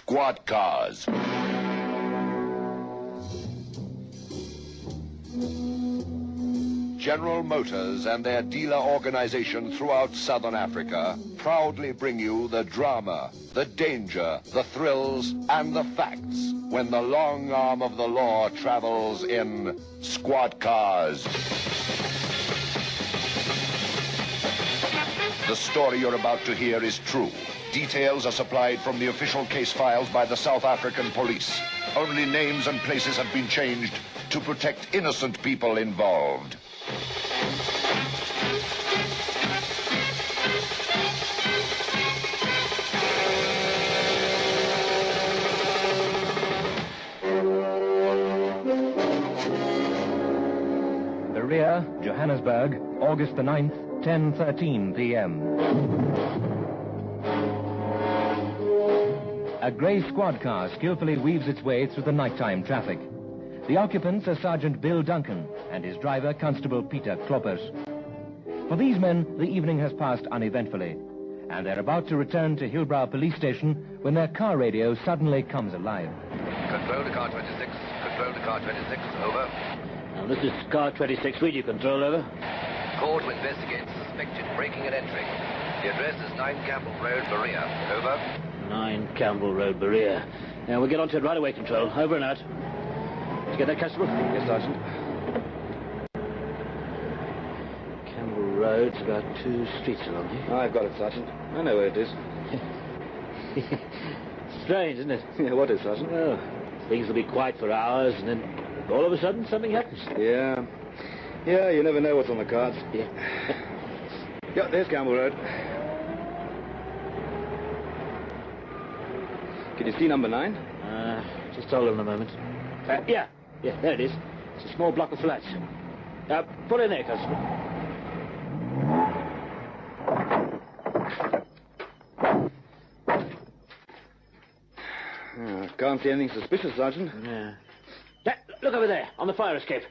squad cars. General Motors and their dealer organization throughout Southern Africa proudly bring you the drama, the danger, the thrills, and the facts when the long arm of the law travels in squad cars. The story you're about to hear is true. Details are supplied from the official case files by the South African police. Only names and places have been changed to protect innocent people involved. Berea, Johannesburg, August the 9th, 10:13 p.m. A grey squad car skillfully weaves its way through the nighttime traffic. The occupants are Sergeant Bill Duncan and his driver, Constable Peter Kloppers. For these men, the evening has passed uneventfully, and they're about to return to Hillbrow Police Station when their car radio suddenly comes alive. Control to car 26. Control to car 26. Over. Now, this is car 26. Read you, control, over. Call to investigate suspected breaking and entering. The address is 9 Campbell Road, Berea. Over. 9 Campbell Road, Berea. Now, we'll get on to it right away, control. Over and out. Did you get that, Constable? Yes, Sergeant. Campbell Road's about 2 streets along here. I've got it, Sergeant. I know where it is. Strange, isn't it? Yeah, what is, Sergeant? Well, things will be quiet for hours, and then all of a sudden something happens. Yeah. Yeah, you never know what's on the cards. Yeah. Yeah, there's Campbell Road. Can you see number 9? Just hold on a moment. Yeah, there it is. It's a small block of flats. Put in there, Constable. Can't see anything suspicious, Sergeant. Yeah. Look over there, on the fire escape.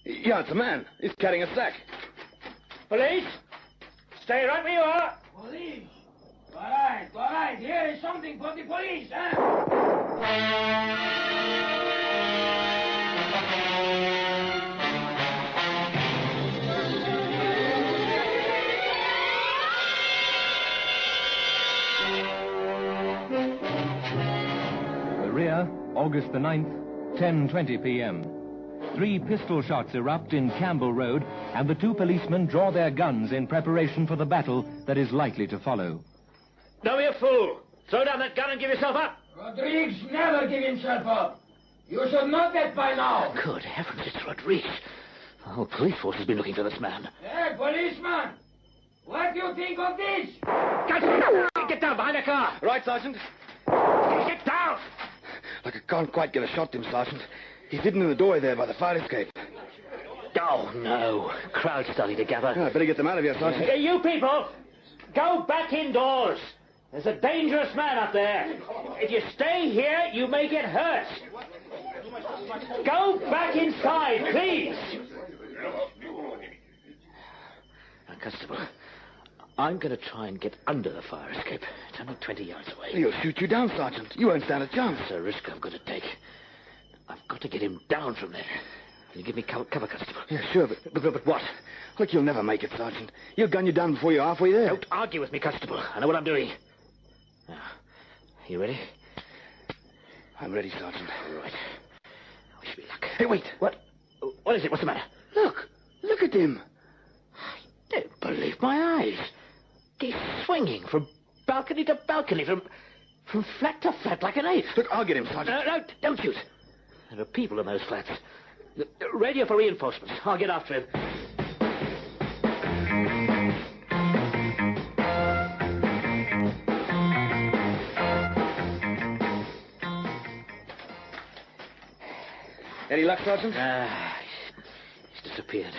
Yeah, it's a man. He's carrying a sack. Police! Stay right where you are! Police! All right. Here is something for the police, huh? Berea, August the 9th, 10:20 p.m. 3 pistol shots erupt in Campbell Road, and the 2 policemen draw their guns in preparation for the battle that is likely to follow. Don't be a fool! Throw down that gun and give yourself up! Rodriguez never give himself up. You should know that by now. Good heavens, it's Rodriguez. The whole police force has been looking for this man. Hey, policeman! What do you think of this? Get down behind the car! Right, Sergeant. Get down! Look, I can't quite get a shot at him, Sergeant. He's hidden in the doorway there by the fire escape. Oh, no. Crowd's starting to gather. Yeah, I better get them out of here, Sergeant. Hey, you people! Go back indoors! There's a dangerous man up there. If you stay here, you may get hurt. Go back inside, please! Now, Constable, I'm going to try and get under the fire escape. It's only 20 yards away. He'll shoot you down, Sergeant. You won't stand a chance. It's a risk I've got to take. I've got to get him down from there. Will you give me cover, Constable? Yeah, sure, but what? Look, you'll never make it, Sergeant. He'll gun you down before you're halfway there. Don't argue with me, Constable. I know what I'm doing. Now, you ready? I'm ready, Sergeant. All right. Wish me luck. Hey, wait. What? What is it? What's the matter? Look at him. I don't believe my eyes. He's swinging from balcony to balcony, from flat to flat like an ape. Look, I'll get him, Sergeant. No, don't shoot. There are people in those flats. Radio for reinforcements. I'll get after him. Any luck, Sergeant? He's disappeared.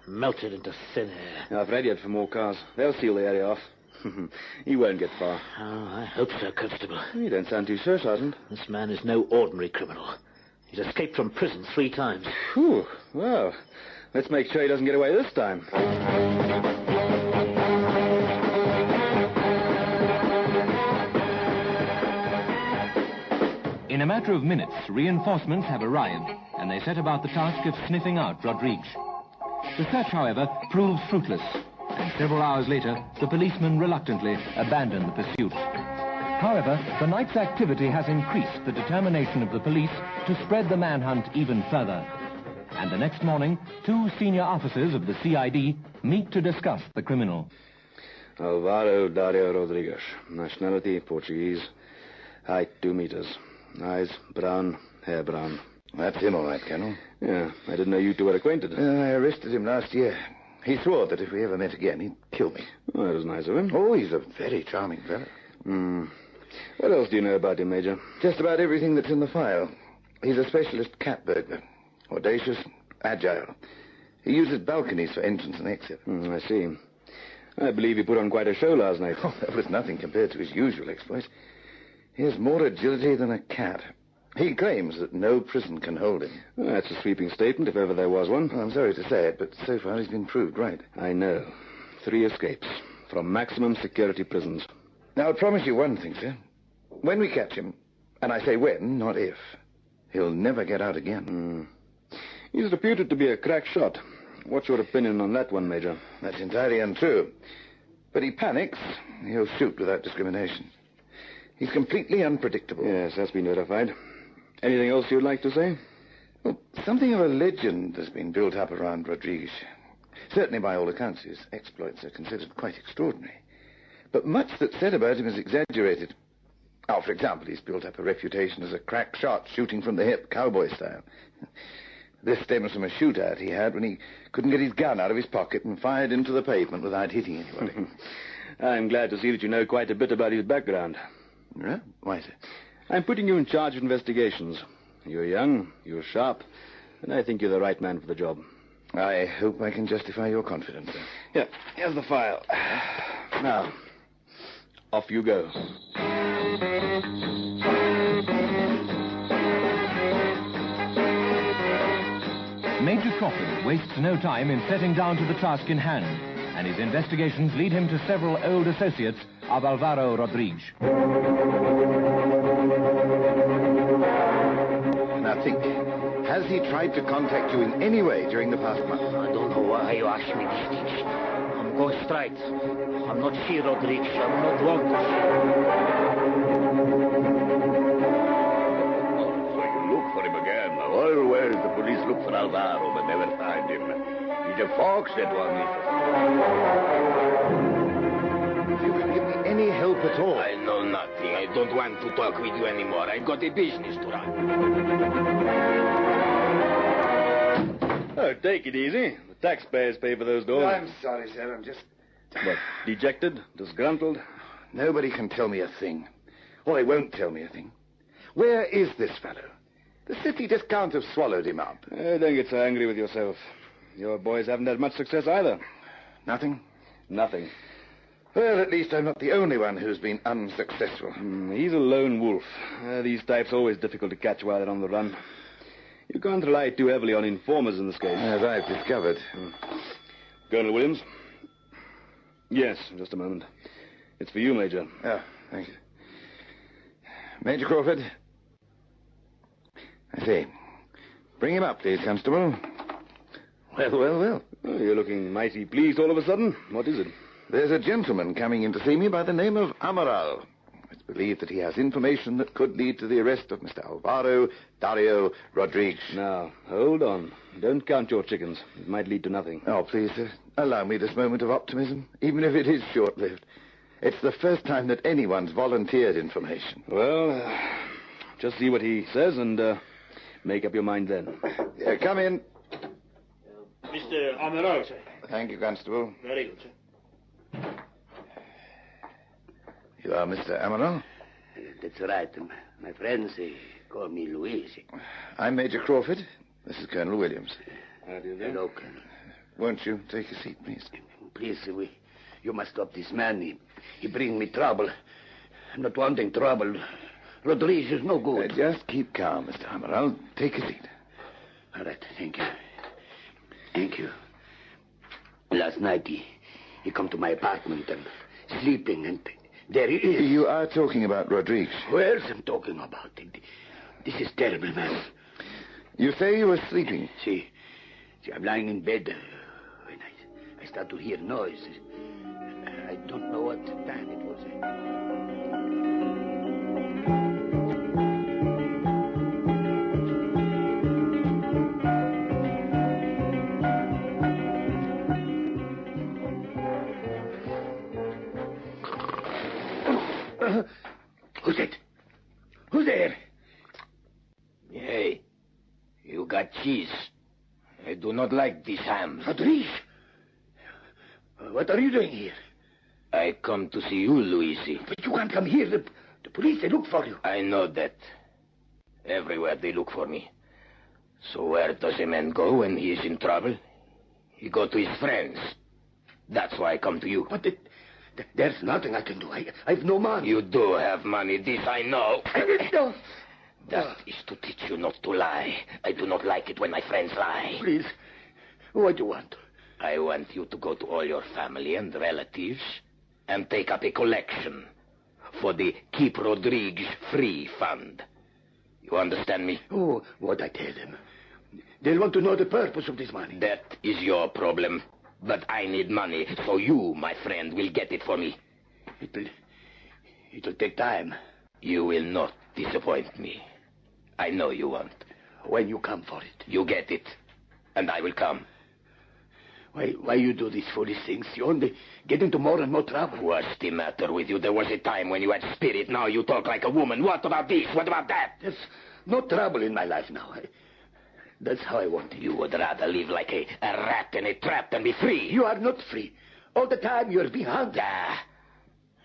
Melted into thin air. I've radioed for more cars. They'll seal the area off. He won't get far. Oh, I hope so, Constable. You don't sound too sure, Sergeant. This man is no ordinary criminal. He's escaped from prison 3 times. Whew. Well, let's make sure he doesn't get away this time. In a matter of minutes, reinforcements have arrived, and they set about the task of sniffing out Rodrigues. The search, however, proves fruitless, and several hours later, the policemen reluctantly abandon the pursuit. However, the night's activity has increased the determination of the police to spread the manhunt even further. And the next morning, 2 senior officers of the CID meet to discuss the criminal. Alvaro Dario Rodrigues. Nationality, Portuguese. Height, 2 meters. Eyes, brown, hair brown. That's him, all right, Colonel. Yeah, I didn't know you two were acquainted. I arrested him last year. He swore that if we ever met again, he'd kill me. Oh, that was nice of him. Oh, he's a very charming fellow. What else do you know about him, Major? Just about everything that's in the file. He's a specialist cat burglar. Audacious, agile. He uses balconies for entrance and exit. I see. I believe he put on quite a show last night. Oh, that was nothing compared to his usual exploits. He has more agility than a cat. He claims that no prison can hold him. Well, that's a sweeping statement, if ever there was one. Well, I'm sorry to say it, but so far he's been proved right. I know. 3 escapes from maximum security prisons. Now, I'll promise you one thing, sir. When we catch him, and I say when, not if, he'll never get out again. He's reputed to be a crack shot. What's your opinion on that one, Major? That's entirely untrue. But he panics. He'll shoot without discrimination. He's completely unpredictable. Yes, that's been notified. Anything else you'd like to say? Well, something of a legend has been built up around Rodrigues. Certainly, by all accounts, his exploits are considered quite extraordinary. But much that's said about him is exaggerated. Now, for example, he's built up a reputation as a crack shot, shooting from the hip, cowboy style. This stems from a shootout he had when he couldn't get his gun out of his pocket and fired into the pavement without hitting anybody. I'm glad to see that you know quite a bit about his background. Yeah? Why, sir? I'm putting you in charge of investigations. You're young, you're sharp, and I think you're the right man for the job. I hope I can justify your confidence, sir. Here, here's the file. Now, off you go. Major Crawford wastes no time in setting down to the task in hand, and his investigations lead him to several old associates of Alvaro Rodrigues. Now think, has he tried to contact you in any way during the past month? I don't know why you ask me these things. I'm going straight. I'm not see Rodrigues. I'm not want to So you look for him again. Always the police look for Alvaro, but never find him. He's a fox, that one is. If you can give me any help at all. I know nothing. I don't want to talk with you anymore. I've got a business to run. Oh, take it easy. The taxpayers pay for those doors. I'm sorry, sir. I'm just... What, dejected? Disgruntled? Nobody can tell me a thing. Or they won't tell me a thing. Where is this fellow? The city just can't have swallowed him up. Don't get so angry with yourself. Your boys haven't had much success either. Nothing? Nothing. Well, at least I'm not the only one who's been unsuccessful. He's a lone wolf. These types are always difficult to catch while they're on the run. You can't rely too heavily on informers in this case. As I've discovered. Colonel Williams? Yes, just a moment. It's for you, Major. Oh, thank you. Major Crawford? I say, bring him up, please, Constable. Well. Oh, you're looking mighty pleased all of a sudden. What is it? There's a gentleman coming in to see me by the name of Amaral. It's believed that he has information that could lead to the arrest of Mr. Alvaro Dario Rodrigues. Now, hold on. Don't count your chickens. It might lead to nothing. Oh, please, sir. Allow me this moment of optimism, even if it is short-lived. It's the first time that anyone's volunteered information. Well, just see what he says and make up your mind then. Come in. Mr. Amaral, sir. Thank you, Constable. Very good, sir. You are Mr. Amaral? That's right. My friends call me Luis. I'm Major Crawford. This is Colonel Williams. How do you do? Hello, Colonel. Won't you take a seat, please? Please, you must stop this man. He brings me trouble. I'm not wanting trouble. Rodrigues is no good. Just keep calm, Mr. Amaral. Take a seat. All right, thank you. Thank you. Last night, he come to my apartment and sleeping, and there he is. You are talking about Rodrigues. Who else I'm talking about? This is terrible, man. You say you were sleeping? See, I'm lying in bed when I start to hear noise. I don't know what time it was. Who's it? Who's there? Hey, you got cheese. I do not like this ham. Rodriguez! What are you doing here? I come to see you, Luigi. But you can't come here. The police, they look for you. I know that. Everywhere they look for me. So where does a man go when he is in trouble? He go to his friends. That's why I come to you. But there's nothing I can do. I've no money. You do have money, this I know. No. That is to teach you not to lie. I do not like it when my friends lie. Please, what do you want? I want you to go to all your family and relatives and take up a collection for the Keep Rodriguez Free Fund. You understand me? Oh, what I tell them. They'll want to know the purpose of this money. That is your problem. But I need money, so you, my friend, will get it for me. It'll take time. You will not disappoint me. I know you won't. When you come for it. You get it, and I will come. Why you do these foolish things? You only get into more and more trouble. What's the matter with you? There was a time when you had spirit. Now you talk like a woman. What about this? What about that? There's no trouble in my life now. That's how I want it. You would rather live like a rat in a trap than be free. You are not free. All the time you're being hunted. Ah.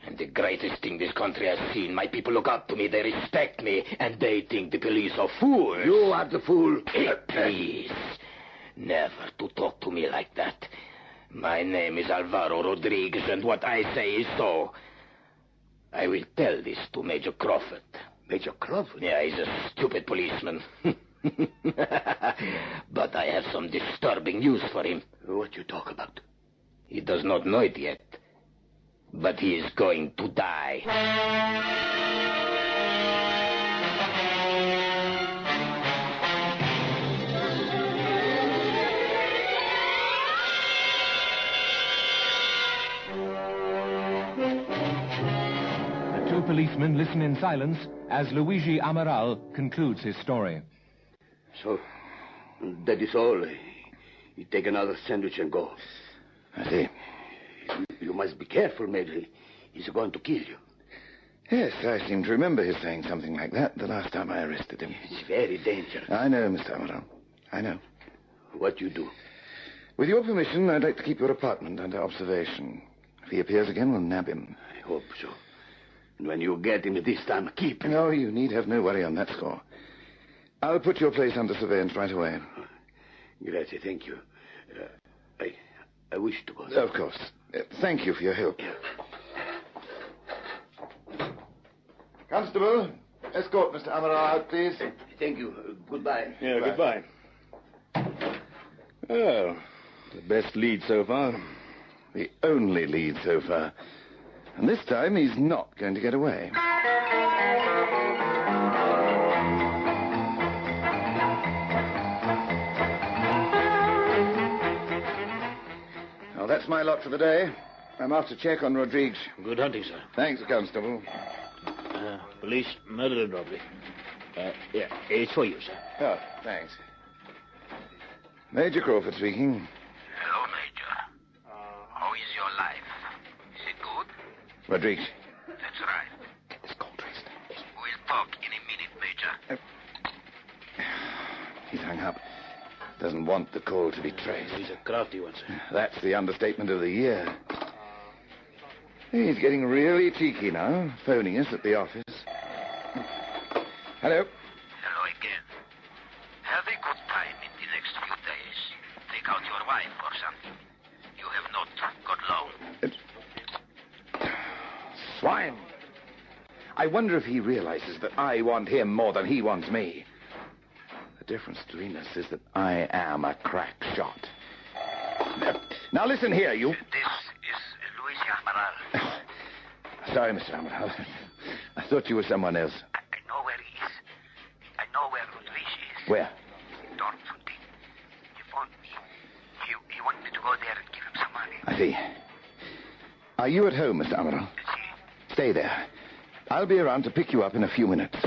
And the greatest thing this country has seen, my people look up to me, they respect me, and they think the police are fools. You are the fool. Please, never to talk to me like that. My name is Alvaro Rodriguez, and what I say is so. I will tell this to Major Crawford. Major Crawford? Yeah, he's a stupid policeman. But I have some disturbing news for him. What you talk about? He does not know it yet. But he is going to die. The two policemen listen in silence as Luigi Amaral concludes his story. So, that is all. You take another sandwich and go. I see. You must be careful, Major. He's going to kill you. Yes, I seem to remember his saying something like that the last time I arrested him. It's very dangerous. I know, Mr. Amaral. I know. What you do? With your permission, I'd like to keep your apartment under observation. If he appears again, we'll nab him. I hope so. And when you get him this time, keep him. No, you need have no worry on that score. I'll put your place under surveillance right away. Grazie, thank you. I wish to go. Of course. Thank you for your help. Constable, escort Mr. Amaral out, please. Thank you. Goodbye. Yeah, goodbye. Oh, the best lead so far. The only lead so far. And this time he's not going to get away. Well, that's my lot for the day. I'm off to check on Rodriguez. Good hunting, sir. Thanks, Constable. Police, murder and robbery. Yeah, it's for you, sir. Oh, thanks. Major Crawford speaking. Hello, Major. How is your life? Is it good? Rodriguez. That's right. Get this call traced. We'll talk in a minute, Major. He's hung up. Doesn't want the call to be traced. He's a crafty one, sir. That's the understatement of the year. He's getting really cheeky now, phoning us at the office. Hello? Hello again. Have a good time in the next few days. Take out your wife or something. You have not got long. Swine! I wonder if he realizes that I want him more than he wants me. The difference between us is that I am a crack shot. Now listen here, you... This is Luigi Amaral. Sorry, Mr. Amaral. I thought you were someone else. I know where he is. I know Where? Dornfontein. He phoned me. He wanted me to go there and give him some money. I see. Are you at home, Mr. Amaral? Stay there. I'll be around to pick you up in a few minutes.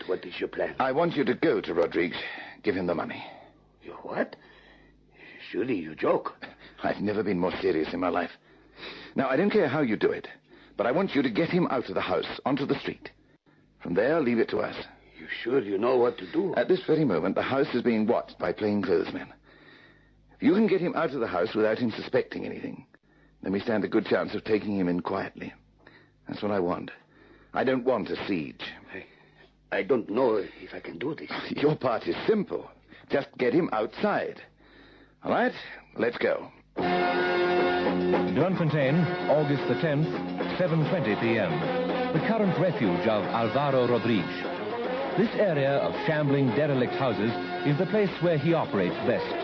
What is your plan? I want you to go to Rodrigues. Give him the money. You what? Surely you joke. I've never been more serious in my life. Now, I don't care how you do it, but I want you to get him out of the house, onto the street. From there, leave it to us. You sure you know what to do? At this very moment, the house is being watched by plainclothesmen. If you can get him out of the house without him suspecting anything, then we stand a good chance of taking him in quietly. That's what I want. I don't want a siege. I don't know if I can do this. Your part is simple. Just get him outside. All right? Let's go. Bloemfontein, August the 10th, 7:20 p.m. The current refuge of Alvaro Rodrigues. This area of shambling, derelict houses is the place where he operates best.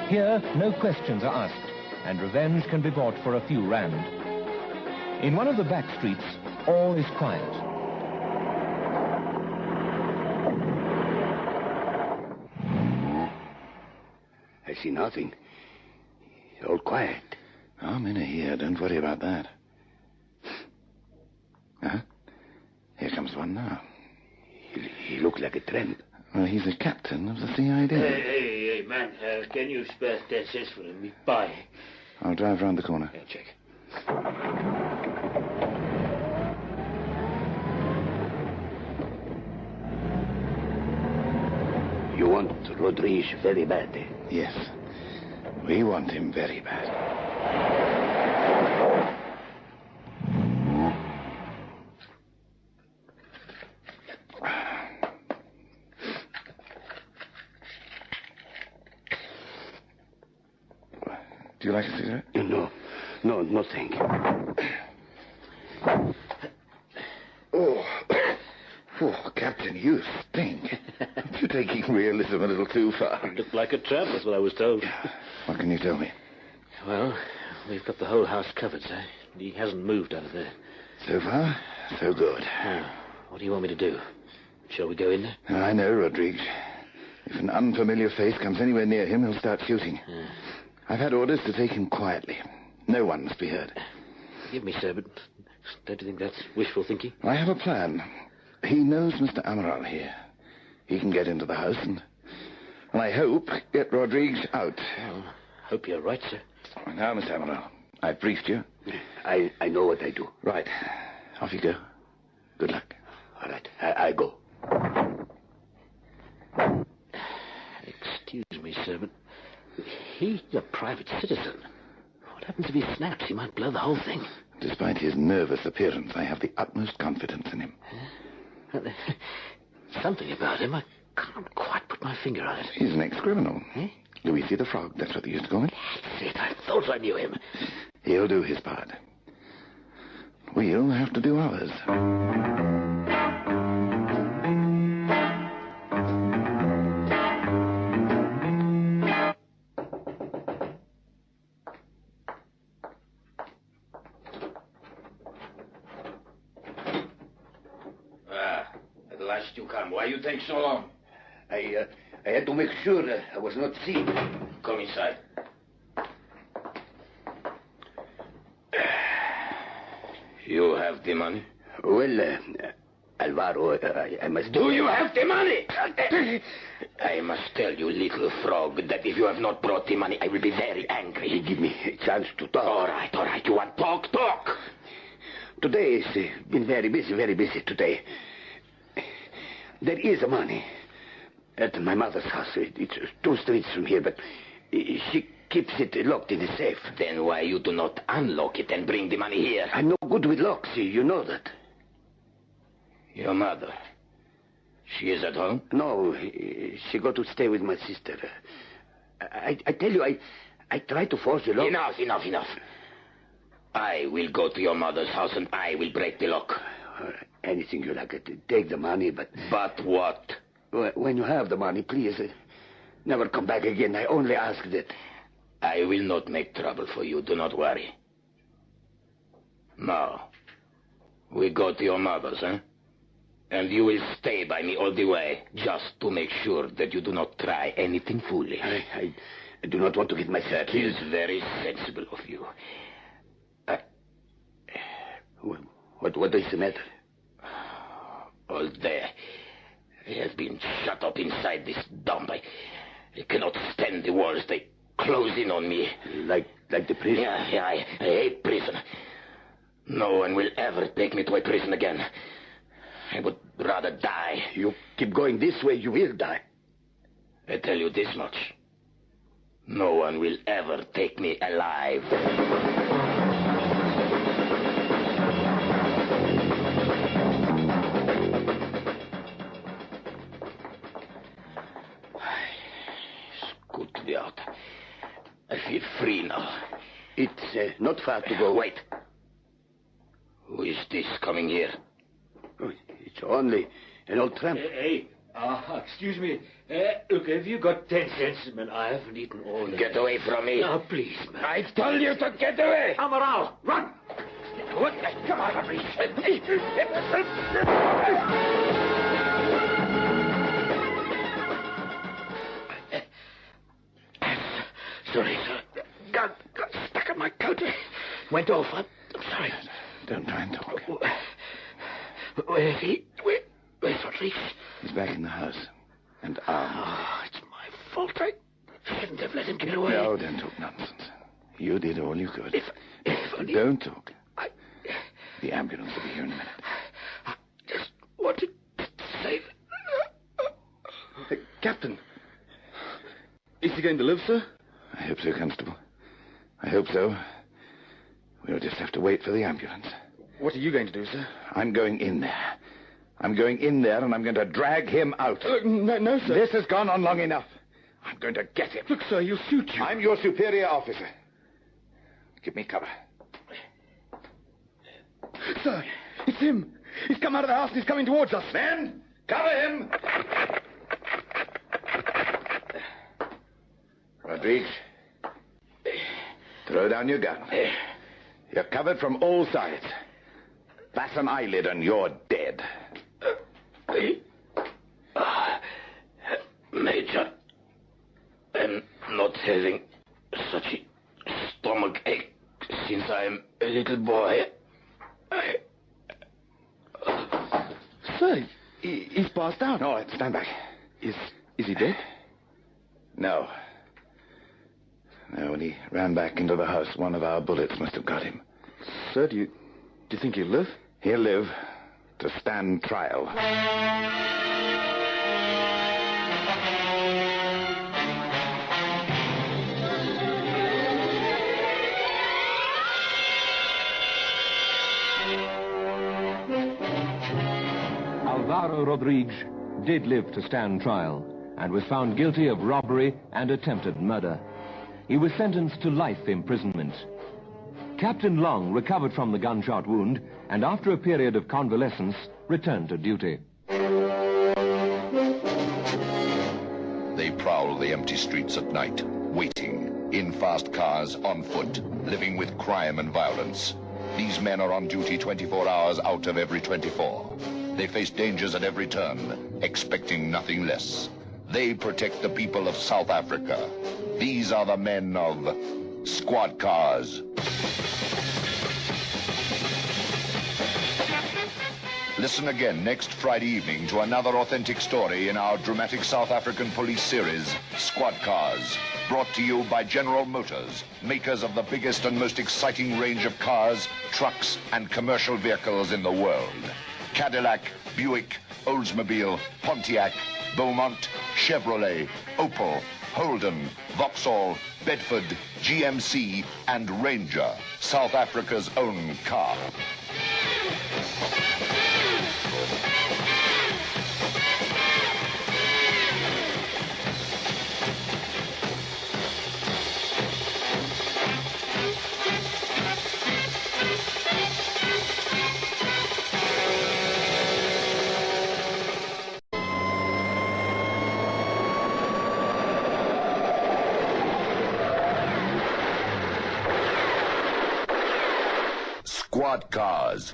Here, no questions are asked, and revenge can be bought for a few rand. In one of the back streets, all is quiet. I see nothing. All quiet. Our men are here. Don't worry about that. Huh? Here comes one now. He looked like a tramp. Well, he's the captain of the CID. Hey, man. Can you spare 10 cents for him? Bye. I'll drive round the corner. Yeah, check. You want Rodrigues very bad, eh? Yes. We want him very bad. Do you like a cigarette? No, thank you. Oh, Captain, you stink. You're taking realism a little too far. You look like a tramp, that's what I was told. What can you tell me? Well, we've got the whole house covered, sir. He hasn't moved out of there. So far, so good. Now, what do you want me to do? Shall we go in there? I know, Rodrigues. If an unfamiliar face comes anywhere near him, he'll start shooting. I've had orders to take him quietly. No one must be heard. Forgive me, sir, but don't you think that's wishful thinking? I have a plan. He knows Mr. Amaral here. He can get into the house and I hope, get Rodrigues out. Well, hope you're right, sir. Now, Mr. Amaral, I've briefed you. I know what I do. Right. Off you go. Good luck. All right, I go. Excuse me, sir, but he's a private citizen. What happens if he snaps? He might blow the whole thing. Despite his nervous appearance, I have the utmost confidence in him. Something about him. I can't quite put my finger on it. He's an ex-criminal. Louis the Frog, that's what they used to call him. That's it. I thought I knew him. He'll do his part. We'll have to do ours. At last you come. Why you take so long? I had to make sure I was not seen. Come inside. You have the money? Well, Alvaro, I must... Do you have the money? I must tell you, little frog, that if you have not brought the money, I will be very angry. Give me a chance to talk. All right. You want talk? Today has been very busy today. There is money at my mother's house. It's 2 streets from here, but she keeps it locked in a safe. Then why you do not unlock it and bring the money here? I'm no good with locks, you know that. Your mother, she is at home? No, she got to stay with my sister. I tell you, I tried to force the lock. Enough. I will go to your mother's house and I will break the lock. Anything you like. Take the money, but... But what? When you have the money, please, never come back again. I only ask that. I will not make trouble for you. Do not worry. Now, we go to your mother's, eh? And you will stay by me all the way, just to make sure that you do not try anything foolish. I do not want to get myself That is very sensible of you. What is the matter? All day, I have been shut up inside this dump. I cannot stand the walls. They close in on me. Like the prison? Yeah, I hate prison. No one will ever take me to a prison again. I would rather die. You keep going this way, you will die. I tell you this much. No one will ever take me alive. It's good to be out. I feel free now. It's not far to go. Wait. Who is this coming here? Oh, it's only an old tramp. Hey, excuse me. Look, have you got 10 cents, man? I haven't eaten all of Get away from me. Now, please, man. I told you to get away. Amaral, run! What? Come on, Sorry, sir. Got stuck in my coat. Went off. I'm sorry. Don't try and talk. Where is he? Where's Rodriguez? He's back in the house. And armed. Oh, it's my fault. I shouldn't have let him get away. No, don't talk nonsense. You did all you could. If only... Don't talk. The ambulance will be here in a minute. I just wanted to save... Captain. Is he going to live, sir? I hope so, Constable. I hope so. We'll just have to wait for the ambulance. What are you going to do, sir? I'm going in there. I'm going in there and I'm going to drag him out. No, sir. This has gone on long enough. I'm going to get him. Look, sir, he'll shoot you. I'm your superior officer. Give me cover. Sir, it's him. He's come out of the house and he's coming towards us. Men, cover him! Rodriguez, throw down your gun. You're covered from all sides. That's an eyelid and you're dead. Major, I'm not having such a stomach ache since I'm a little boy. Sir, he's passed out. All right, stand back. Is he dead? No. No, when he ran back into the house, one of our bullets must have got him. Sir, do you think he'll live? He'll live to stand trial. Alvaro Rodriguez did live to stand trial and was found guilty of robbery and attempted murder. He was sentenced to life imprisonment. Captain Long recovered from the gunshot wound and after a period of convalescence returned to duty. They prowl the empty streets at night, waiting, in fast cars, on foot, living with crime and violence. These men are on duty 24 hours out of every 24. They face dangers at every turn, expecting nothing less. They protect the people of South Africa. These are the men of squad cars. Listen again next Friday evening to another authentic story in our dramatic South African police series, Squad Cars. Brought to you by General Motors, makers of the biggest and most exciting range of cars, trucks, and commercial vehicles in the world. Cadillac, Buick, Oldsmobile, Pontiac, Beaumont, Chevrolet, Opel, Holden, Vauxhall, Bedford, GMC, and Ranger, South Africa's own car. Squad Cars.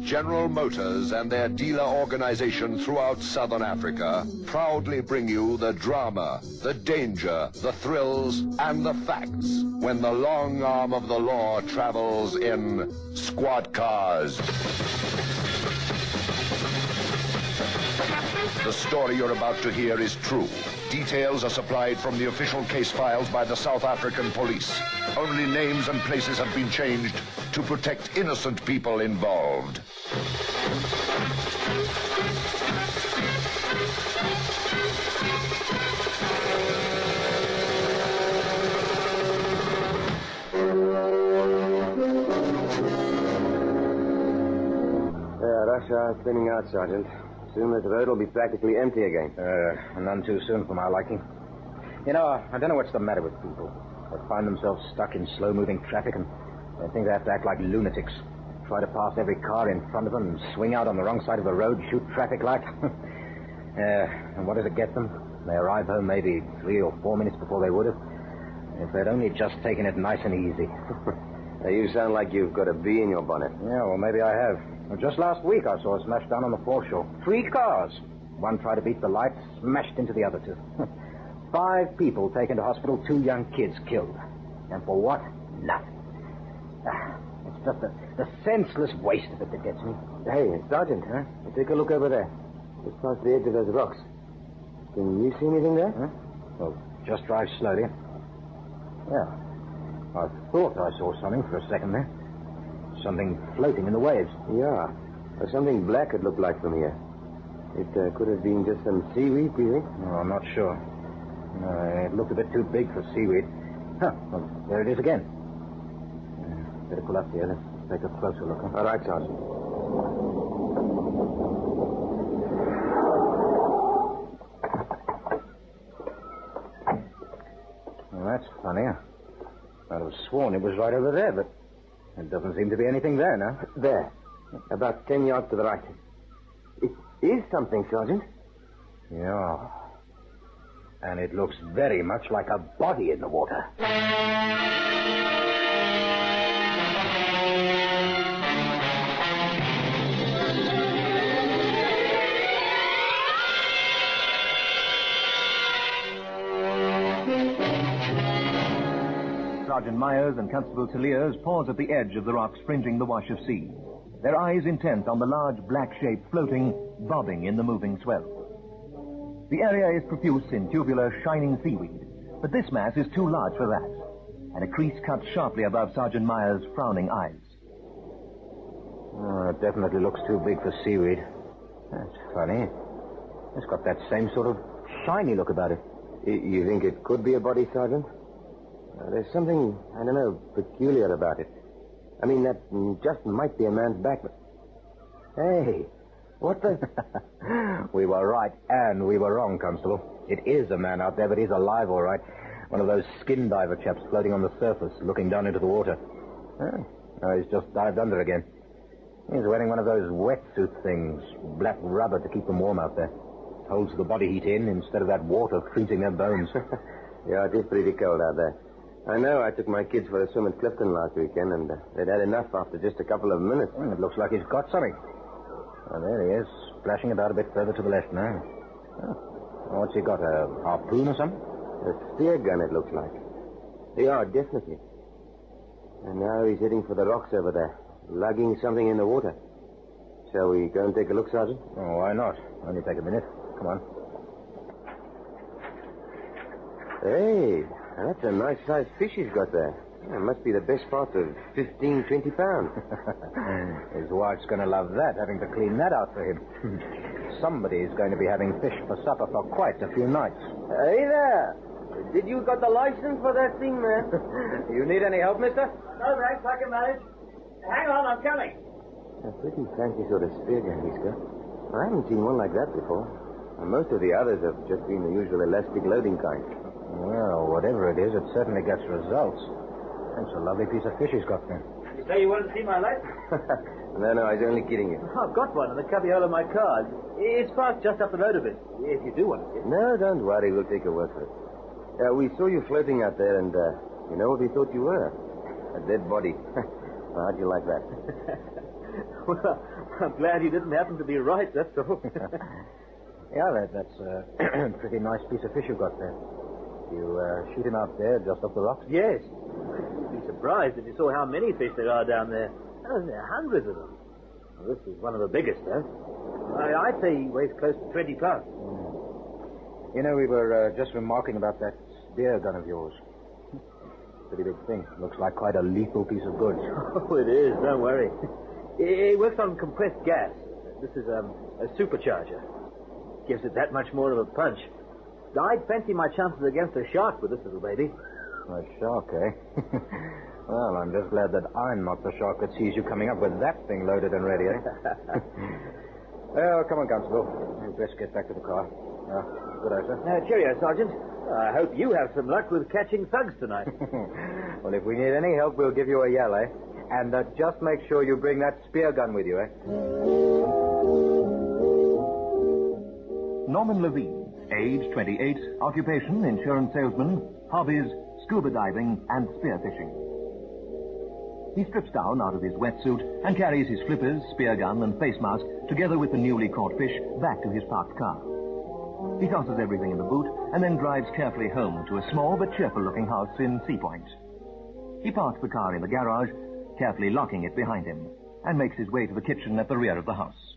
General Motors and their dealer organization throughout Southern Africa proudly bring you the drama, the danger, the thrills, and the facts when the long arm of the law travels in Squad Cars. The story you're about to hear is true. Details are supplied from the official case files by the South African police. Only names and places have been changed to protect innocent people involved. Rush hour spinning out, Sergeant. Soon this road will be practically empty again. None too soon for my liking. You know, I don't know what's the matter with people. They find themselves stuck in slow-moving traffic and they think they have to act like lunatics. Try to pass every car in front of them and swing out on the wrong side of the road, shoot traffic light. And what does it get them? They arrive home maybe 3 or 4 minutes before they would have. If they'd only just taken it nice and easy. You sound like you've got a bee in your bonnet. Yeah, well, maybe I have. Well, just last week I saw a smash down on the foreshore. 3 cars. One tried to beat the lights, smashed into the other 2. 5 people taken to hospital, 2 young kids killed. And for what? Nothing. It's just the senseless waste of it that gets me. Hey, Sergeant, huh? Take a look over there. Just past the edge of those rocks. Can you see anything there? Huh? Well, just drive slowly. Yeah. I thought I saw something for a second there. Something floating in the waves. Yeah. Something black it looked like from here. It could have been just some seaweed, do you think? No, I'm not sure. It looked a bit too big for seaweed. Huh. Well, there it is again. Better pull up here. Let's take a closer look. Huh? All right, Sergeant. Well, that's funny. I'd have sworn it was right over there, but there doesn't seem to be anything there now. There. About 10 yards to the right. It is something, Sergeant. Yeah. And it looks very much like a body in the water. Sergeant Myers and Constable Telliers pause at the edge of the rocks fringing the wash of sea, their eyes intent on the large black shape floating, bobbing in the moving swell. The area is profuse in tubular, shining seaweed, but this mass is too large for that, and a crease cuts sharply above Sergeant Myers' frowning eyes. Oh, it definitely looks too big for seaweed. That's funny. It's got that same sort of shiny look about it. You think it could be a body, Sergeant? There's something, I don't know, peculiar about it. I mean, that just might be a man's back, but... Hey, what the... We were right and we were wrong, Constable. It is a man out there, but he's alive, all right. One of those skin diver chaps floating on the surface, looking down into the water. Oh, he's just dived under again. He's wearing one of those wetsuit things, black rubber to keep them warm out there. Holds the body heat in instead of that water freezing their bones. Yeah, it is pretty cold out there. I know. I took my kids for a swim at Clifton last weekend, and they'd had enough after just a couple of minutes. It looks like he's got something. Oh, there he is, splashing about a bit further to the left now. Oh. What's he got, a harpoon or something? A spear gun, it looks like. Yeah, definitely. And now he's heading for the rocks over there, lugging something in the water. Shall we go and take a look, Sergeant? Oh, why not? Only take a minute. Come on. Hey, that's a nice-sized fish he's got there. It must be the best part of 15, 20 pounds. His wife's going to love that, having to clean that out for him. Somebody's going to be having fish for supper for quite a few nights. Hey there. Did you got the license for that thing, man? You need any help, mister? No, thanks. I can manage. Hang on, I'm coming. A pretty fancy sort of spear gun he's got. I haven't seen one like that before. And most of the others have just been the usual elastic loading kind. Well, whatever it is, it certainly gets results. That's a lovely piece of fish he's got there. You say you wanted to see my license? No, I was only kidding you. I've got one in the cubbyhole of my car. It's parked just up the road a bit, if you do want it. No, don't worry. We'll take your word for it. We saw you floating out there, and you know what we thought you were? A dead body. Well, how'd you like that? Well, I'm glad you didn't happen to be right, that's all. Yeah, that's a pretty nice piece of fish you got there. You shoot him out there just off the rocks? Yes. You'd be surprised if you saw how many fish there are down there. Oh, there are hundreds of them. Well, this is one of the biggest, though. I'd say he weighs close to 20 pounds. You know, we were just remarking about that spear gun of yours. Pretty big thing. Looks like quite a lethal piece of goods. Oh, it is. Don't worry. It works on compressed gas. This is a supercharger. Gives it that much more of a punch. I'd fancy my chances against a shark with this little baby. A shark, eh? Well, I'm just glad that I'm not the shark that sees you coming up with that thing loaded and ready, eh? Well, come on, Constable. We'd best get back to the car. Good eye, sir. Cheerio, Sergeant. I hope you have some luck with catching thugs tonight. Well, if we need any help, we'll give you a yell, eh? And just make sure you bring that spear gun with you, eh? Norman Levin, age 28, occupation insurance salesman, hobbies scuba diving and spearfishing. He strips down out of his wetsuit and carries his flippers, spear gun and face mask, together with the newly caught fish, back to his parked car. He tosses everything in the boot and then drives carefully home to a small but cheerful-looking house in Sea Point. He parks the car in the garage, carefully locking it behind him, and makes his way to the kitchen at the rear of the house.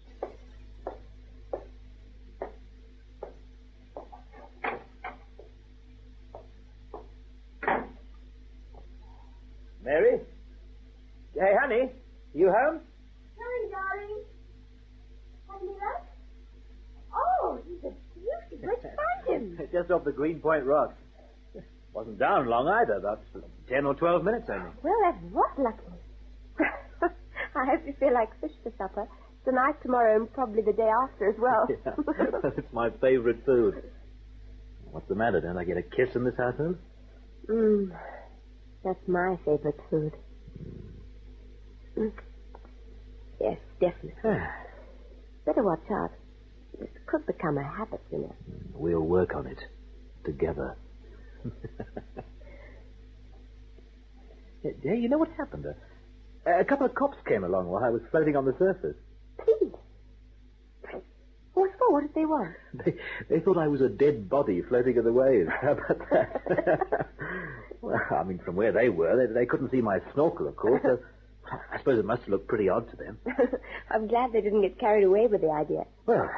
Mary? Hey, honey, you home? Hurry, darling. Haven't you left? Oh, he's a beauty. Where'd you find him? Just off the Green Point Rocks. Wasn't down long either, about 10 or 12 minutes only. Well, that was lucky. I hope you feel like fish for supper. Tonight, tomorrow, and probably the day after as well. Yeah, it's my favorite food. What's the matter? Don't I get a kiss in this household? That's my favorite food. Yes, definitely. Better watch out. This could become a habit, you know. We'll work on it. Together. Hey, you know what happened? A couple of cops came along while I was floating on the surface. Pete! What for? What did they want? They thought I was a dead body floating in the waves. How about that? Well, I mean, from where they were, they couldn't see my snorkel, of course. So I suppose it must have looked pretty odd to them. I'm glad they didn't get carried away with the idea. Well,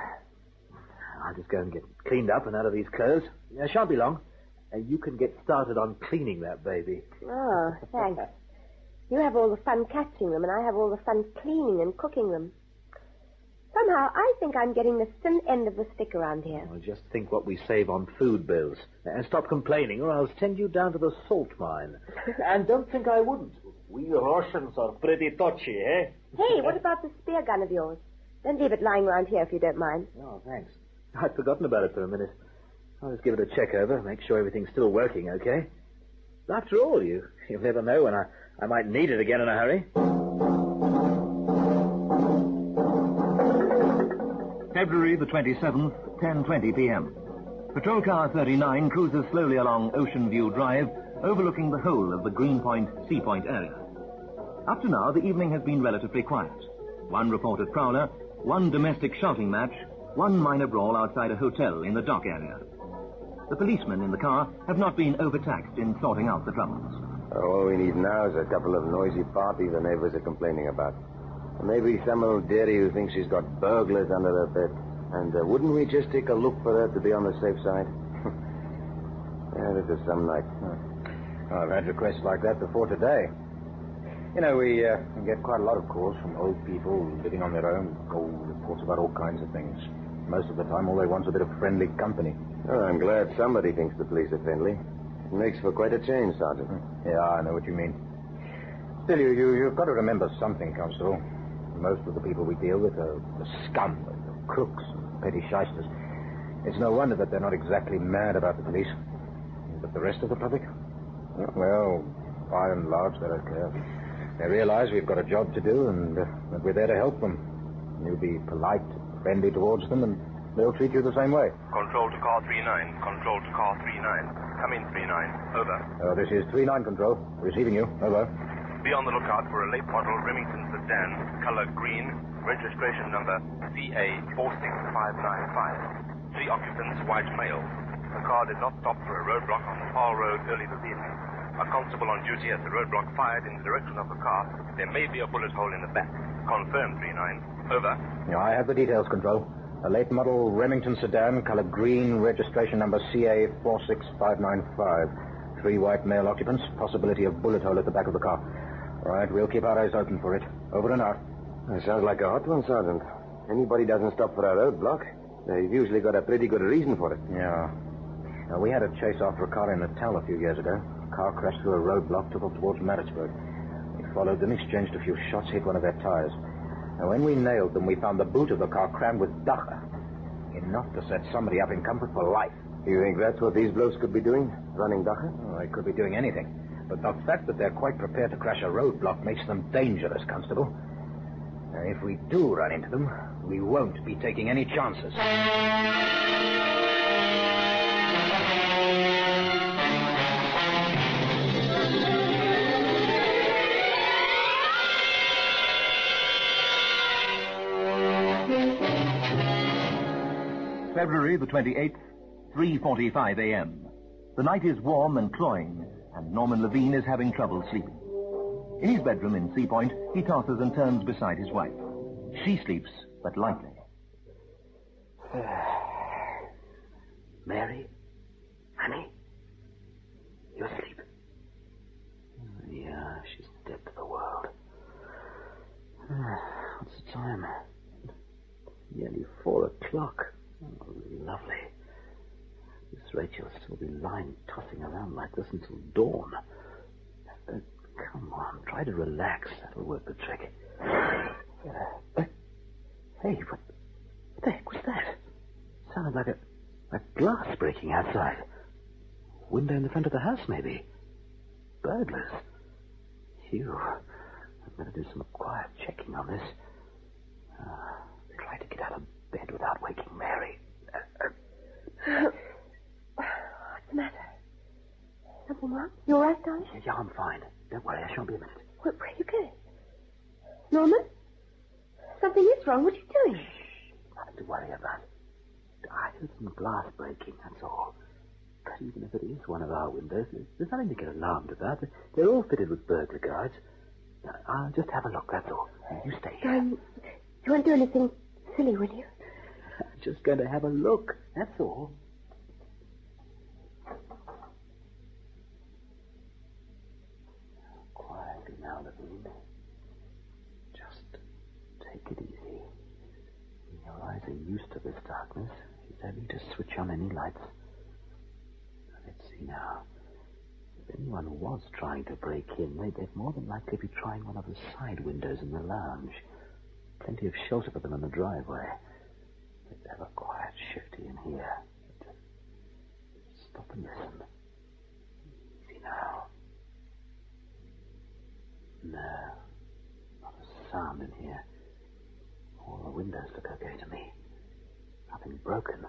I'll just go and get cleaned up and out of these clothes. It shan't be long. You can get started on cleaning that baby. Oh, thanks. You have all the fun catching them, and I have all the fun cleaning and cooking them. Somehow, I think I'm getting the thin end of the stick around here. Well, just think what we save on food bills. And stop complaining, or I'll send you down to the salt mine. And don't think I wouldn't. We Russians are pretty touchy, eh? Hey, what about the spear gun of yours? Don't leave it lying around here if you don't mind. Oh, thanks. I'd forgotten about it for a minute. I'll just give it a check over, make sure everything's still working, okay? After all, you'll never know when I might need it again in a hurry. February the 27th, 10:20 p.m. Patrol car 39 cruises slowly along Ocean View Drive, overlooking the whole of the Green Point, Sea Point area. Up to now, the evening has been relatively quiet. One reported prowler, one domestic shouting match, one minor brawl outside a hotel in the dock area. The policemen in the car have not been overtaxed in sorting out the troubles. All we need now is a couple of noisy parties the neighbors are complaining about. Maybe some old dairy who thinks she's got burglars under her bed. And wouldn't we just take a look for her to be on the safe side? Yeah, this is some night. Well, I've had requests like that before today. You know, we get quite a lot of calls from old people living on their own, reports about all kinds of things. Most of the time, all they want is a bit of friendly company. Well, I'm glad somebody thinks the police are friendly. It makes for quite a change, Sergeant. Yeah, I know what you mean. Still, you've got to remember something, Constable. Most of the people we deal with are the scum, the crooks, and petty shysters. It's no wonder that they're not exactly mad about the police. But the rest of the public? Well, by and large, they don't care. They realize we've got a job to do and that we're there to help them. You'll be polite, friendly towards them, and They'll treat you the same way. Control to car 39. Control to car 39. Come in, 39. Over. This is 39 Control. Receiving you. Over. Be on the lookout for a late model Remington sedan, color green, registration number CA46595. 3 occupants, white male. The car did not stop for a roadblock on the Paul Road early this evening. A constable on duty at the roadblock fired in the direction of the car. There may be a bullet hole in the back. Confirmed, 39. Over. Yeah, I have the details, Control. A late model Remington sedan, color green, registration number CA46595. 3 white male occupants, possibility of bullet hole at the back of the car. All right, we'll keep our eyes open for it. Over and out. That sounds like a hot one, Sergeant. Anybody doesn't stop for a roadblock, they've usually got a pretty good reason for it. Yeah. Now, we had a chase after a car in Natal a few years ago. The car crashed through a roadblock, took off towards Maritzburg. We followed them, exchanged a few shots, hit one of their tires. Now, when we nailed them, we found the boot of the car crammed with dacha. Enough to set somebody up in comfort for life. You think that's what these blokes could be doing? Running dacha? Oh, they could be doing anything. But the fact that they're quite prepared to crash a roadblock makes them dangerous, Constable. And if we do run into them, we won't be taking any chances. February the 28th, 3:45 a.m. The night is warm and cloying, and Norman Levin is having trouble sleeping. In his bedroom in Sea Point, he tosses and turns beside his wife. She sleeps, but lightly. Mary? Honey? You asleep? Yeah, she's dead to the world. What's the time? Nearly 4 o'clock. Oh, lovely. Miss Rachel will still be lying, tossing around like this until dawn. Come on, try to relax. That'll work the trick. Hey, what the heck was that? Sounded like a glass breaking outside. Window in the front of the house, maybe. Burglars. Phew. I'd better do some quiet checking on this. Try to get out of bed without waking Mary. What's the matter? Something wrong? You all right, darling? Yeah, I'm fine. Don't worry, I shan't be a minute. Where are you going? Norman? Something is wrong. What are you doing? Nothing to worry about. I heard some glass breaking, that's all. But even if it is one of our windows, there's nothing to get alarmed about. They're all fitted with burglar guards. I'll just have a look, that's all. You stay here. You won't do anything silly, will you? I'm just going to have a look, that's all. Quietly now, Levin. Just take it easy. Your eyes are used to this darkness. You don't need to switch on any lights. Let's see now. If anyone was trying to break in, they'd more than likely be trying one of the side windows in the lounge. Plenty of shelter for them in the driveway. Let's have a quiet shifty in here. Stop and listen. Easy now. No. Not a sound in here. All the windows look okay to me. Nothing broken.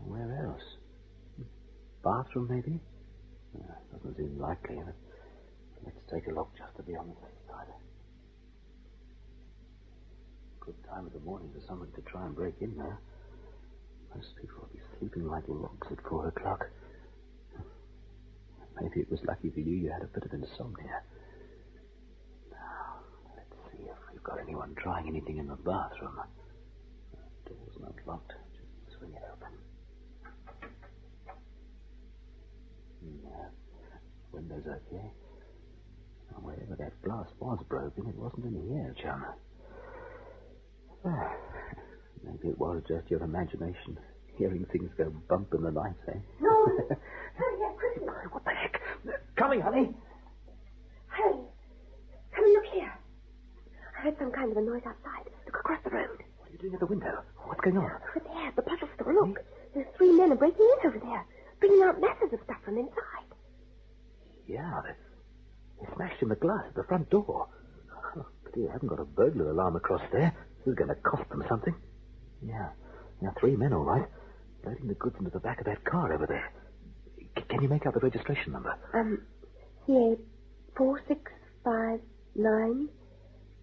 Where else? Bathroom, maybe? Doesn't seem likely. Let's take a look just to be on the safe side. Good time of the morning for someone to try and break in there. Most people will be sleeping like logs at 4 o'clock. Maybe it was lucky for you you had a bit of insomnia. Now, let's see if we've got anyone trying anything in the bathroom. The door's not locked. Just swing it open. Yeah, window's okay. And wherever that glass was broken, it wasn't in here, chum. Maybe it was just your imagination, hearing things go bump in the night, eh? No! Hurry up, quickly! What the heck? Coming, honey! Hurry! Come and look here. I heard some kind of a noise outside. Look across the road. What are you doing at the window? What's going on? Over there, the puzzle store. Look. There's 3 men are breaking in over there, bringing out masses of stuff from inside. Yeah, they smashed in the glass at the front door. Oh, but you haven't got a burglar alarm across there. This is going to cost them something. Yeah, Now, 3 men, all right. Loading the goods into the back of that car over there. Can you make out the registration number? CA 4659,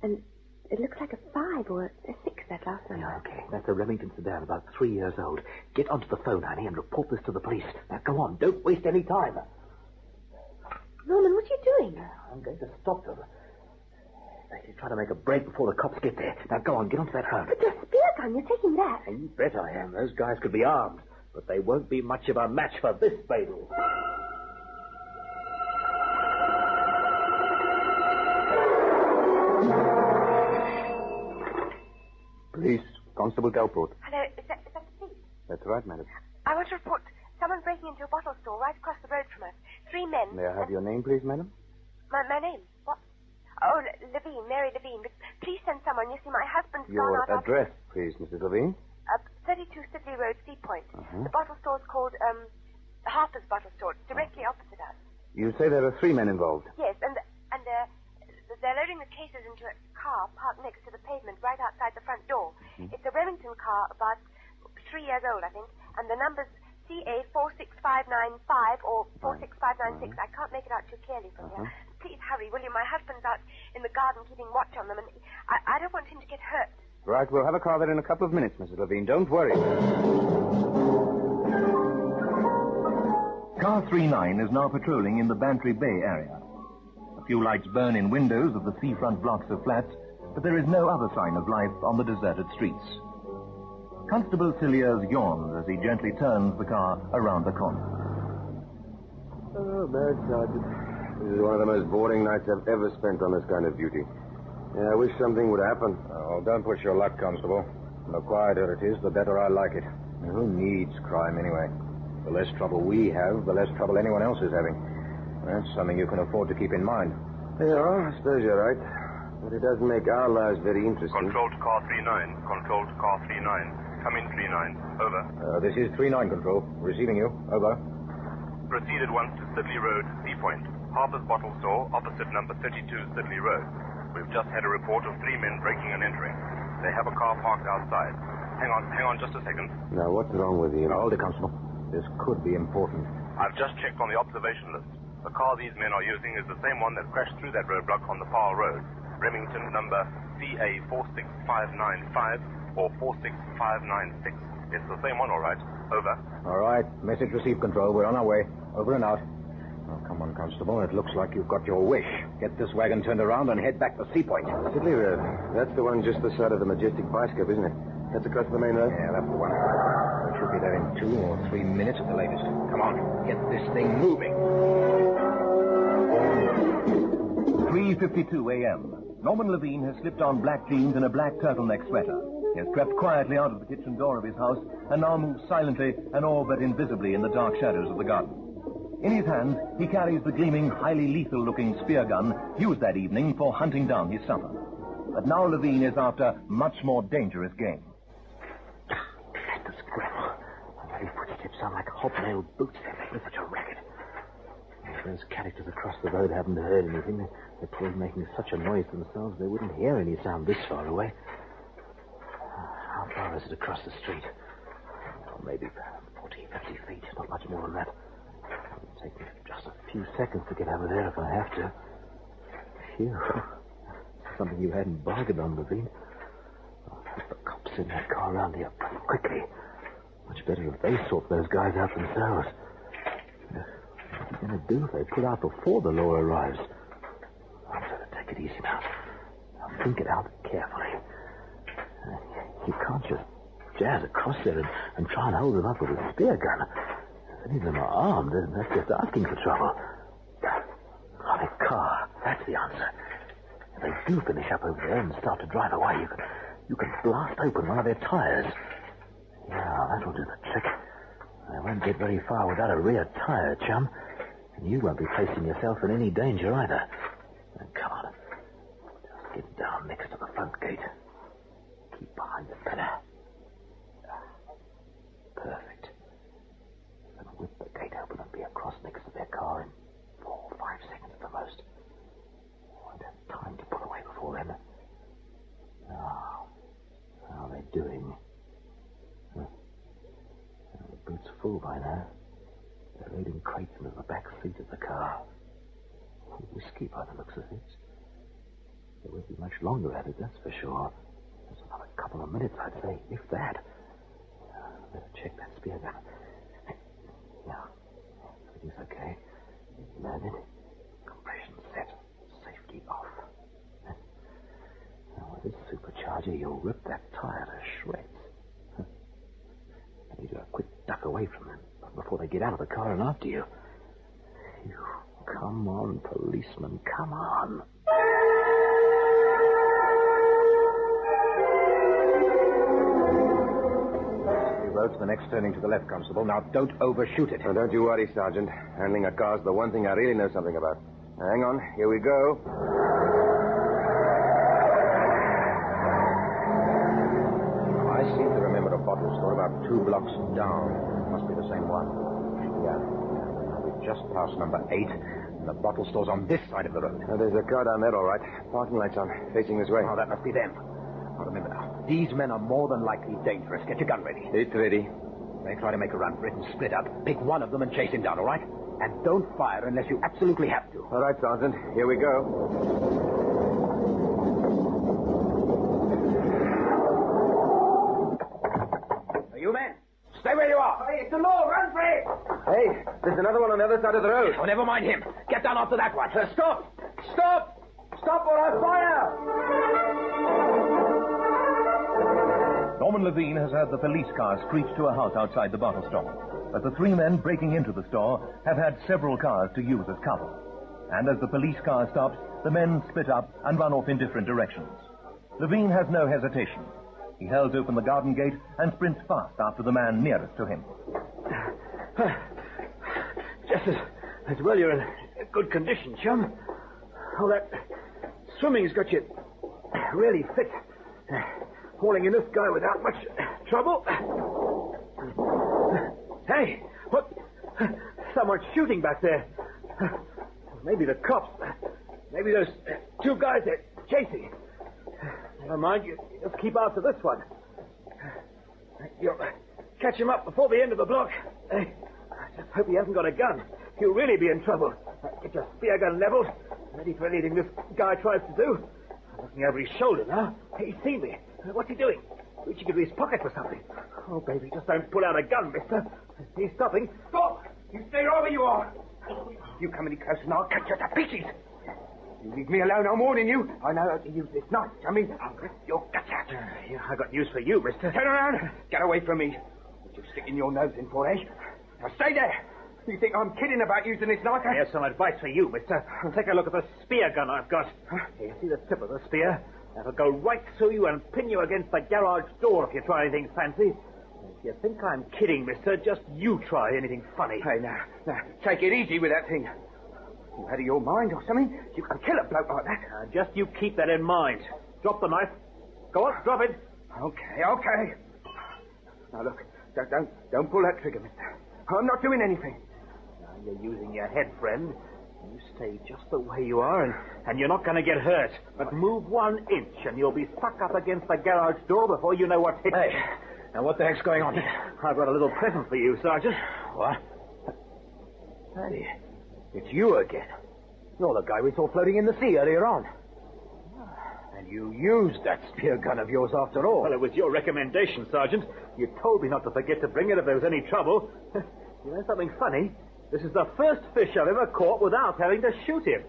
and it looks like a 5 or a 6, that last number. Yeah, okay. That's a Remington sedan, about 3 years old. Get onto the phone, honey, and report this to the police. Now, go on. Don't waste any time. Norman, what are you doing? I'm going to stop them. They're trying to make a break before the cops get there. Now, go on. Get onto that phone. But your spear gun, you're taking that. You bet I am. Those guys could be armed, but they won't be much of a match for this baby. Police, Constable Galport. Hello, is that the police? That's right, madam. I want to report someone breaking into a bottle store right across the road from us. 3 men. May I have your name, please, madam? My name? What? Oh, Levin, Mary Levin. But please send someone. You see, my husband's gone Your out. address, please, Mrs. Levine. 32 Sidley Road, Sea Point. The bottle store's called Harper's Bottle Store. It's directly opposite us. You say there are 3 men involved. Yes, and they're loading the cases into a car parked next to the pavement right outside the front door. It's a Remington car, about 3 years old, I think, and the number's CA 46595 or 46596. I can't make it out too clearly from here. Please hurry, will you? My husband's out in the garden keeping watch on them, and I don't want him to get hurt. Right, we'll have a car there in a couple of minutes, Mrs. Levine. Don't worry. Car 39 is now patrolling in the Bantry Bay area. A few lights burn in windows of the seafront blocks of flats, but there is no other sign of life on the deserted streets. Constable Cilliers yawns as he gently turns the car around the corner. Oh, bad, Sergeant. This is one of the most boring nights I've ever spent on this kind of duty. Yeah, I wish something would happen. Oh, don't push your luck, Constable. The quieter it is, the better I like it. Who needs crime, anyway? The less trouble we have, the less trouble anyone else is having. That's something you can afford to keep in mind. Yeah, I suppose you're right. But it doesn't make our lives very interesting. Control to car 39. Control to car 39. Come in, 39. Over. This is 39 Control. Receiving you. Over. Proceed at once to Sidley Road, Sea Point. Harper's Bottle Store, opposite number 32 Sidley Road. We've just had a report of 3 men breaking and entering. They have a car parked outside. Hang on just a second. Now, what's wrong with you? Hold it, Constable. This could be important. I've just checked on the observation list. The car these men are using is the same one that crashed through that roadblock on the Powell Road. Remington number CA 46595 or 46596. It's the same one, all right. Over. All right. Message received, Control. We're on our way. Over and out. Oh, come on, Constable. It looks like you've got your wish. Get this wagon turned around and head back to Sea Point. Sidley Road. That's the one just this side of the Majestic Bioscope, isn't it? That's across the main road? Yeah, that's the one. We should be there in 2 or 3 minutes at the latest. Come on. Get this thing moving. 3:52 a.m. Norman Levine has slipped on black jeans and a black turtleneck sweater. He has crept quietly out of the kitchen door of his house and now moves silently and all but invisibly in the dark shadows of the garden. In his hand, he carries the gleaming, highly lethal-looking spear gun used that evening for hunting down his supper. But now Levine is after much more dangerous game. The scramble. These footsteps sound like hobnailed boots. They're making such a racket. If those characters across the road haven't heard anything, they're probably making such a noise themselves they wouldn't hear any sound this far away. How far is it across the street? Oh, maybe 40, 50 feet. Not much more than that. It'll take me just a few seconds to get over there if I have to. Phew. Something you hadn't bargained on, Levine. Oh, the cops in that car around here pretty quickly. Much better if they sort those guys out themselves. What are you going to do if they pull out before the law arrives? I'm going to take it easy now. I'll think it out carefully. You can't just jazz across there and try and hold them up with a spear gun. If any of them are armed, then that's just asking for trouble. Oh, a car. That's the answer. If they do finish up over there and start to drive away, you can blast open one of their tires. Yeah, that'll do the trick. They won't get very far without a rear tire, chum. And you won't be placing yourself in any danger either. Now, come on. Just get down next to the front gate. Keep behind the pillar. Perfect. Then whip the gate open and be across next to their car in 4 or 5 seconds at the most. Won't have time to pull away before then. Now, how are they doing? full by now. They're loading crates into the back seat of the car. Whiskey by the looks of it. They won't be much longer at it, that's for sure. Just another couple of minutes, I'd say, if that. Better check that spear gun. Yeah, everything's okay. Loaded. Compression set. Safety off. Now, with this supercharger, you'll rip that tire to shreds. I need to do a quick duck away from them before they get out of the car and after you. Phew. Come on, policeman, come on. The next turning to the left, Constable. Now, don't overshoot it. Oh, don't you worry, Sergeant. Handling a car's the one thing I really know something about. Now, hang on. Here we go. I seem to remember a bottle store about 2 blocks down. Must be the same one. Yeah. Now, we've just passed number 8, and the bottle store's on this side of the road. Now, there's a car down there, all right. Parking light's on, facing this way. Oh, that must be them. Now, remember now, these men are more than likely dangerous. Get your gun ready. It's ready. They try to make a run for it and split up. Pick one of them and chase him down, all right? And don't fire unless you absolutely have to. All right, Sergeant. Here we go. You men, stay where you are. Hey, it's the law. Run for it. Hey, there's another one on the other side of the road. Oh, never mind him. Get down after that one. Stop! Stop! Stop or I fire! Norman Levin has had the police car screech to a halt outside the bottle store. But the 3 men breaking into the store have had several cars to use as cover. And as the police car stops, the men split up and run off in different directions. Levin has no hesitation. He held open the garden gate and sprints fast after the man nearest to him. Just as well you're in good condition, chum. Oh, that swimming's got you really fit. Hauling in this guy without much trouble. Hey, what? Someone's shooting back there. Maybe the cops. Maybe those 2 guys they're chasing. Never mind, you just keep after this one. You'll catch him up before the end of the block. I just hope he hasn't got a gun. He'll really be in trouble. Get your spear gun leveled, ready for anything this guy tries to do. I'm looking over his shoulder now. He's seen me. What's he doing? Reaching into his pocket for something. Oh, baby, just don't pull out a gun, mister. He's stopping. Stop! You stay right where you are. You come any closer and I'll cut you to pieces. You leave me alone, I'm warning you. I know it's not. I mean, I'll rip your guts out. Yeah, I got news for you, mister. Turn around. Get away from me. What you sticking your nose in for, eh? Now stay there. You think I'm kidding about using this knife? I have some advice for you, mister. Take a look at the spear gun I've got. Here, see the tip of the spear? That'll go right through you and pin you against the garage door if you try anything fancy. If you think I'm kidding, mister, just you try anything funny. Hey, now, take it easy with that thing. You out of your mind or something? You can kill a bloke like that. Just you keep that in mind. Drop the knife. Go on, drop it. Okay. Now, look, don't pull that trigger, mister. I'm not doing anything. Now, you're using your head, friend. You stay just the way you are, and you're not going to get hurt. But move 1 inch, and you'll be stuck up against the garage door before you know what's hit. Hey, now what the heck's going on here? I've got a little present for you, Sergeant. What? Hey, it's you again. You're the guy we saw floating in the sea earlier on. And you used that spear gun of yours after all. Well, it was your recommendation, Sergeant. You told me not to forget to bring it if there was any trouble. You know something funny? This is the first fish I've ever caught without having to shoot him.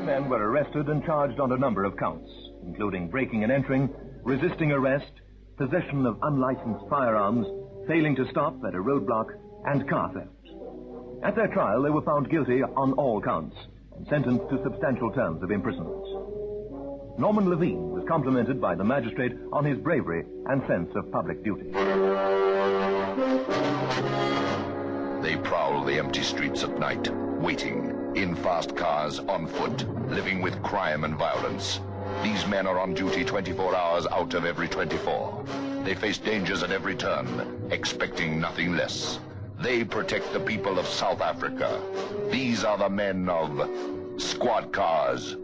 Men were arrested and charged on a number of counts, including breaking and entering, resisting arrest, possession of unlicensed firearms, failing to stop at a roadblock, and car theft. At their trial, they were found guilty on all counts and sentenced to substantial terms of imprisonment. Norman Levin was complimented by the magistrate on his bravery and sense of public duty. They prowl the empty streets at night, waiting, in fast cars, on foot, living with crime and violence. These men are on duty 24 hours out of every 24. They face dangers at every turn, expecting nothing less. They protect the people of South Africa. These are the men of Squad Cars.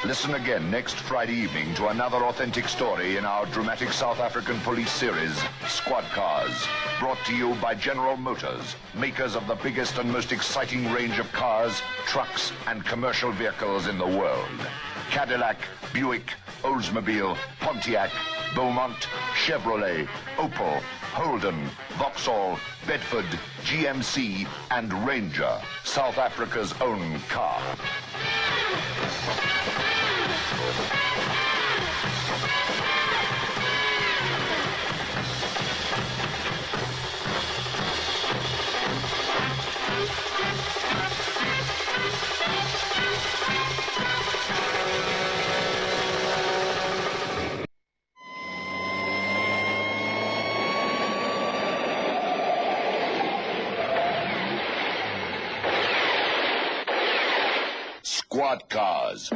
Listen again next Friday evening to another authentic story in our dramatic South African police series, Squad Cars. Brought to you by General Motors, makers of the biggest and most exciting range of cars, trucks, and commercial vehicles in the world. Cadillac, Buick, Oldsmobile, Pontiac, Beaumont, Chevrolet, Opel, Holden, Vauxhall, Bedford, GMC, and Ranger, South Africa's own car. Squad Cars.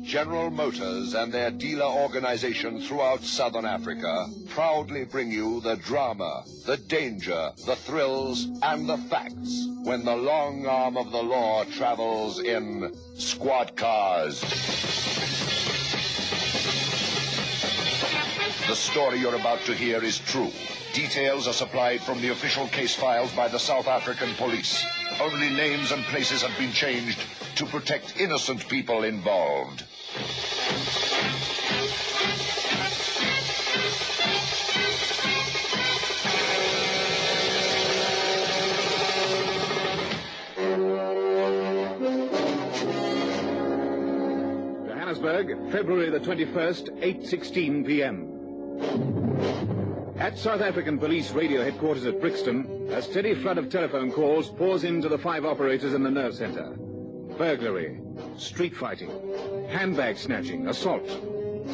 General Motors and their dealer organization throughout Southern Africa proudly bring you the drama, the danger, the thrills, and the facts when the long arm of the law travels in Squad Cars. The story you're about to hear is true. Details are supplied from the official case files by the South African police. Only names and places have been changed to protect innocent people involved. Johannesburg, February the 21st, 8:16 p.m. At South African Police Radio Headquarters at Brixton, a steady flood of telephone calls pours into the 5 operators in the nerve center. Burglary, street fighting, handbag snatching, assault,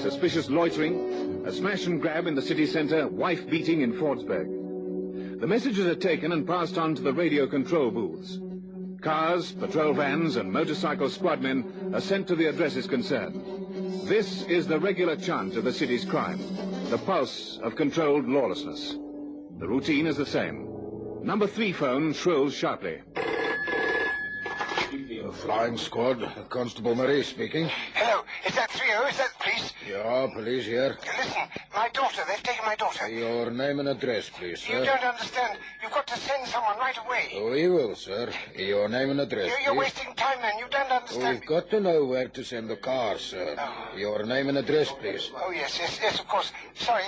suspicious loitering, a smash and grab in the city center, wife beating in Fordsburg. The messages are taken and passed on to the radio control booths. Cars, patrol vans, and motorcycle squadmen are sent to the addresses concerned. This is the regular chant of the city's crime, the pulse of controlled lawlessness. The routine is the same. Number 3 phone shrills sharply. The flying squad, Constable Marie speaking. Hello, is that 3-0? Is that the police? Yeah, police here. Listen, my daughter, they've taken my daughter. Your name and address, please, sir. You don't understand. You've got to send someone right away. We will, sir. Your name and address, You're please. wasting time, man. You don't understand. We've got to know where to send the car, sir. Oh. Your name and address, please. Oh, yes, of course. Sorry,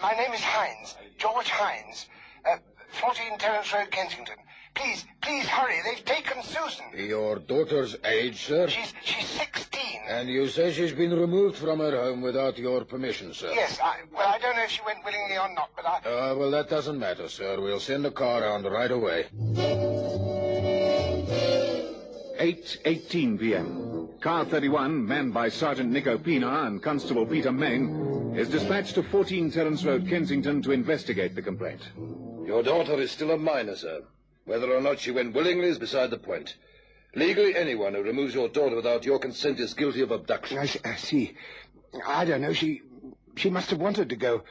my name is Hines, George Hines. 14 Terence Road, Kensington. Please hurry. They've taken Susan. Your daughter's age, sir? She's 16. And you say she's been removed from her home without your permission, sir? Yes, I don't know if she went willingly or not, but well, that doesn't matter, sir. We'll send a car around right away. 8:18 p.m. Car 31, manned by Sergeant Nico Pina and Constable Peter Main, is dispatched to 14 Terence Road, Kensington, to investigate the complaint. Your daughter is still a minor, sir. Whether or not she went willingly is beside the point. Legally, anyone who removes your daughter without your consent is guilty of abduction. I see. I don't know. She must have wanted to go.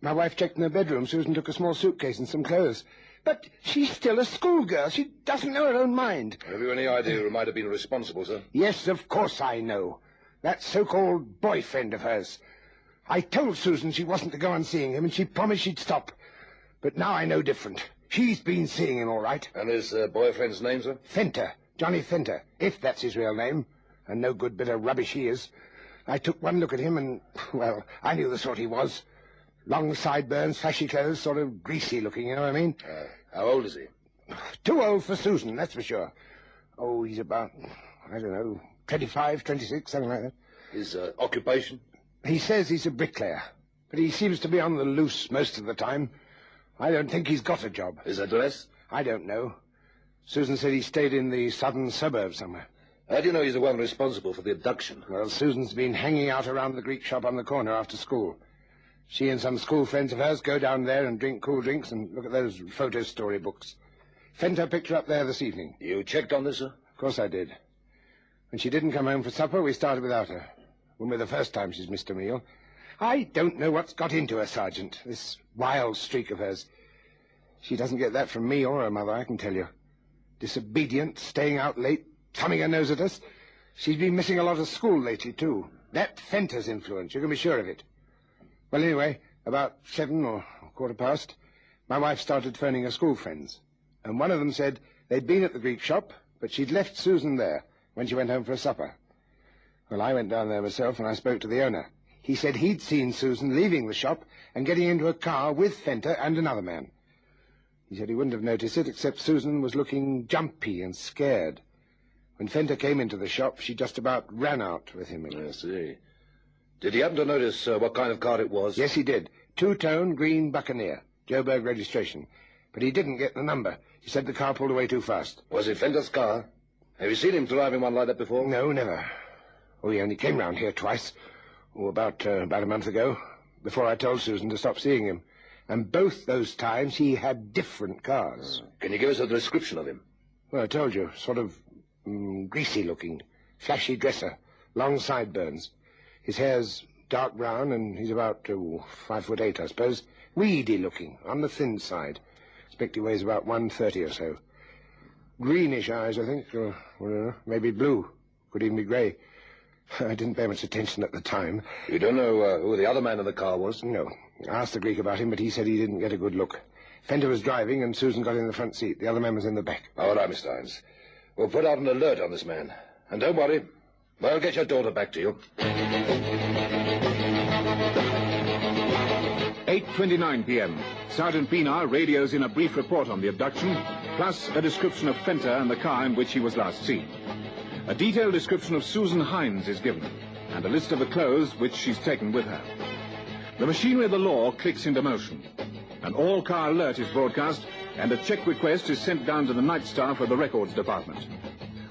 My wife checked in her bedroom. Susan took a small suitcase and some clothes. But she's still a schoolgirl. She doesn't know her own mind. Have you any idea who might have been responsible, sir? Yes, of course I know. That so-called boyfriend of hers. I told Susan she wasn't to go on seeing him, and she promised she'd stop. But now I know different. She's been seeing him, all right. And his boyfriend's name, sir? Fenter. Johnny Fenter, if that's his real name. A no-good bit of rubbish he is. I took one look at him and, well, I knew the sort he was. Long sideburns, flashy clothes, sort of greasy-looking, you know what I mean? How old is he? Too old for Susan, that's for sure. Oh, he's about, I don't know, 25, 26, something like that. His occupation? He says he's a bricklayer, but he seems to be on the loose most of the time. I don't think he's got a job. His address? I don't know. Susan said he stayed in the southern suburbs somewhere. How do you know he's the one responsible for the abduction? Well, Susan's been hanging out around the Greek shop on the corner after school. She and some school friends of hers go down there and drink cool drinks and look at those photo storybooks. Fenter picked her up there this evening. You checked on this, sir? Of course I did. When she didn't come home for supper, we started without her. Wouldn't be the first time she's missed a meal. I don't know what's got into her, Sergeant, this wild streak of hers. She doesn't get that from me or her mother, I can tell you. Disobedient, staying out late, thumbing her nose at us. She's been missing a lot of school lately, too. That Fenter's influence, you can be sure of it. Well, anyway, about 7 or 7:15, my wife started phoning her school friends. And one of them said they'd been at the Greek shop, but she'd left Susan there when she went home for a supper. Well, I went down there myself and I spoke to the owner. He said he'd seen Susan leaving the shop and getting into a car with Fenter and another man. He said he wouldn't have noticed it, except Susan was looking jumpy and scared. When Fenter came into the shop, she just about ran out with him. I see. Did he happen to notice what kind of car it was? Yes, he did. 2-tone green Buccaneer, Joburg registration. But he didn't get the number. He said the car pulled away too fast. Was it Fenter's car? Have you seen him driving one like that before? No, never. Oh, he only came round here twice. Oh, about a month ago, before I told Susan to stop seeing him. And both those times he had different cars. Can you give us a description of him? Well, I told you, sort of greasy-looking, flashy dresser, long sideburns. His hair's dark brown, and he's about 5'8", I suppose. Weedy-looking, on the thin side. Expect he weighs about 130 or so. Greenish eyes, I think, or maybe blue. Could even be grey. I didn't pay much attention at the time. You don't know who the other man in the car was? No. I asked the Greek about him, but he said he didn't get a good look. Fenter was driving, and Susan got in the front seat. The other man was in the back. All right, Mr. Hines. We'll put out an alert on this man. And don't worry, we'll get your daughter back to you. 8:29 p.m. Sergeant Pienaar radios in a brief report on the abduction, plus a description of Fenter and the car in which he was last seen. A detailed description of Susan Hines is given, and a list of the clothes which she's taken with her. The machinery of the law clicks into motion. An all-car alert is broadcast, and a check request is sent down to the night staff of the records department.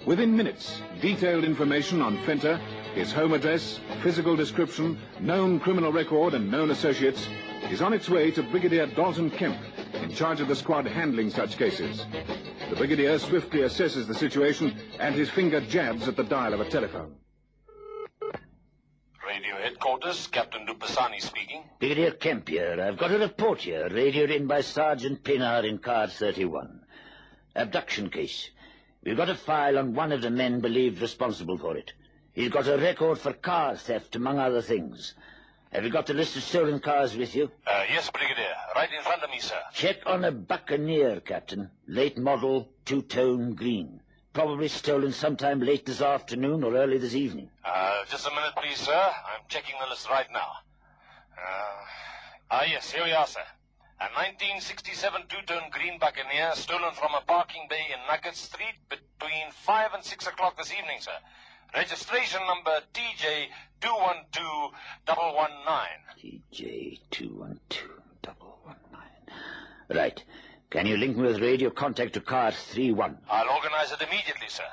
Within minutes, detailed information on Fenter, his home address, physical description, known criminal record, and known associates is on its way to Brigadier Dalton Kemp, in charge of the squad handling such cases. The Brigadier swiftly assesses the situation, and his finger jabs at the dial of a telephone. Radio headquarters, Captain Dupasani speaking. Brigadier Kemp here. I've got a report here, radioed in by Sergeant Pienaar in car 31. Abduction case. We've got a file on one of the men believed responsible for it. He's got a record for car theft, among other things. Have you got the list of stolen cars with you? Yes, Brigadier. Right in front of me, sir. Check on a Buccaneer, Captain. Late model, 2-tone green. Probably stolen sometime late this afternoon or early this evening. Just a minute, please, sir. I'm checking the list right now. Yes, here we are, sir. A 1967 two-tone green Buccaneer stolen from a parking bay in Nugget Street between 5 and 6 o'clock this evening, sir. Registration number TJ212119. TJ212119. Right. Can you link me with radio contact to car 31? I'll organize it immediately, sir.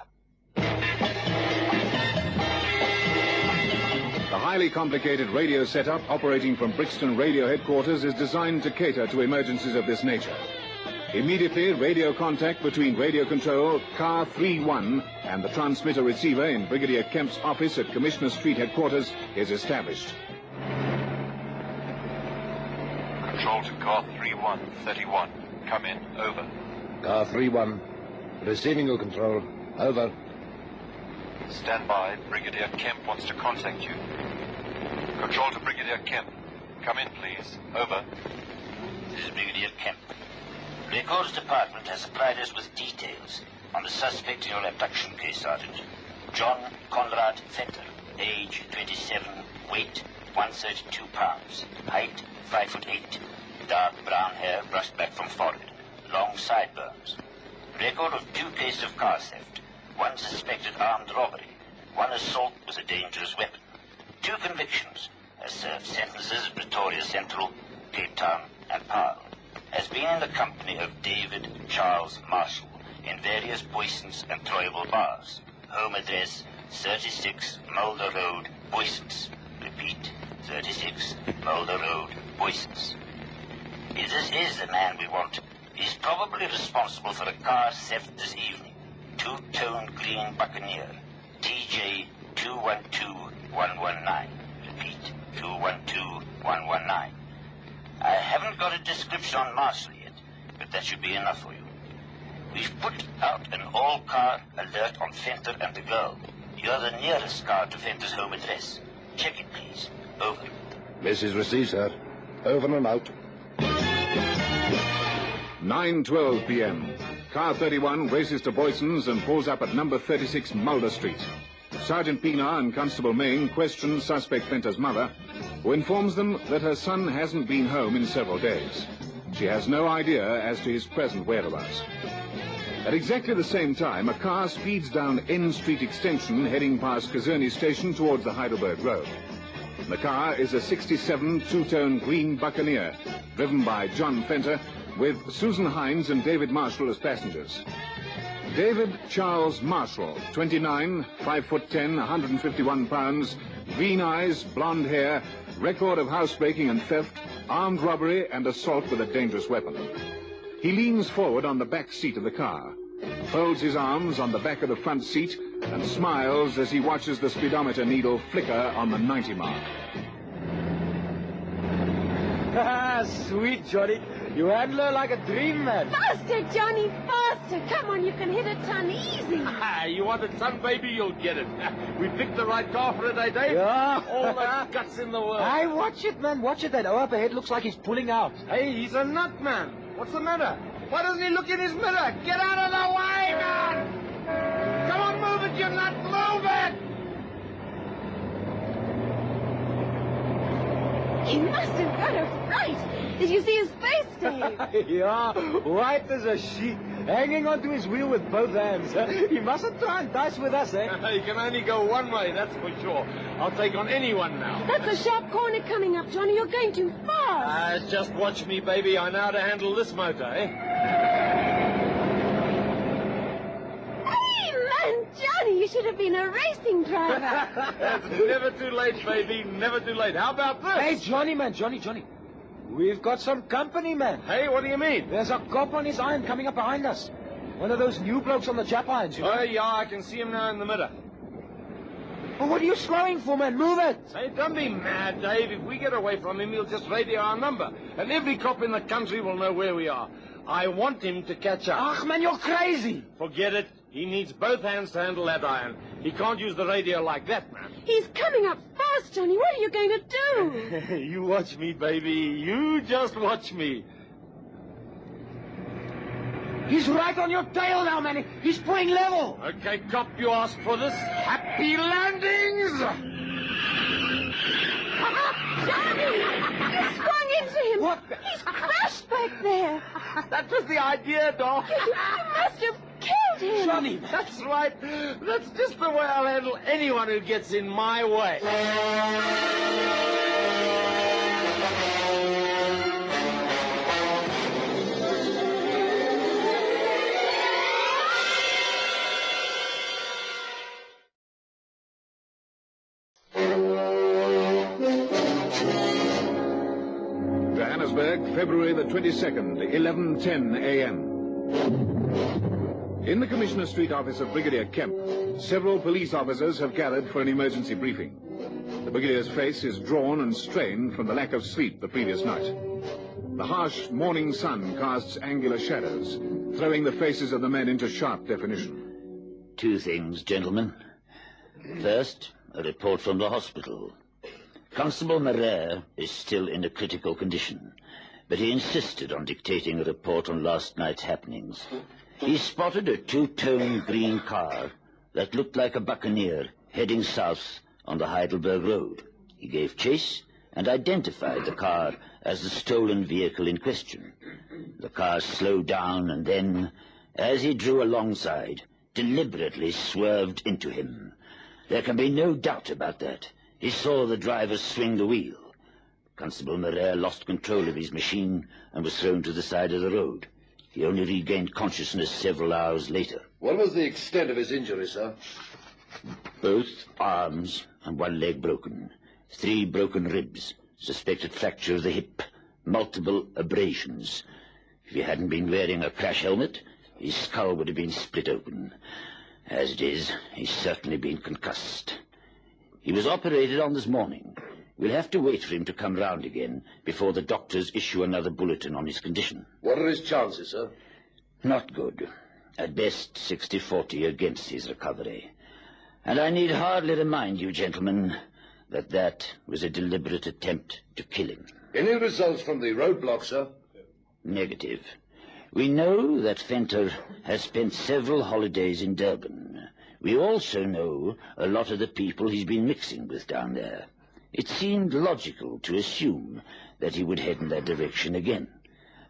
The highly complicated radio setup operating from Brixton Radio Headquarters is designed to cater to emergencies of this nature. Immediately, radio contact between radio control, car 31, and the transmitter receiver in Brigadier Kemp's office at Commissioner Street Headquarters is established. Control to car 3131. Come in. Over. Car 31. Receiving your control. Over. Stand by. Brigadier Kemp wants to contact you. Control to Brigadier Kemp. Come in, please. Over. This is Brigadier Kemp. Records Department has supplied us with details on the suspect in your abduction case, Sergeant. John Conrad Fenter, age 27, weight 132 pounds, height 5'8", dark brown hair brushed back from forehead, long sideburns. Record of 2 cases of car theft, 1 suspected armed robbery, 1 assault with a dangerous weapon, 2 convictions, has served sentences at Pretoria Central, Cape Town, and Paarl. Has been in the company of David Charles Marshall in various Boysons and Troyville bars. Home address 36 Mulder Road, Boysons. Repeat, 36 Mulder Road, Boysons. If this is the man we want, he's probably responsible for a car theft this evening. 2-tone green Buccaneer. TJ 212119. Repeat, 212119. I haven't got a description on Marshall yet, but that should be enough for you. We've put out an all-car alert on Fenter and the girl. You're the nearest car to Fenter's home address. Check it, please. Over. Message received, sir. Over and out. 9:12 p.m. Car 31 races to Boyson's and pulls up at number 36 Mulder Street. Sergeant Pienaar and Constable Main question suspect Fenter's mother, who informs them that her son hasn't been home in several days. She has no idea as to his present whereabouts. At exactly the same time, a car speeds down N Street Extension, heading past Kazerny Station towards the Heidelberg Road. The car is a 67 two-tone green Buccaneer, driven by John Fenter, with Susan Hines and David Marshall as passengers. David Charles Marshall, 29, 5'10", 151 pounds, green eyes, blonde hair, record of housebreaking and theft, armed robbery and assault with a dangerous weapon. He leans forward on the back seat of the car, folds his arms on the back of the front seat, and smiles as he watches the speedometer needle flicker on the 90 mark. Sweet, Johnny. You handle her like a dream, man. Faster, Johnny, faster. Come on, you can hit a ton easy. You want a ton, baby? You'll get it. We picked the right car for it, eh, Dave? Yeah. All the guts in the world. Hey, watch it, man. Watch it. That O up ahead looks like he's pulling out. Hey, he's a nut, man. What's the matter? Why doesn't he look in his mirror? Get out of the way, man! Come on, move it, you nut. Move it! He must have got it right. Did you see his face, Dave? Yeah, white as a sheet, hanging onto his wheel with both hands. He mustn't try and dice with us, eh? He can only go one way, that's for sure. I'll take on anyone now. That's a sharp corner coming up, Johnny. You're going too fast. Just watch me, baby. I know how to handle this motor, eh? Hey, man, Johnny, you should have been a racing driver. It's never too late, baby. Never too late. How about this? Hey, Johnny, man, Johnny. We've got some company, man. Hey, what do you mean? There's a cop on his iron coming up behind us. One of those new blokes on the Jap irons, you know? Oh, yeah, I can see him now in the mirror. Well, what are you slowing for, man? Move it! Hey, don't be mad, Dave. If we get away from him, he'll just radio our number. And every cop in the country will know where we are. I want him to catch up. Ach, man, you're crazy! Forget it. He needs both hands to handle that iron. He can't use the radio like that, man. He's coming up fast, Johnny. What are you going to do? You watch me, baby. You just watch me. He's right on your tail now, man. He's pulling level. Okay, cop, you asked for this. Happy landings! Johnny! You swung into him. What? He's crashed back there. That was the idea, Doc. You must have killed him. Johnny, that's right. That's just the way I'll handle anyone who gets in my way. Johannesburg, February the 22nd, 11:10 a.m. In the Commissioner Street office of Brigadier Kemp, several police officers have gathered for an emergency briefing. The Brigadier's face is drawn and strained from the lack of sleep the previous night. The harsh morning sun casts angular shadows, throwing the faces of the men into sharp definition. Two things, gentlemen. First, a report from the hospital. Constable Marais is still in a critical condition, but he insisted on dictating a report on last night's happenings. He spotted a two-tone green car that looked like a Buccaneer heading south on the Heidelberg Road. He gave chase and identified the car as the stolen vehicle in question. The car slowed down and then, as he drew alongside, deliberately swerved into him. There can be no doubt about that. He saw the driver swing the wheel. Constable Marais lost control of his machine and was thrown to the side of the road. He only regained consciousness several hours later. What was the extent of his injury, sir? Both arms and one leg broken. 3 broken ribs. Suspected fracture of the hip. Multiple abrasions. If he hadn't been wearing a crash helmet, his skull would have been split open. As it is, he's certainly been concussed. He was operated on this morning. We'll have to wait for him to come round again before the doctors issue another bulletin on his condition. What are his chances, sir? Not good. At best, 60-40 against his recovery. And I need hardly remind you, gentlemen, that that was a deliberate attempt to kill him. Any results from the roadblock, sir? Negative. We know that Fenter has spent several holidays in Durban. We also know a lot of the people he's been mixing with down there. It seemed logical to assume that he would head in that direction again.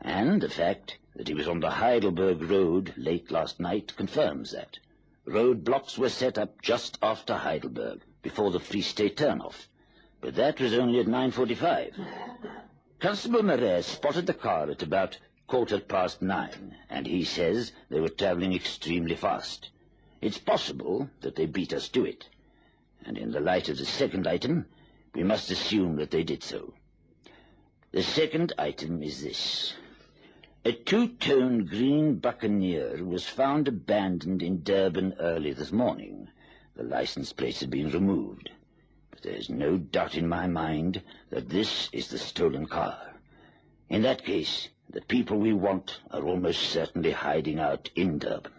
And the fact that he was on the Heidelberg Road late last night confirms that. Roadblocks were set up just after Heidelberg, before the Free State turnoff. But that was only at 9:45. Constable Marais spotted the car at about 9:15, and he says they were traveling extremely fast. It's possible that they beat us to it. And in the light of the second item, we must assume that they did so. The second item is this. A two-tone green Buccaneer was found abandoned in Durban early this morning. The license plates have been removed. But there is no doubt in my mind that this is the stolen car. In that case, the people we want are almost certainly hiding out in Durban.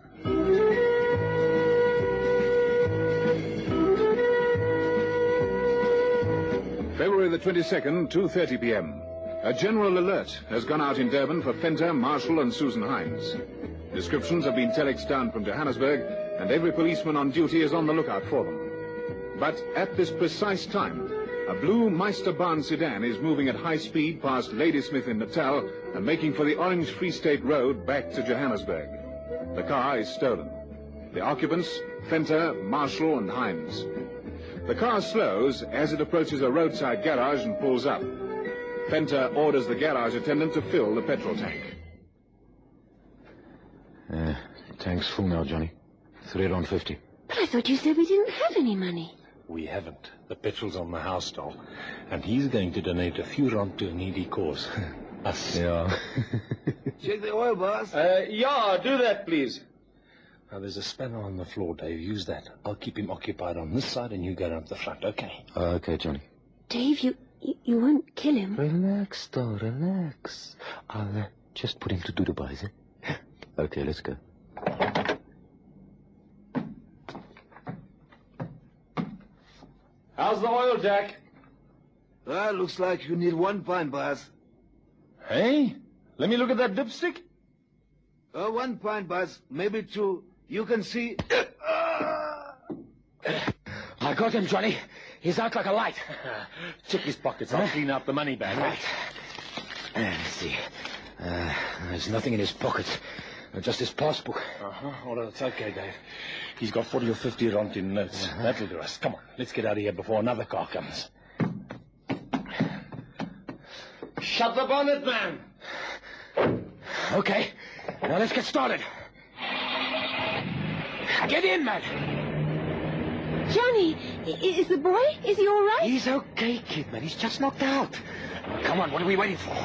February the 22nd, 2:30 p.m. A general alert has gone out in Durban for Fenter, Marshall, and Susan Hines. Descriptions have been telexed down from Johannesburg, and every policeman on duty is on the lookout for them. But at this precise time, a blue Meisterbahn sedan is moving at high speed past Ladysmith in Natal and making for the Orange Free State Road back to Johannesburg. The car is stolen. The occupants, Fenter, Marshall, and Hines. The car slows as it approaches a roadside garage and pulls up. Fenter orders the garage attendant to fill the petrol tank. Tank's full now, Johnny. 3.50. But I thought you said we didn't have any money. We haven't. The petrol's on the house doll. And he's going to donate a few rand to a needy cause. Us. Yeah. Check the oil, boss. Yeah, do that, please. Now, there's a spanner on the floor, Dave. Use that. I'll keep him occupied on this side and you go down to the front, okay? Okay, Johnny. Dave, you won't kill him. Relax, doll, relax. I'll just put him to do the buys, eh? Okay, let's go. How's the oil, Jack? Looks like you need 1 pint, boss. Hey? Let me look at that dipstick. 1 pint, boss. Maybe 2. You can see... I got him, Johnny. He's out like a light. Check his pockets. I'll clean out the money bag. Right. Let's see. There's nothing in his pockets. Just his passbook. Well, that's okay, Dave. He's got 40 or 50 rand in notes. That'll do us. Come on, let's get out of here before another car comes. Shut the bonnet, man! Okay. Now let's get started. Get in, man! Johnny, is the boy? Is he all right? He's okay, kid, man. He's just knocked out. Come on, what are we waiting for?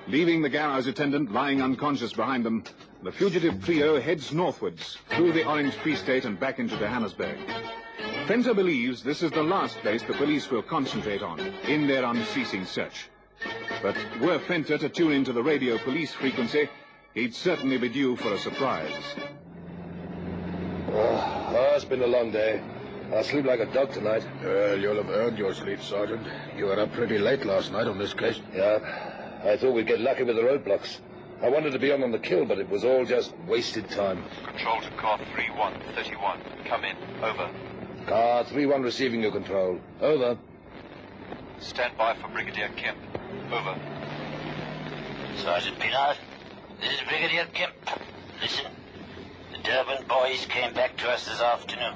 Leaving the garage attendant lying unconscious behind them, the fugitive trio heads northwards, through the Orange Free State and back into Johannesburg. Fenter believes this is the last place the police will concentrate on in their unceasing search. But were Fenter to tune into the radio police frequency, he'd certainly be due for a surprise. It's been a long day. I'll sleep like a dog tonight. Well, you'll have earned your sleep, Sergeant. You were up pretty late last night on this case. Yeah. I thought we'd get lucky with the roadblocks. I wanted to be on the kill, but it was all just wasted time. Control to car 3131. Come in. Over. Car 31 receiving your control. Over. Stand by for Brigadier Kemp. Over. Sergeant Pinard, this is Brigadier Kemp. Listen, the Durban boys came back to us this afternoon.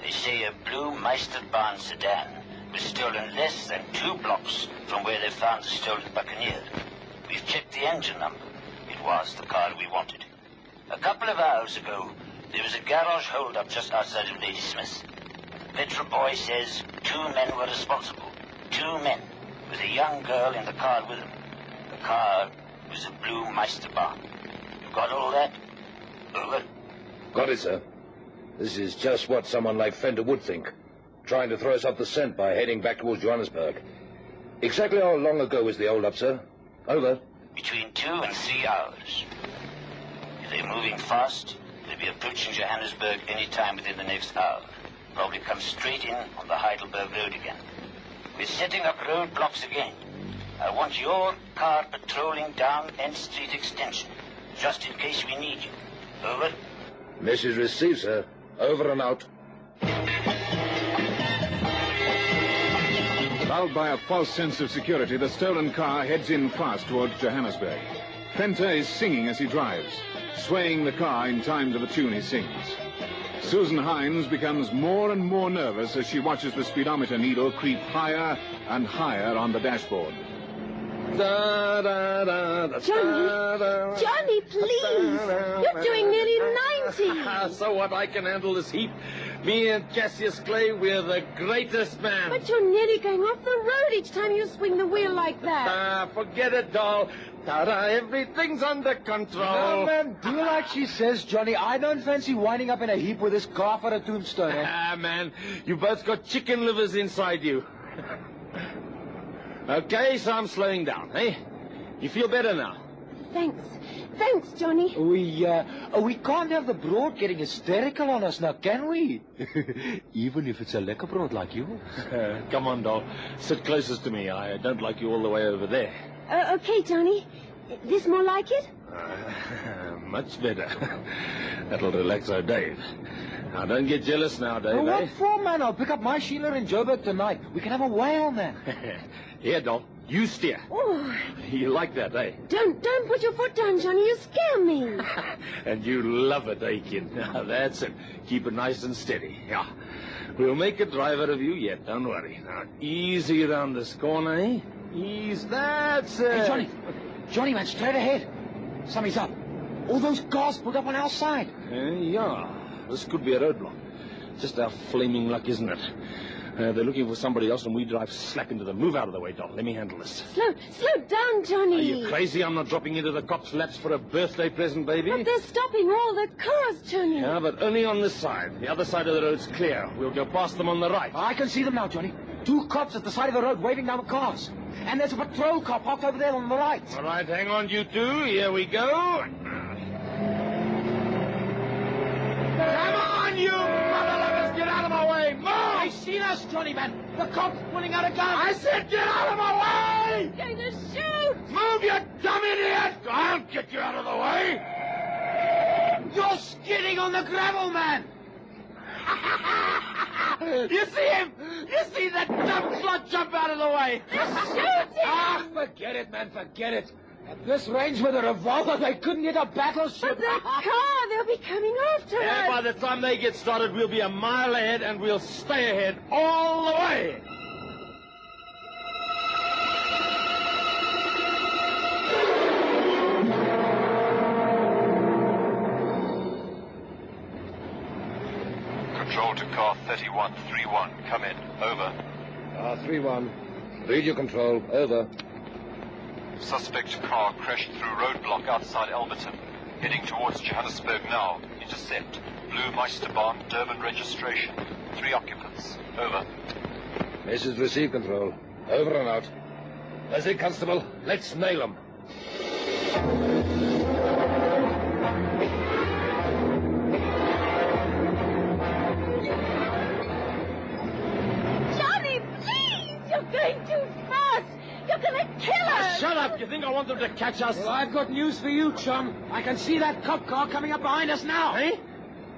They say a blue Meisterbahn sedan was stolen less than 2 blocks from where they found the stolen Buccaneer. We've checked the engine number. It was the car we wanted. A couple of hours ago, there was a garage holdup just outside of Ladysmith. petrol boy says 2 men were responsible. 2 men, with a young girl in the car with them. The car was a blue Meisterbahn. You got all that? Over. Got it, sir. This is just what someone like Fender would think. Trying to throw us off the scent by heading back towards Johannesburg. Exactly how long ago was the hold-up, sir? Over. Between 2 and 3 hours. If they're moving fast, they'll be approaching Johannesburg any time within the next hour. Probably come straight in on the Heidelberg Road again. We're setting up roadblocks again. I want your car patrolling down N Street Extension, just in case we need you. Over. Message received, sir. Over and out. Lulled by a false sense of security, the stolen car heads in fast towards Johannesburg. Fenter is singing as he drives, swaying the car in time to the tune he sings. Susan Hines becomes more and more nervous as she watches the speedometer needle creep higher and higher on the dashboard. Da, da, da, da, Johnny! Johnny, please! You're doing nearly 90! So what? I can handle this heap. Me and Cassius Clay, we're the greatest man. But you're nearly going off the road each time you swing the wheel like that. Forget it, doll. Ta-da, everything's under control. No, man, do like she says, Johnny. I don't fancy winding up in a heap with this car for a tombstone. Man, you both got chicken livers inside you. Okay, so I'm slowing down, eh? You feel better now? Thanks. Thanks, Johnny. We can't have the broad getting hysterical on us now, can we? Even if it's a lekker broad like you. Come on, doll. Sit closest to me. I don't like you all the way over there. Okay, Johnny. This more like it? Much better. That'll relax our Dave. Now, don't get jealous now, Dave. What for, man? I'll pick up my Sheila in Joburg tonight. We can have a whale, man. Here, doll. You steer. Oh. You like that, eh? Don't put your foot down, Johnny. You scare me. And you love it, eh, kid? Now, that's it. Keep it nice and steady. Yeah. We'll make a driver of you yet. Don't worry. Now, easy around this corner, eh? Ease. That's it. Hey, Johnny. Johnny, man, straight ahead. Something's up. All those cars put up on our side. Yeah. This could be a roadblock. Just our flaming luck, isn't it? They're looking for somebody else, and we drive slap into them. Move out of the way, doll. Let me handle this. Slow down, Johnny. Are you crazy? I'm not dropping into the cops' laps for a birthday present, baby. But they're stopping all the cars, Johnny. Yeah, but only on this side. The other side of the road's clear. We'll go past them on the right. I can see them now, Johnny. 2 cops at the side of the road waving down the cars. And there's a patrol car parked over there on the right. All right, hang on, you two. Here we go. Come on, you mother lovers! Get out of my way! Move! They've seen us, Johnny, man. The cop's pulling out a gun. I said get out of my way! He's going to shoot! Move, you dumb idiot! I'll get you out of the way! You're skidding on the gravel, man! You see him? You see that dumb slut jump out of the way? They're shooting! Ah, forget it, man, forget it. At this range with a revolver, they couldn't hit a battleship. But the car, they'll be coming after us. By the time they get started, we'll be a mile ahead, and we'll stay ahead all the way. Control to car 3131. Come in. Over. Car 31. Read your control. Over. Suspect car crashed through roadblock outside Alberton. Heading towards Johannesburg now. Intercept. Blue Meisterbahn, Durban registration. 3 occupants. Over. Message received, control. Over and out. That's it, Constable. Let's nail them. Johnny, please! You're going too fast! You're going to kill us! Shut up! You think I want them to catch us? Well, I've got news for you, chum. I can see that cop car coming up behind us now. Eh?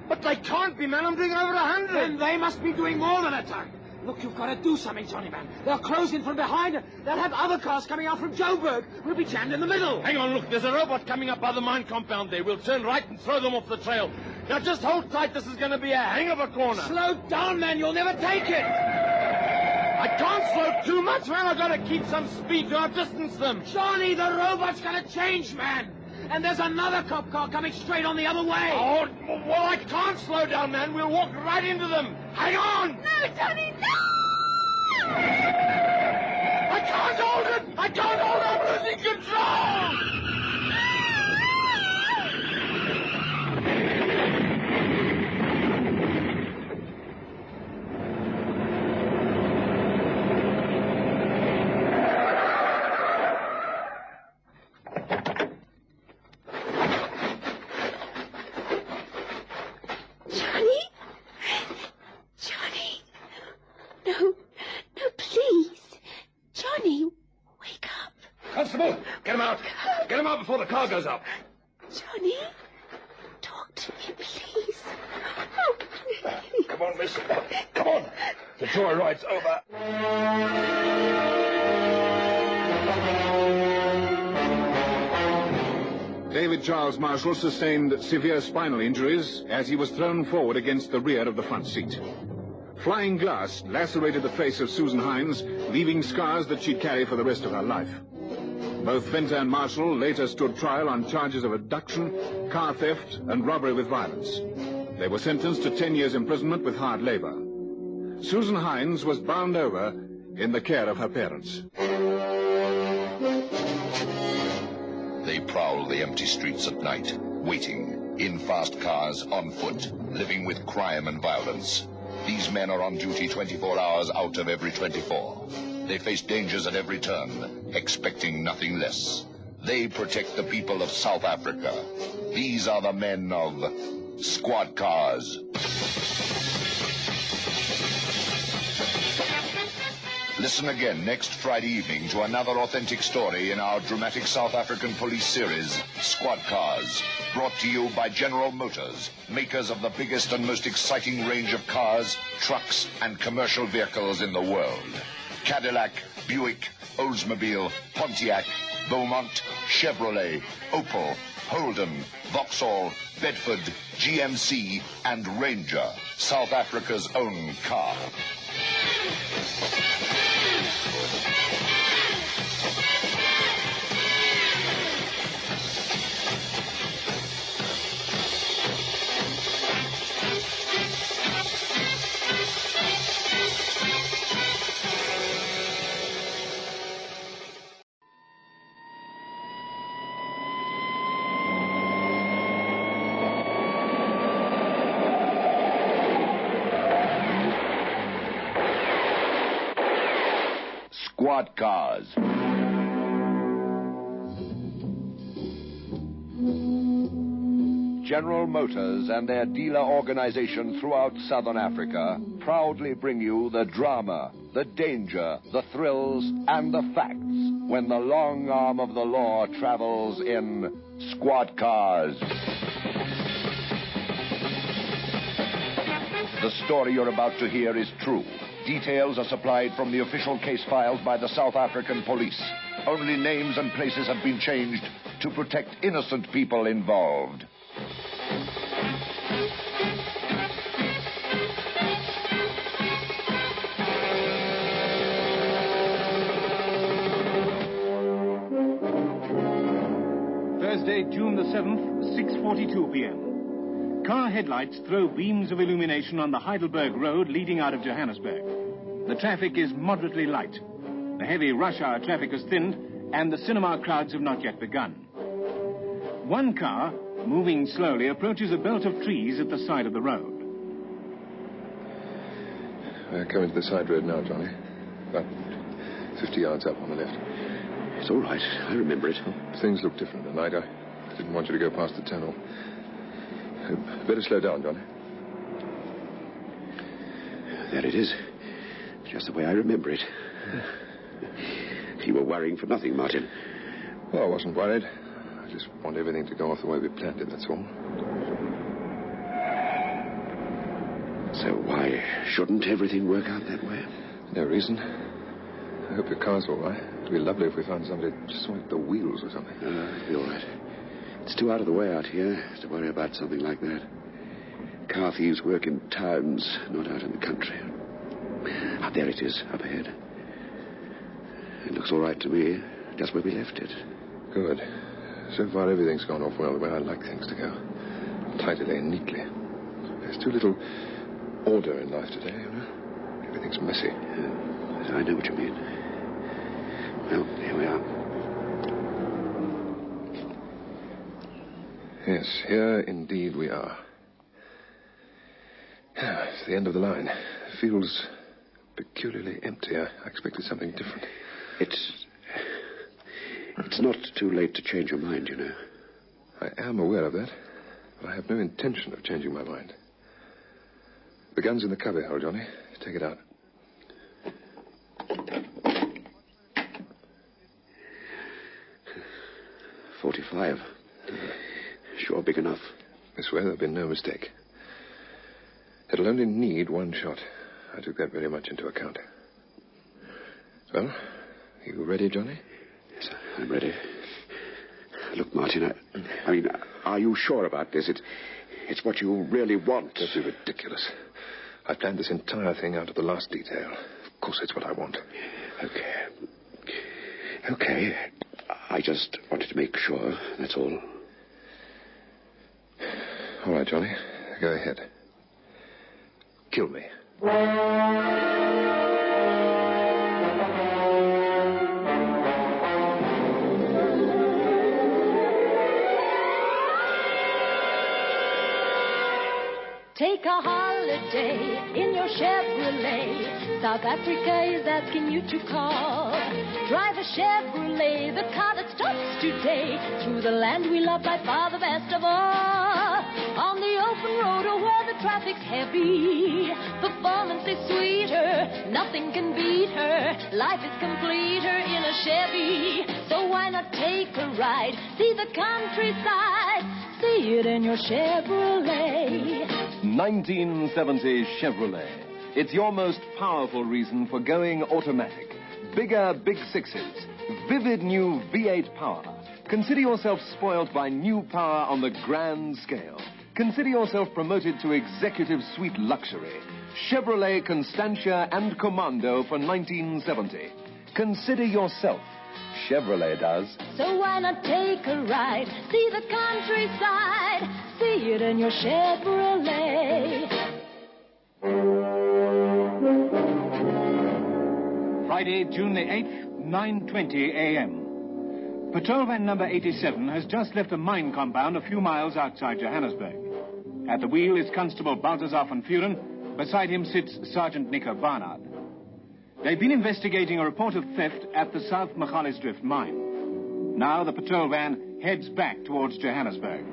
But they can't be, man. I'm doing over 100. Then they must be doing more than a ton. Look, you've got to do something, Johnny, man. They'll close in from behind. They'll have other cars coming out from Joburg. We'll be jammed in the middle. Hang on, look. There's a robot coming up by the mine compound there. We'll turn right and throw them off the trail. Now, just hold tight. This is going to be a hang of a corner. Slow down, man. You'll never take it. I can't slow too much, man. I've got to keep some speed to outdistance them. Johnny, the robot's going to change, man. And there's another cop car coming straight on the other way. Oh, well, I can't slow down, man. We'll walk right into them. Hang on! No, Johnny, no! I can't hold it! I can't hold it! I'm losing control! Constable, get him out. Get him out before the car goes up. Johnny, talk to me, please. Oh, please. Come on, miss. Come on. The joyride's over. David Charles Marshall sustained severe spinal injuries as he was thrown forward against the rear of the front seat. Flying glass lacerated the face of Susan Hines, leaving scars that she'd carry for the rest of her life. Both Venter and Marshall later stood trial on charges of abduction, car theft, and robbery with violence. They were sentenced to 10 years imprisonment with hard labor. Susan Hines was bound over in the care of her parents. They prowl the empty streets at night, waiting, in fast cars, on foot, living with crime and violence. These men are on duty 24 hours out of every 24. They face dangers at every turn, expecting nothing less. They protect the people of South Africa. These are the men of Squad Cars. Listen again next Friday evening to another authentic story in our dramatic South African police series, Squad Cars, brought to you by General Motors, makers of the biggest and most exciting range of cars, trucks, and commercial vehicles in the world. Cadillac, Buick, Oldsmobile, Pontiac, Beaumont, Chevrolet, Opel, Holden, Vauxhall, Bedford, GMC, and Ranger, South Africa's own car. Squad Cars. General Motors and their dealer organization throughout Southern Africa proudly bring you the drama, the danger, the thrills, and the facts when the long arm of the law travels in Squad Cars. The story you're about to hear is true. Details are supplied from the official case files by the South African police. Only names and places have been changed to protect innocent people involved. Thursday, June the 7th, 6:42 p.m. Car headlights throw beams of illumination on the Heidelberg Road leading out of Johannesburg. The traffic is moderately light. The heavy rush hour traffic has thinned, and the cinema crowds have not yet begun. One car, moving slowly, approaches a belt of trees at the side of the road. We're coming to the side road now, Johnny. About 50 yards up on the left. It's all right. I remember it. Things look different tonight. I didn't want you to go past the tunnel. Better slow down, Johnny. There it is. Just the way I remember it. You were worrying for nothing, Martin. Well, I wasn't worried. I just want everything to go off the way we planned it, that's all. So why shouldn't everything work out that way? No reason. I hope your car's all right. It'd be lovely if we found somebody to swipe the wheels or something. It'll be all right. It's too out of the way out here to worry about something like that. Car thieves work in towns, not out in the country. Ah, there it is, up ahead. It looks all right to me, just where we left it. Good. So far, everything's gone off well, the way I like things to go. Tidily and neatly. There's too little order in life today, you know? Everything's messy. Yeah, I know what you mean. Well, here we are. Yes, here indeed we are. Yeah, it's the end of the line. It feels peculiarly empty. I expected something different. It's not too late to change your mind, you know. I am aware of that, but I have no intention of changing my mind. The gun's in the cubby hole, Johnny. Take it out. .45. Sure big enough. This way there'll be no mistake. It'll only need one shot. I took that very much into account. Well, you ready, Johnny? Yes, I'm ready. Look, Martin, I mean, are you sure about this? It's what you really want. Don't be ridiculous. I planned this entire thing out to the last detail. Of course it's what I want. Okay. I just wanted to make sure, that's all. All right, Johnny. Go ahead. Kill me. Take a holiday in your Chevrolet. South Africa is asking you to call. Drive a Chevrolet, the car that stops today. Through the land we love by far the best of all. On the open road or where the traffic's heavy. Performance is sweeter, nothing can beat her. Life is completer in a Chevy. So why not take a ride? See the countryside. See it in your Chevrolet. 1970 Chevrolet. It's your most powerful reason for going automatic. Bigger big sixes. Vivid new V8 power. Consider yourself spoiled by new power on the grand scale. Consider yourself promoted to executive suite luxury. Chevrolet Constantia and Commando for 1970. Consider yourself. Chevrolet does. So why not take a ride? See the countryside. See it in your Chevrolet. Friday, June the 8th, 9:20 a.m. Patrol van number 87 has just left a mine compound a few miles outside Johannesburg. At the wheel is Constable Balthazar van Vuren. Beside him sits Sergeant Nico Barnard. They've been investigating a report of theft at the South Magaliesdrift mine. Now the patrol van heads back towards Johannesburg.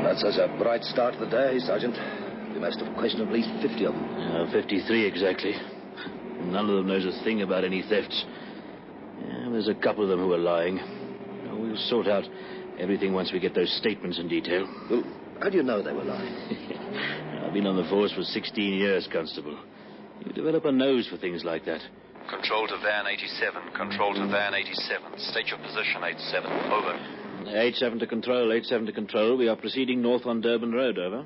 That's us a bright start to the day, Sergeant. We must have questioned at least 50 of them. 53 exactly. None of them knows a thing about any thefts. There's a couple of them who are lying. We'll sort out everything once we get those statements in detail. Well, how do you know they were lying? I've been on the force for 16 years, Constable. You develop a nose for things like that. Control to van 87. Control to van 87. State your position, 87. Over. 87 to control, 87 to control. We are proceeding north on Durban Road, over.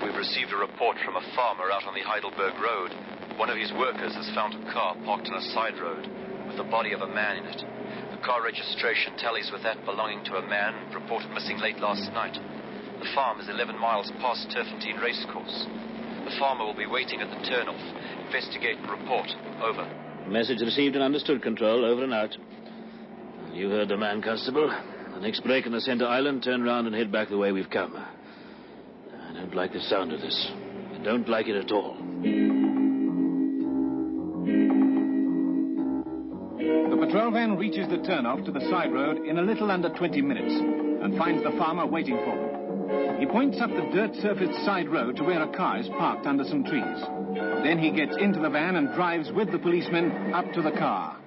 We've received a report from a farmer out on the Heidelberg Road. One of his workers has found a car parked on a side road with the body of a man in it. The car registration tallies with that belonging to a man reported missing late last night. The farm is 11 miles past Turfentine Racecourse. The farmer will be waiting at the turnoff. Investigate and report. Over. Message received and understood, Control. Over and out. You heard the man, Constable. The next break in the center island, turn round and head back the way we've come. I don't like the sound of this. I don't like it at all. The patrol van reaches the turnoff to the side road in a little under 20 minutes and finds the farmer waiting for them. He points up the dirt-surfaced side road to where a car is parked under some trees. Then he gets into the van and drives with the policemen up to the car.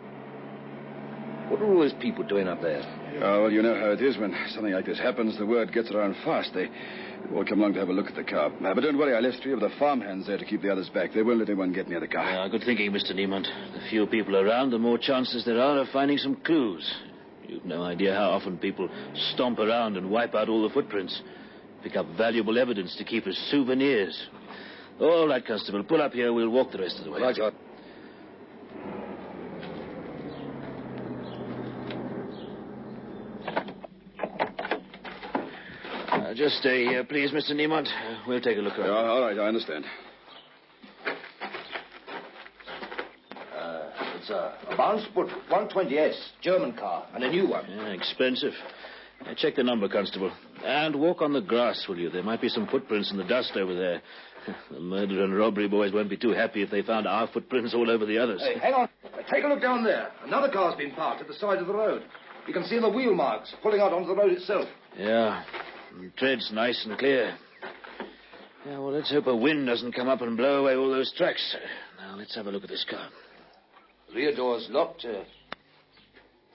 What are all those people doing up there? Oh, well, you know how it is when something like this happens. The word gets around fast. They all come along to have a look at the car. But don't worry, I left 3 of the farmhands there to keep the others back. They won't let anyone get near the car. Yeah, good thinking, Mr. Niemand. The fewer people around, the more chances there are of finding some clues. You've no idea how often people stomp around and wipe out all the footprints. Pick up valuable evidence to keep as souvenirs. All right, Constable, pull up here. We'll walk the rest of the way. Right, John. Just stay here, please, Mr. Niemont. We'll take a look around. All right, I understand. It's a Barnsport 120S, German car, and a new one. Yeah, expensive. Check the number, Constable. And walk on the grass, will you? There might be some footprints in the dust over there. The murder and robbery boys won't be too happy if they found our footprints all over the others. Hey, hang on. Take a look down there. Another car's been parked at the side of the road. You can see the wheel marks pulling out onto the road itself. Yeah. The tread's nice and clear. Yeah, well, let's hope a wind doesn't come up and blow away all those tracks. Now, let's have a look at this car. Rear door's locked.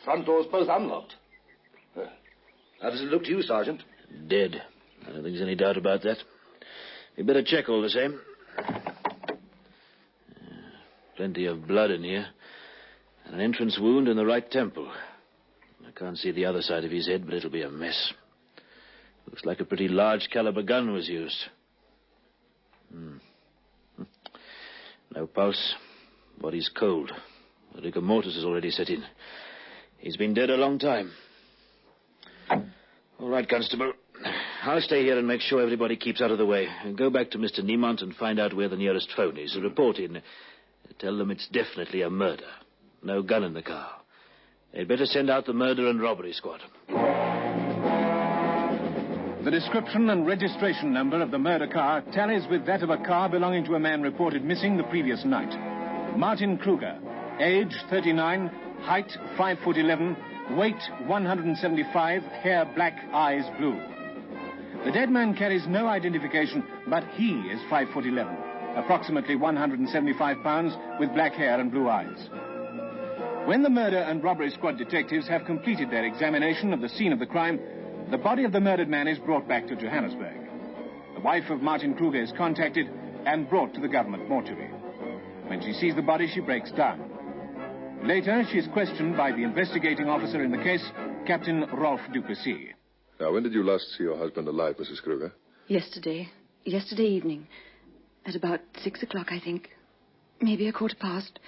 Front door's both unlocked. How does it look to you, Sergeant? Dead. I don't think there's any doubt about that. We'd better check all the same. Plenty of blood in here. And an entrance wound in the right temple. I can't see the other side of his head, but it'll be a mess. Looks like a pretty large caliber gun was used. No pulse. Body's cold. The rigor mortis has already set in. He's been dead a long time. All right, Constable. I'll stay here and make sure everybody keeps out of the way. And go back to Mr. Niemont and find out where the nearest phone is. Report in. Tell them it's definitely a murder. No gun in the car. They'd better send out the murder and robbery squad. The description and registration number of the murder car tallies with that of a car belonging to a man reported missing the previous night. Martin Krueger, age 39, height 5 foot 11, weight 175, hair black, eyes blue. The dead man carries no identification, but he is 5 foot 11, approximately 175 pounds, with black hair and blue eyes. When the murder and robbery squad detectives have completed their examination of the scene of the crime, the body of the murdered man is brought back to Johannesburg. The wife of Martin Krueger is contacted and brought to the government mortuary. When she sees the body, she breaks down. Later, she is questioned by the investigating officer in the case, Captain Rolf Duplessis. Now, when did you last see your husband alive, Mrs. Krueger? Yesterday evening. At about 6 o'clock, I think. Maybe 15:15.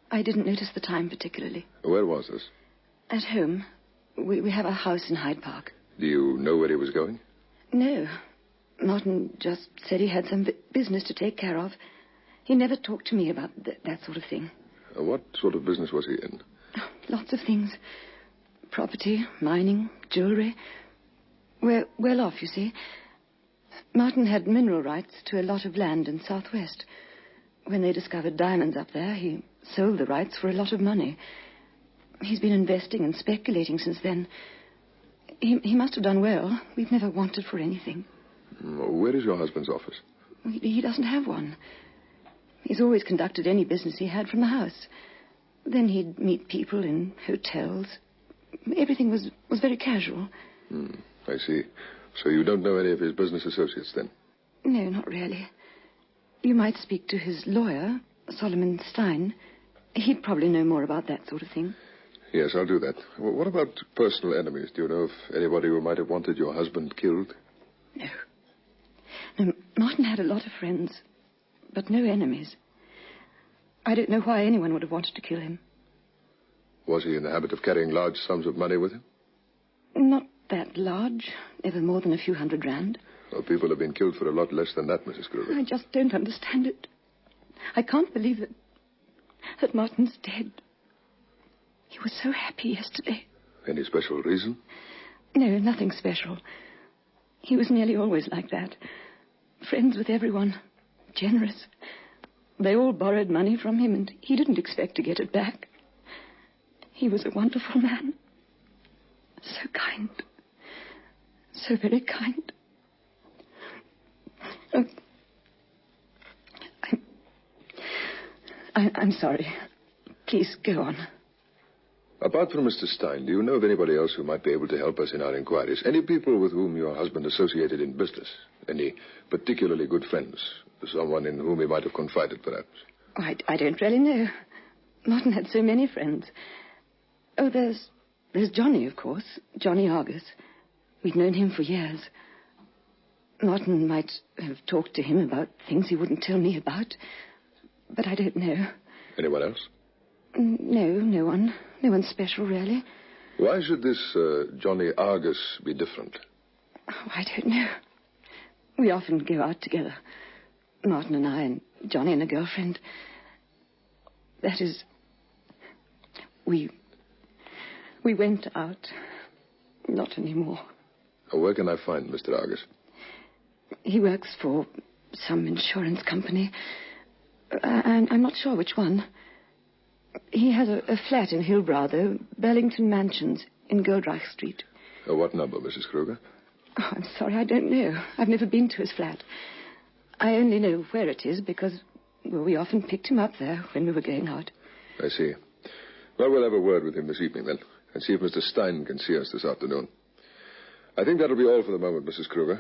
I didn't notice the time particularly. Where was this? At home. We have a house in Hyde Park. Do you know where he was going? No. Martin just said he had some business to take care of. He never talked to me about that sort of thing. What sort of business was he in? Lots of things. Property, mining, jewelry. We're well off, you see. Martin had mineral rights to a lot of land in Southwest. When they discovered diamonds up there, he sold the rights for a lot of money. He's been investing and speculating since then. He must have done well. We've never wanted for anything. Where is your husband's office? He doesn't have one. He's always conducted any business he had from the house. Then he'd meet people in hotels. Everything was very casual. I see. So you don't know any of his business associates, then? No, not really. You might speak to his lawyer, Solomon Stein. He'd probably know more about that sort of thing. Yes, I'll do that. What about personal enemies? Do you know of anybody who might have wanted your husband killed? No, Martin had a lot of friends, but no enemies. I don't know why anyone would have wanted to kill him. Was he in the habit of carrying large sums of money with him? Not that large. Never more than a few $100,000. Well, people have been killed for a lot less than that, Mrs. Krueger. I just don't understand it. I can't believe that Martin's dead. He was so happy yesterday. Any special reason? No, nothing special. He was nearly always like that. Friends with everyone. Generous. They all borrowed money from him, and he didn't expect to get it back. He was a wonderful man. So kind. So very kind. Oh, I'm sorry. Please go on. Apart from Mr. Stein, do you know of anybody else who might be able to help us in our inquiries? Any people with whom your husband associated in business? Any particularly good friends? Someone in whom he might have confided, perhaps? Oh, I don't really know. Martin had so many friends. Oh, there's Johnny, of course. Johnny Argus. We've known him for years. Martin might have talked to him about things he wouldn't tell me about. But I don't know. Anyone else? No one. No one special, really. Why should this Johnny Argus be different? Oh, I don't know. We often go out together. Martin and I and Johnny and a girlfriend. That is, we went out. Not anymore. Where can I find Mr. Argus? He works for some insurance company. I'm not sure which one. He has a flat in Hillbrow, though. Burlington Mansions in Goldreich Street. What number, Mrs. Krueger? Oh, I'm sorry, I don't know. I've never been to his flat. I only know where it is because, well, we often picked him up there when we were going out. I see. Well, we'll have a word with him this evening, then, and see if Mr. Stein can see us this afternoon. I think that'll be all for the moment, Mrs. Krueger.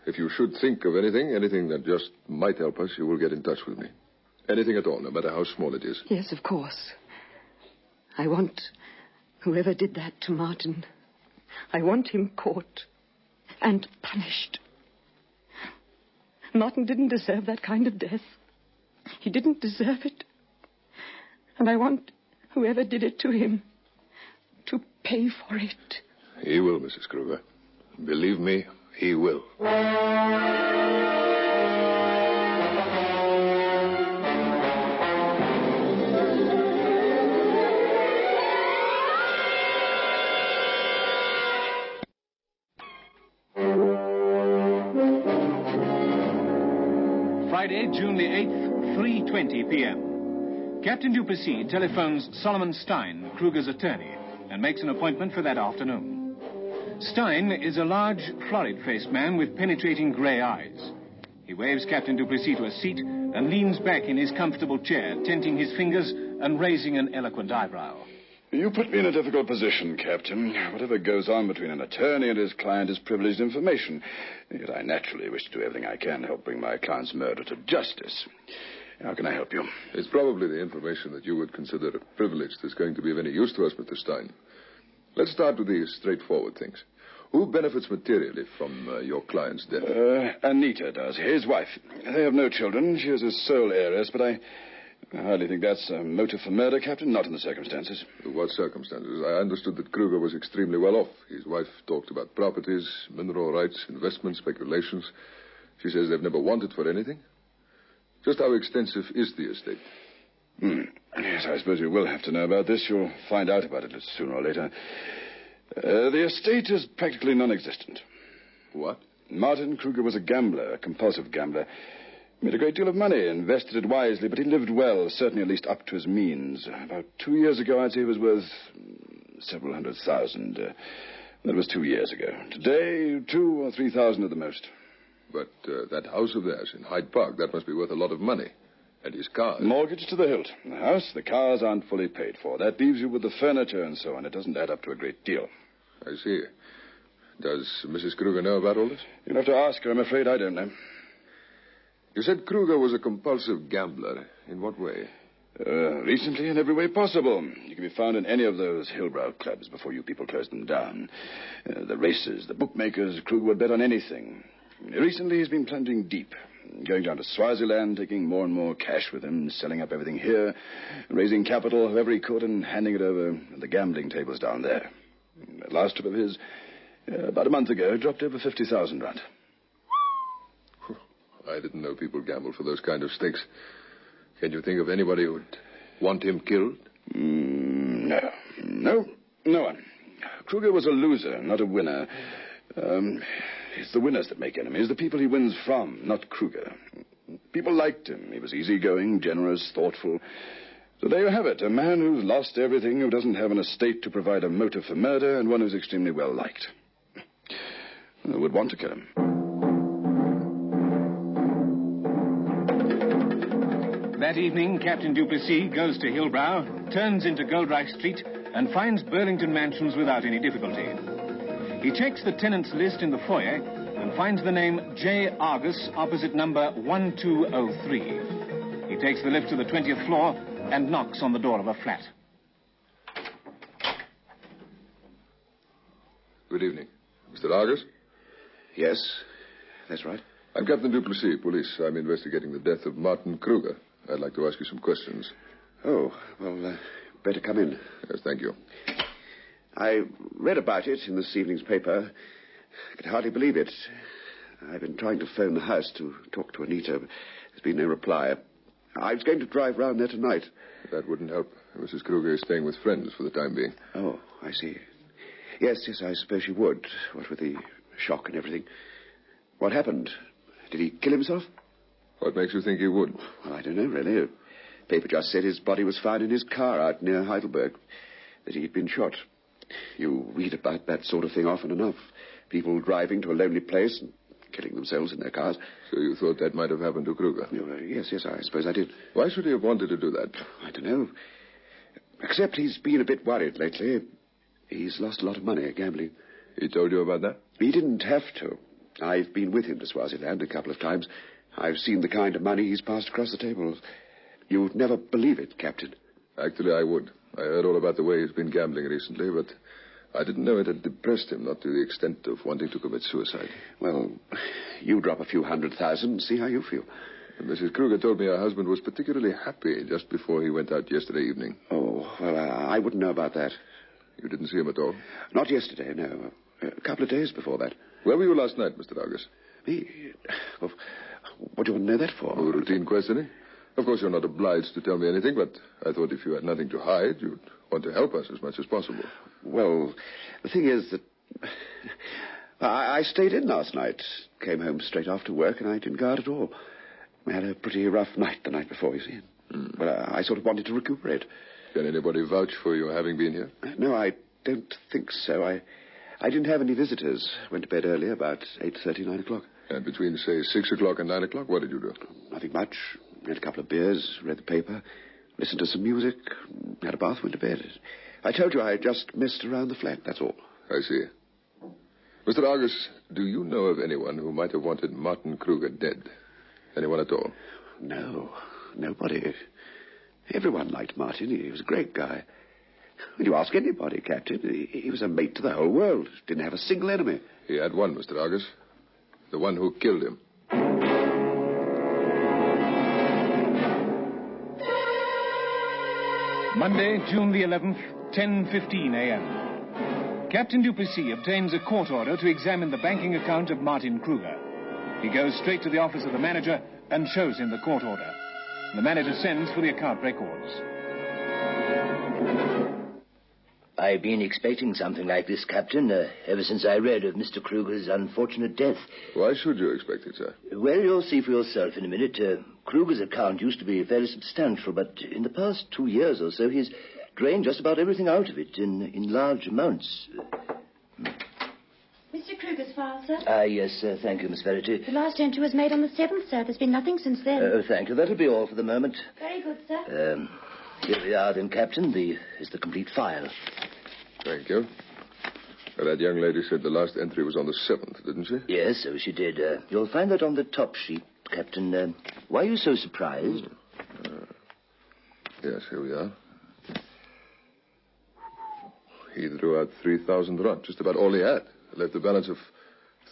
If you should think of anything that just might help us, you will get in touch with me. Anything at all, no matter how small it is. Yes, of course. I want whoever did that to Martin. I want him caught and punished. Martin didn't deserve that kind of death. He didn't deserve it. And I want whoever did it to him to pay for it. He will, Mrs. Krueger. Believe me, he will. Friday, June the 8th, 3:20 p.m. Captain Duplessis telephones Solomon Stein, Kruger's attorney, and makes an appointment for that afternoon. Stein is a large, florid-faced man with penetrating grey eyes. He waves Captain Duplessis to a seat and leans back in his comfortable chair, tenting his fingers and raising an eloquent eyebrow. You put me in a difficult position, Captain. Whatever goes on between an attorney and his client is privileged information. Yet I naturally wish to do everything I can to help bring my client's murder to justice. How can I help you? It's probably the information that you would consider privileged that's going to be of any use to us, Mr. Stein. Let's start with the straightforward things. Who benefits materially from your client's death? Anita does, his wife. They have no children. She is his sole heiress, but I hardly think that's a motive for murder, Captain. Not in the circumstances. What circumstances? I understood that Krueger was extremely well off. His wife talked about properties, mineral rights, investment speculations. She says they've never wanted for anything. Just how extensive is the estate? Yes, I suppose you will have to know about this. You'll find out about it sooner or later. The estate is practically non-existent. What? Martin Krueger was a gambler, a compulsive gambler. Made a great deal of money, invested it wisely, but he lived well, certainly at least up to his means. About 2 years ago, I'd say he was worth several $100,000. That was 2 years ago. Today, 2,000 or 3,000 at the most. But that house of theirs in Hyde Park, that must be worth a lot of money. And his cars. Mortgage to the hilt. The house, the cars aren't fully paid for. That leaves you with the furniture and so on. It doesn't add up to a great deal. I see. Does Mrs. Krueger know about all this? You'll have to ask her. I'm afraid I don't know. You said Krueger was a compulsive gambler. In what way? Recently, in every way possible. You can be found in any of those Hillbrow clubs before you people closed them down. The races, the bookmakers, Krueger would bet on anything. Recently, he's been plunging deep. Going down to Swaziland, taking more and more cash with him, selling up everything here, raising capital however he could, and handing it over at the gambling tables down there. The last trip of his, about a month ago, dropped over 50,000 rand. I didn't know people gambled for those kind of stakes. Can you think of anybody who would want him killed? No, no one. Krueger was a loser, not a winner. It's the winners that make enemies, the people he wins from, not Krueger. People liked him. He was easygoing, generous, thoughtful. So there you have it, a man who's lost everything, who doesn't have an estate to provide a motive for murder, and one who's extremely well liked. Who would want to kill him? That evening, Captain Duplessis goes to Hillbrow, turns into Goldreich Street, and finds Burlington Mansions without any difficulty. He checks the tenants' list in the foyer and finds the name J. Argus opposite number 1203. He takes the lift to the 20th floor and knocks on the door of a flat. Good evening. Mr. Argus? Yes, that's right. I'm Captain Duplessis, police. I'm investigating the death of Martin Krueger. I'd like to ask you some questions. Oh, well, better come in. Yes, thank you. I read about it in this evening's paper. I can hardly believe it. I've been trying to phone the house to talk to Anita. There's been no reply. I was going to drive round there tonight. That wouldn't help. Mrs. Krueger is staying with friends for the time being. Oh, I see. Yes, I suppose she would. What with the shock and everything. What happened? Did he kill himself? What makes you think he would? Well, I don't know, really. The paper just said his body was found in his car out near Heidelberg. That he'd been shot. You read about that sort of thing often enough. People driving to a lonely place and killing themselves in their cars. So you thought that might have happened to Krueger? Yes, I suppose I did. Why should he have wanted to do that? I don't know. Except he's been a bit worried lately. He's lost a lot of money at gambling. He told you about that? He didn't have to. I've been with him to Swaziland a couple of times. I've seen the kind of money he's passed across the tables. You'd never believe it, Captain. Actually, I would. I heard all about the way he's been gambling recently, but I didn't know it had depressed him, not to the extent of wanting to commit suicide. Well, you drop a few 100,000 and see how you feel. And Mrs. Krueger told me her husband was particularly happy just before he went out yesterday evening. Oh, well, I wouldn't know about that. You didn't see him at all? Not yesterday, no. A couple of days before that. Where were you last night, Mr. Argus? Me? Well, what do you want to know that for? Oh, routine questioning. Of course, you're not obliged to tell me anything, but I thought if you had nothing to hide, you'd want to help us as much as possible. Well, the thing is that I stayed in last night. Came home straight after work, and I didn't go out at all. I had a pretty rough night the night before, you see. But I sort of wanted to recuperate. Can anybody vouch for your having been here? No, I don't think so. I didn't have any visitors. Went to bed early, about 8:30, 9 o'clock. And between, say, 6 o'clock and 9 o'clock, what did you do? Nothing much. Had a couple of beers, read the paper, listened to some music, had a bath, went to bed. I told you I just messed around the flat, that's all. I see. Mr. Argus, do you know of anyone who might have wanted Martin Krueger dead? Anyone at all? No, nobody. Everyone liked Martin. He was a great guy. When you ask anybody, Captain, he was a mate to the whole world. Didn't have a single enemy. He had one, Mr. Argus. The one who killed him. Monday, June the 11th, 10:15 a.m. Captain Duplessis obtains a court order to examine the banking account of Martin Krueger. He goes straight to the office of the manager and shows him the court order. The manager sends for the account records. I've been expecting something like this, Captain, ever since I read of Mr. Krueger's unfortunate death. Why should you expect it, sir? Well, you'll see for yourself in a minute. Krueger's account used to be fairly substantial, but in the past 2 years or so, he's drained just about everything out of it in large amounts. Mr. Krueger's file, sir? Yes, thank you, Miss Verity. The last entry was made on the 7th, sir. There's been nothing since then. Oh, thank you. That'll be all for the moment. Very good, sir. Here we are, then, Captain. Is the complete file. Thank you. Well, that young lady said the last entry was on the 7th, didn't she? Yes, so she did. You'll find that on the top sheet, Captain. Why are you so surprised? Yes, here we are. He drew out 3,000 rand, just about all he had. Left a balance of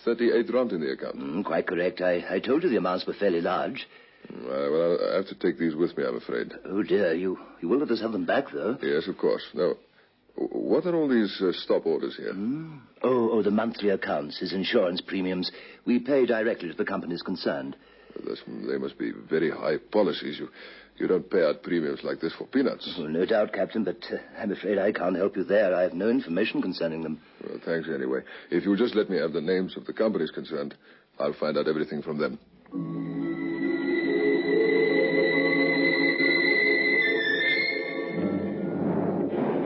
38 rand in the account. Quite correct. I told you the amounts were fairly large. Well, I have to take these with me, I'm afraid. Oh, dear. You will let us have them back, though? Yes, of course. Now, what are all these stop orders here? Oh, the monthly accounts, his insurance premiums. We pay directly to the companies concerned. They must be very high policies. You don't pay out premiums like this for peanuts. Well, no doubt, Captain, but I'm afraid I can't help you there. I have no information concerning them. Well, thanks anyway. If you'll just let me have the names of the companies concerned, I'll find out everything from them.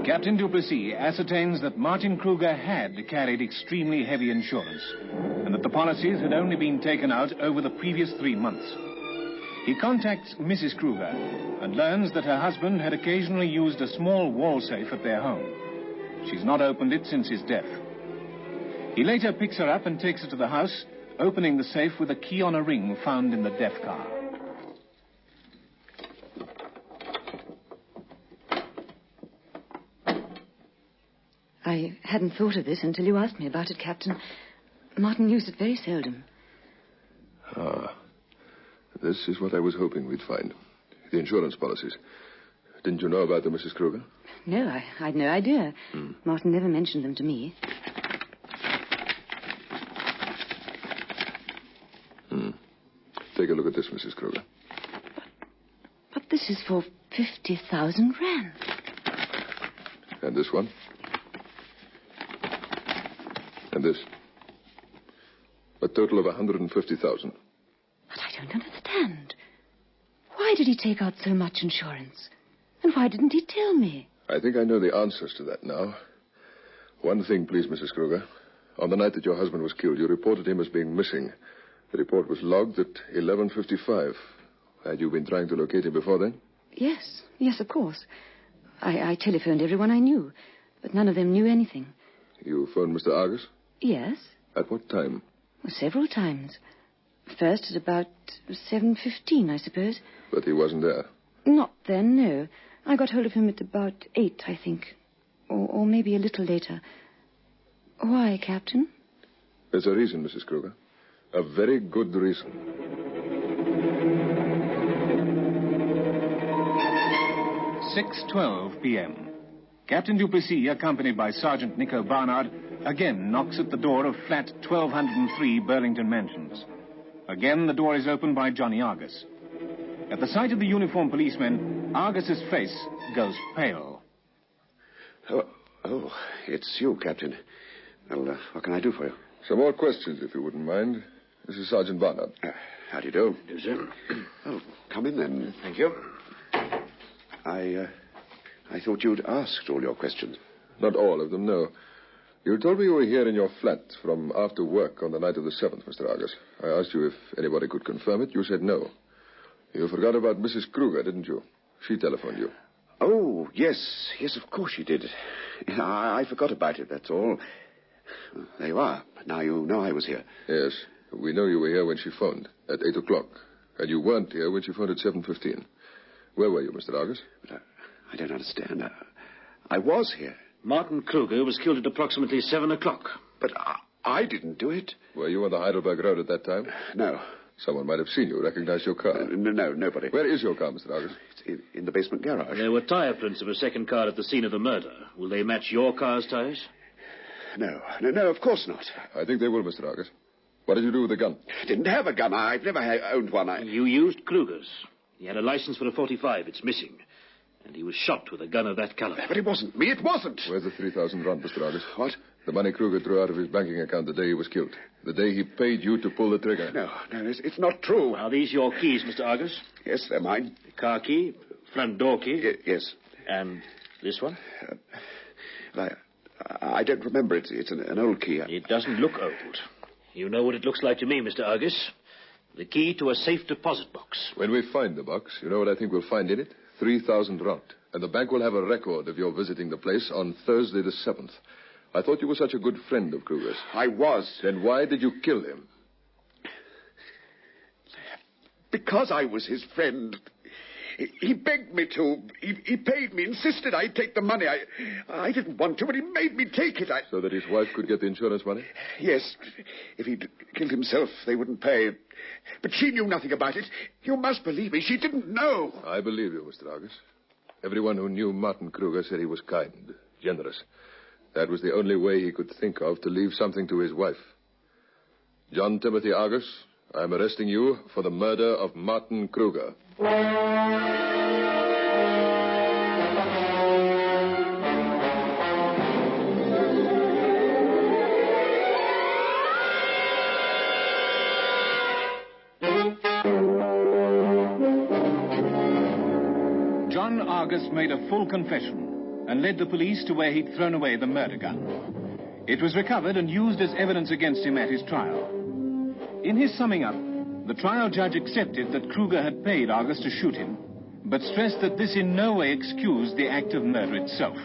Captain Duplessis ascertains that Martin Krueger had carried extremely heavy insurance and that the policies had only been taken out over the previous 3 months. He contacts Mrs. Krueger and learns that her husband had occasionally used a small wall safe at their home. She's not opened it since his death. He later picks her up and takes her to the house, opening the safe with a key on a ring found in the death car. I hadn't thought of this until you asked me about it, Captain. Martin used it very seldom. This is what I was hoping we'd find. The insurance policies. Didn't you know about them, Mrs. Krueger? No, I'd no idea. Martin never mentioned them to me. Take a look at this, Mrs. Krueger. But this is for 50,000 rand. And this one. And this. A total of 150,000. But I don't understand. Why did he take out so much insurance? And why didn't he tell me? I think I know the answers to that now. One thing, please, Mrs. Krueger. On the night that your husband was killed, you reported him as being missing. The report was logged at 11:55. Had you been trying to locate him before then? Yes, of course. I telephoned everyone I knew, but none of them knew anything. You phoned Mr. Argus? Yes. At what time? Several times. First at about 7:15, I suppose. But he wasn't there? Not then, no. I got hold of him at about 8, I think. Or maybe a little later. Why, Captain? There's a reason, Mrs. Krueger. A very good reason. 6:12 p.m. Captain Duplessis, accompanied by Sergeant Nico Barnard, again knocks at the door of flat 1203 Burlington Mansions. Again, the door is opened by Johnny Argus. At the sight of the uniformed policemen, Argus's face goes pale. Oh, it's you, Captain. Well, what can I do for you? Some more questions, if you wouldn't mind. This is Sergeant Barnard. How do you do? Do, sir. Oh, come in then. Thank you. I thought you'd asked all your questions. Not all of them, no. You told me you were here in your flat from after work on the night of the 7th, Mr. Argus. I asked you if anybody could confirm it. You said no. You forgot about Mrs. Krueger, didn't you? She telephoned you. Oh, yes, of course she did. I forgot about it, that's all. There you are. Now you know I was here. Yes, we know you were here when she phoned, at 8 o'clock. And you weren't here when she phoned at 7:15. Where were you, Mr. Argus? But I don't understand. I was here. Martin Krueger was killed at approximately 7 o'clock. But I didn't do it. Were you on the Heidelberg Road at that time? No. Someone might have seen you, recognized your car. No, nobody. Where is your car, Mr. Argus? It's in the basement garage. There were tire prints of a second car at the scene of the murder. Will they match your car's tires? No, of course not. I think they will, Mr. Argus. What did you do with the gun? I didn't have a gun. I've never owned one. You used Kruger's. He had a license for a .45. It's missing. And he was shot with a gun of that caliber. But it wasn't me. It wasn't. Where's the 3,000 rand, Mr. Argus? What? The money Krueger drew out of his banking account the day he was killed. The day he paid you to pull the trigger. No, it's not true. Are these your keys, Mr. Argus? Yes, they're mine. The car key, front door key? Yes. And this one? I don't remember. It's an old key. It doesn't look old. You know what it looks like to me, Mr. Argus. The key to a safe deposit box. When we find the box, you know what I think we'll find in it? 3,000 rand. And the bank will have a record of your visiting the place on Thursday the 7th. I thought you were such a good friend of Kruger's. I was. Then why did you kill him? Because I was his friend. He begged me to. He paid me, insisted I take the money. I didn't want to, but he made me take it. So that his wife could get the insurance money? Yes. If he'd killed himself, they wouldn't pay. But she knew nothing about it. You must believe me. She didn't know. I believe you, Mr. Argus. Everyone who knew Martin Krueger said he was kind, generous. That was the only way he could think of to leave something to his wife. John Timothy Argus, I'm arresting you for the murder of Martin Krueger. John Argus made a full confession and led the police to where he'd thrown away the murder gun. It was recovered and used as evidence against him at his trial. In his summing up, the trial judge accepted that Krueger had paid Argus to shoot him, but stressed that this in no way excused the act of murder itself.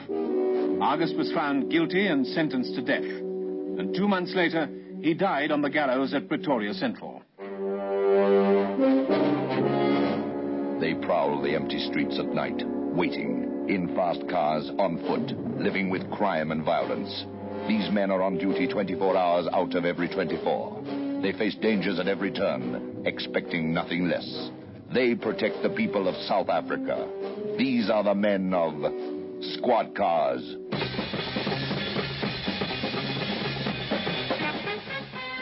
Argus was found guilty and sentenced to death. And 2 months later, he died on the gallows at Pretoria Central. They prowl the empty streets at night, waiting, in fast cars, on foot, living with crime and violence. These men are on duty 24 hours out of every 24. They face dangers at every turn, expecting nothing less. They protect the people of South Africa. These are the men of squad cars.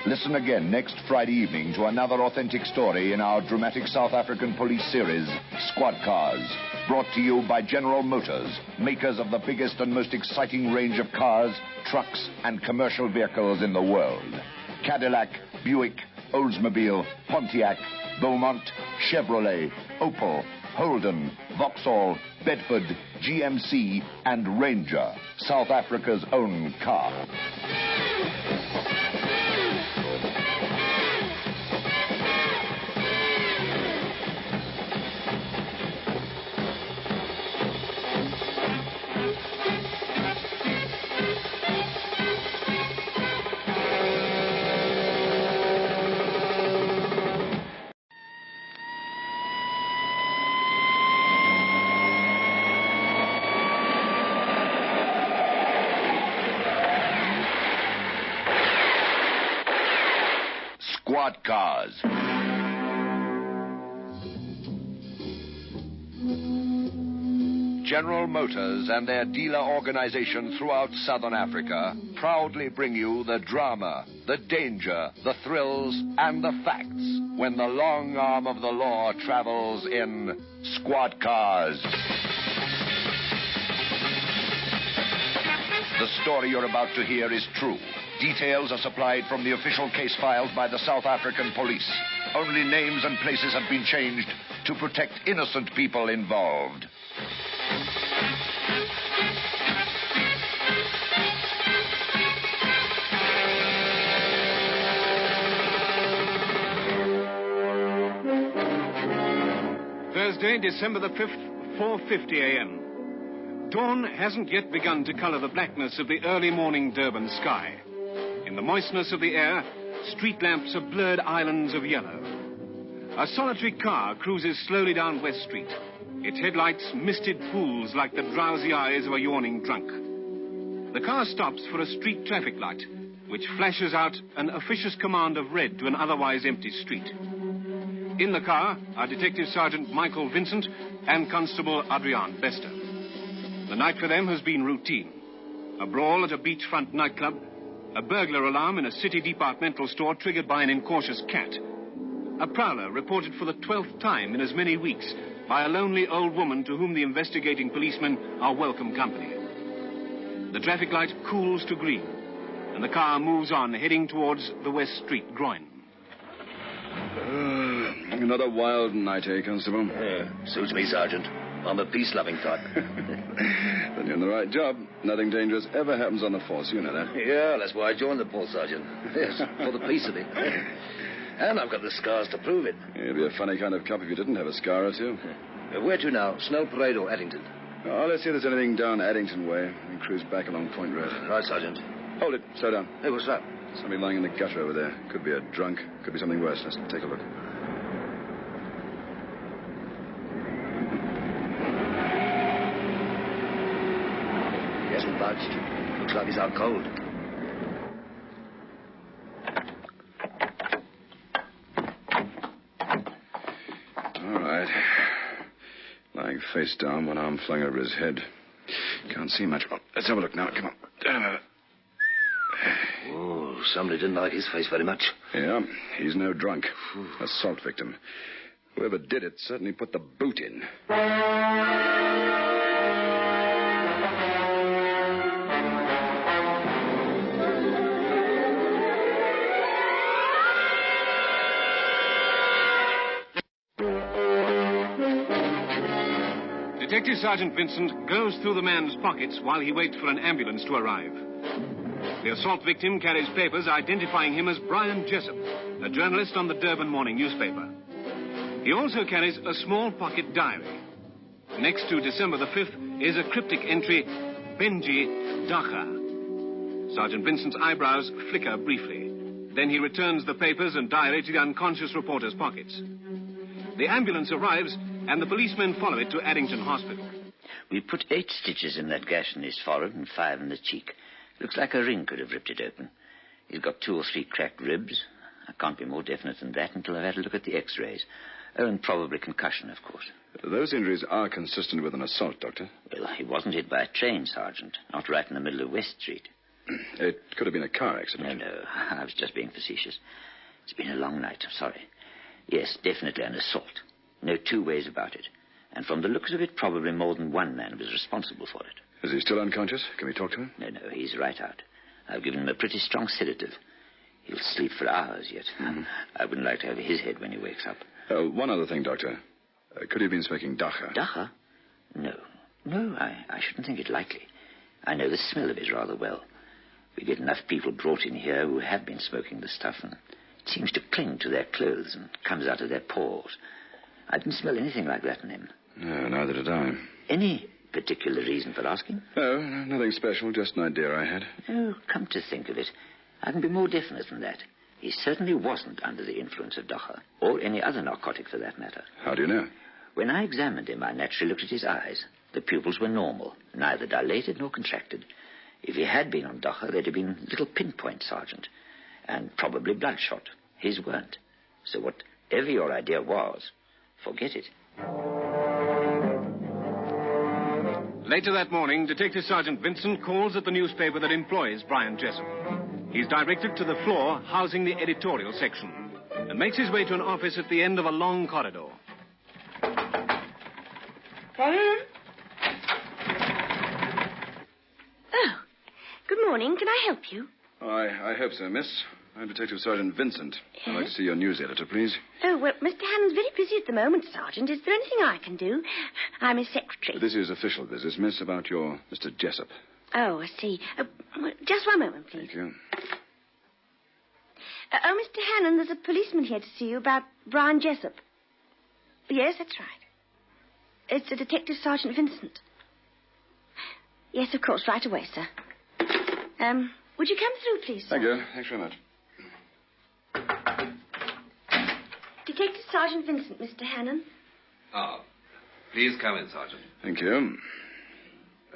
Listen again next Friday evening to another authentic story in our dramatic South African police series, Squad Cars. Brought to you by General Motors, makers of the biggest and most exciting range of cars, trucks, and commercial vehicles in the world. Cadillac, Buick, Oldsmobile, Pontiac, Beaumont, Chevrolet, Opel, Holden, Vauxhall, Bedford, GMC, and Ranger, South Africa's own car. Squad Cars. General Motors and their dealer organization throughout Southern Africa proudly bring you the drama, the danger, the thrills, and the facts when the long arm of the law travels in Squad Cars. The story you're about to hear is true. Details are supplied from the official case files by the South African police. Only names and places have been changed to protect innocent people involved. Thursday, December the 5th, 4:50 a.m. Dawn hasn't yet begun to color the blackness of the early morning Durban sky. In the moistness of the air, street lamps are blurred islands of yellow. A solitary car cruises slowly down West Street, its headlights misted pools like the drowsy eyes of a yawning drunk. The car stops for a street traffic light, which flashes out an officious command of red to an otherwise empty street. In the car are Detective Sergeant Michael Vincent and Constable Adrian Bester. The night for them has been routine. A brawl at a beachfront nightclub, a burglar alarm in a city departmental store triggered by an incautious cat, a prowler reported for the 12th time in as many weeks by a lonely old woman to whom the investigating policemen are welcome company. The traffic light cools to green, and the car moves on, heading towards the West Street groin. Another wild night, eh, Constable? Suits me, Sergeant. I'm a peace-loving type. Then you're in the right job. Nothing dangerous ever happens on the force, you know that. Yeah, that's why I joined the force, Sergeant. Yes, for the peace of it. And I've got the scars to prove it. You'd be a funny kind of cop if you didn't have a scar or two. Where to now? Snow Parade or Addington? Oh, let's see if there's anything down Addington way. And cruise back along Point Road. Right, Sergeant. Hold it. Slow down. Hey, what's that? Somebody lying in the gutter over there. Could be a drunk. Could be something worse. Let's take a look. He hasn't budged. Looks like he's out cold. All right. Lying face down, one arm flung over his head. Can't see much. Oh, let's have a look now. Come on. Down over. Oh, somebody didn't like his face very much. Yeah, he's no drunk. Assault victim. Whoever did it certainly put the boot in. Detective Sergeant Vincent goes through the man's pockets while he waits for an ambulance to arrive. The assault victim carries papers identifying him as Brian Jessup, a journalist on the Durban morning newspaper. He also carries a small pocket diary. Next to December the 5th is a cryptic entry, Benji Dacha. Sergeant Vincent's eyebrows flicker briefly. Then he returns the papers and diary to the unconscious reporter's pockets. The ambulance arrives, and the policemen follow it to Addington Hospital. We put 8 stitches in that gash in his forehead and 5 in the cheek. Looks like a ring could have ripped it open. He's got 2 or 3 cracked ribs. I can't be more definite than that until I've had a look at the x-rays. Oh, and probably concussion, of course. Those injuries are consistent with an assault, Doctor. Well, he wasn't hit by a train, Sergeant. Not right in the middle of West Street. It could have been a car accident. No, I was just being facetious. It's been a long night, I'm sorry. Yes, definitely an assault. No two ways about it. And from the looks of it, probably more than one man was responsible for it. Is he still unconscious? Can we talk to him? No, he's right out. I've given him a pretty strong sedative. He'll sleep for hours yet. Mm-hmm. I wouldn't like to have his head when he wakes up. One other thing, Doctor. Could he have been smoking dachau? Dachau? No, I shouldn't think it likely. I know the smell of it rather well. We get enough people brought in here who have been smoking the stuff, and it seems to cling to their clothes and comes out of their pores. I didn't smell anything like that in him. No, neither did I. Any particular reason for asking? No, nothing special, just an idea I had. Oh, come to think of it, I can be more definite than that. He certainly wasn't under the influence of dachau, or any other narcotic for that matter. How do you know? When I examined him, I naturally looked at his eyes. The pupils were normal, neither dilated nor contracted. If he had been on dachau, they'd have been little pinpoints, Sergeant, and probably bloodshot. His weren't. So whatever your idea was, forget it. Later that morning, Detective Sergeant Vincent calls at the newspaper that employs Brian Jessup. He's directed to the floor housing the editorial section and makes his way to an office at the end of a long corridor. Come in. Oh, good morning. Can I help you? I hope so, miss. I'm Detective Sergeant Vincent. Yes? I'd like to see your news editor, please. Oh, well, Mr. Hannon's very busy at the moment, Sergeant. Is there anything I can do? I'm his secretary. This is official business, miss, about your Mr. Jessup. Oh, I see. Just one moment, please. Thank you. Mr. Hannon, there's a policeman here to see you about Brian Jessup. Yes, that's right. It's a Detective Sergeant Vincent. Yes, of course, right away, sir. Would you come through, please, sir? Thank you. Thanks very much. Detective Sergeant Vincent, Mr. Hannon. Ah, please come in, Sergeant. Thank you.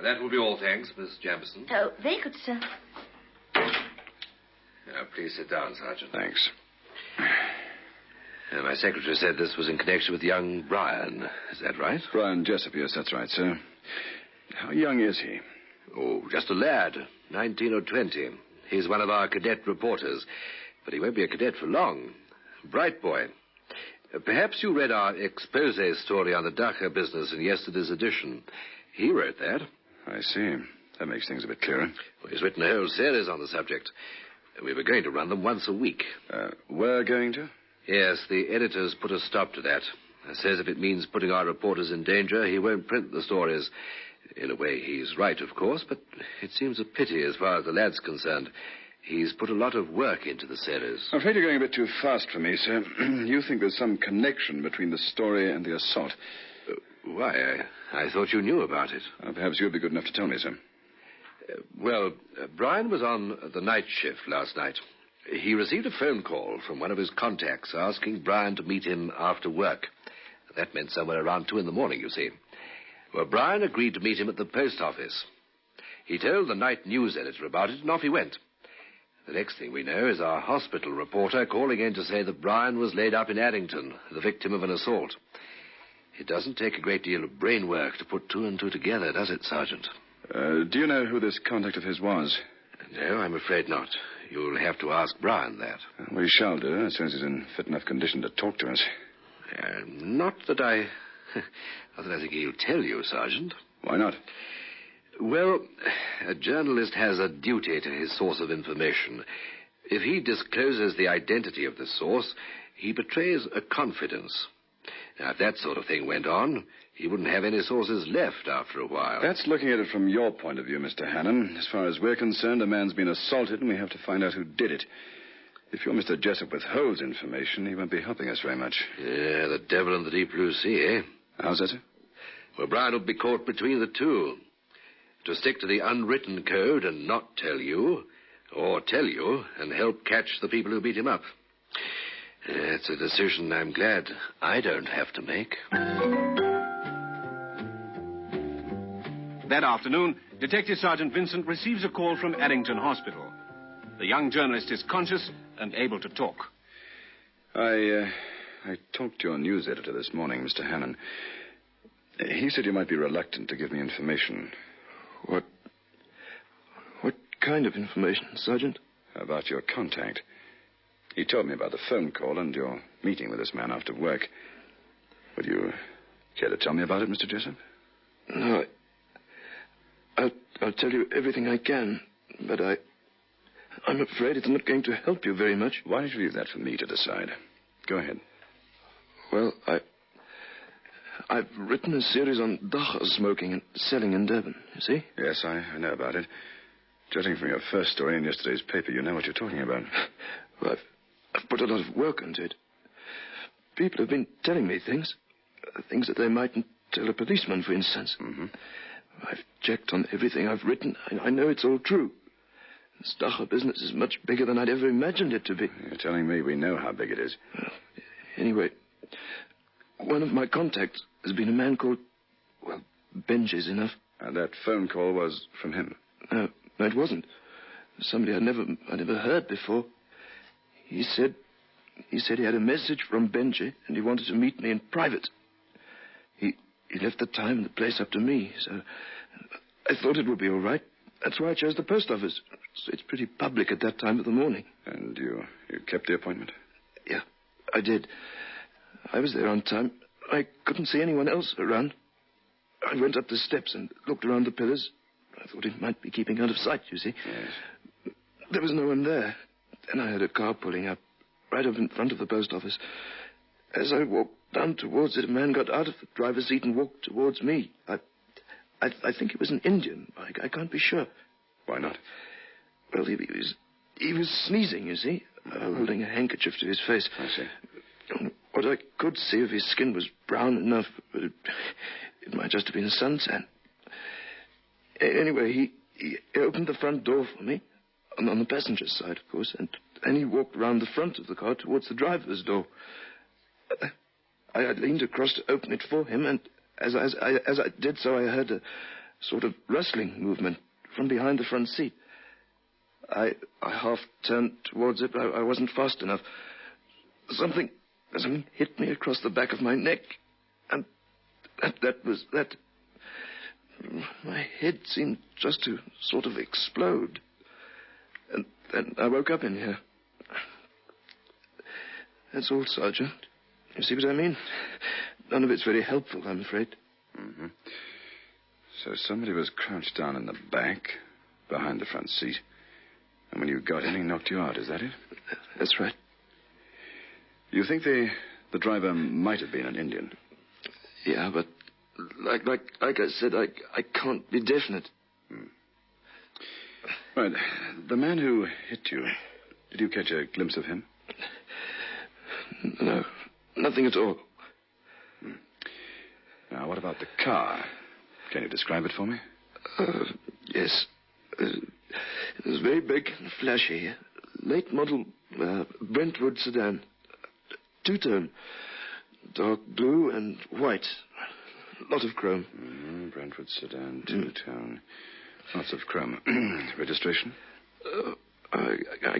That will be all, thanks, Miss Jamison. Oh, very good, sir. Please sit down, Sergeant. Thanks. My secretary said this was in connection with young Brian. Is that right? Brian Jessup, yes, that's right, sir. How young is he? Oh, just a lad, 19 or 20. He's one of our cadet reporters, but he won't be a cadet for long. Bright boy. Perhaps you read our expose story on the dachau business in yesterday's edition. He wrote that. I see. That makes things a bit clearer. Well, he's written a whole series on the subject. We were going to run them once a week. We're going to? Yes, the editor's put a stop to that. Says if it means putting our reporters in danger, he won't print the stories. In a way, he's right, of course, but it seems a pity as far as the lad's concerned. He's put a lot of work into the series. I'm afraid you're going a bit too fast for me, sir. You think there's some connection between the story and the assault. Why? I thought you knew about it. Perhaps you'd be good enough to tell me, sir. Brian was on the night shift last night. He received a phone call from one of his contacts asking Brian to meet him after work. That meant somewhere around 2 a.m, you see. Well, Brian agreed to meet him at the post office. He told the night news editor about it, and off he went. The next thing we know is our hospital reporter calling in to say that Brian was laid up in Addington, the victim of an assault. It doesn't take a great deal of brain work to put 2 and 2 together, does it, Sergeant? Do you know who this contact of his was? No, I'm afraid not. You'll have to ask Brian that. We shall do, as soon as he's in fit enough condition to talk to us. Not that I think he'll tell you, Sergeant. Why not? Well, a journalist has a duty to his source of information. If he discloses the identity of the source, he betrays a confidence. Now, if that sort of thing went on, he wouldn't have any sources left after a while. That's looking at it from your point of view, Mr. Hannon. As far as we're concerned, a man's been assaulted, and we have to find out who did it. If your Mr. Jessup withholds information, he won't be helping us very much. Yeah, the devil in the deep blue sea, eh? How's that, sir? Well, Brian will be caught between the two. To stick to the unwritten code and not tell you, or tell you and help catch the people who beat him up. It's a decision I'm glad I don't have to make. That afternoon, Detective Sergeant Vincent receives a call from Addington Hospital. The young journalist is conscious and able to talk. I talked to your news editor this morning, Mr. Hannon. He said you might be reluctant to give me information. What kind of information, Sergeant? About your contact. He told me about the phone call and your meeting with this man after work. Would you care to tell me about it, Mr. Jessup? No, I'll tell you everything I can, but I'm afraid it's not going to help you very much. Why don't you leave that for me to decide? Go ahead. Well, I've written a series on dacha smoking and selling in Devon, you see? Yes, I know about it. Judging from your first story in yesterday's paper, you know what you're talking about. Well, I've put a lot of work into it. People have been telling me things that they mightn't tell a policeman, for instance. Mm-hmm. I've checked on everything I've written. I know it's all true. This dacha business is much bigger than I'd ever imagined it to be. You're telling me we know how big it is. Anyway, one of my contacts has been a man called, well, Benji's enough. And that phone call was from him? No, it wasn't. Somebody I'd never heard before. He said he had a message from Benji and he wanted to meet me in private. He left the time and the place up to me, so I thought it would be all right. That's why I chose the post office. It's pretty public at that time of the morning. And you kept the appointment? Yeah, I did. I was there on time. I couldn't see anyone else around. I went up the steps and looked around the pillars. I thought he might be keeping out of sight, you see. Yes. There was no one there. Then I heard a car pulling up, right up in front of the post office. As I walked down towards it, a man got out of the driver's seat and walked towards me. I think he was an Indian. I can't be sure. Why not? Well, he was sneezing, you see, holding a handkerchief to his face. I see. What I could see of his skin was brown enough, but it might just have been a suntan. Anyway, he opened the front door for me, on the passenger's side, of course, and he walked round the front of the car towards the driver's door. I leaned across to open it for him, and as I did so, I heard a sort of rustling movement from behind the front seat. I half turned towards it, but I wasn't fast enough. Something hit me across the back of my neck, and that was that. My head seemed just to sort of explode. And then I woke up in here. That's all, Sergeant. You see what I mean? None of it's very helpful, I'm afraid. Mm-hmm. So somebody was crouched down in the back, behind the front seat. And when you got in, he knocked you out, is that it? That's right. You think the driver might have been an Indian? Yeah, but like I said, I can't be definite. Right. The man who hit you, did you catch a glimpse of him? No, nothing at all. Now, what about the car? Can you describe it for me? Yes. It was very big and flashy. Late model Brentwood sedan. Two-tone. Dark blue and white. A lot of chrome. Brentwood sedan, two-tone. Lots of chrome. Registration? I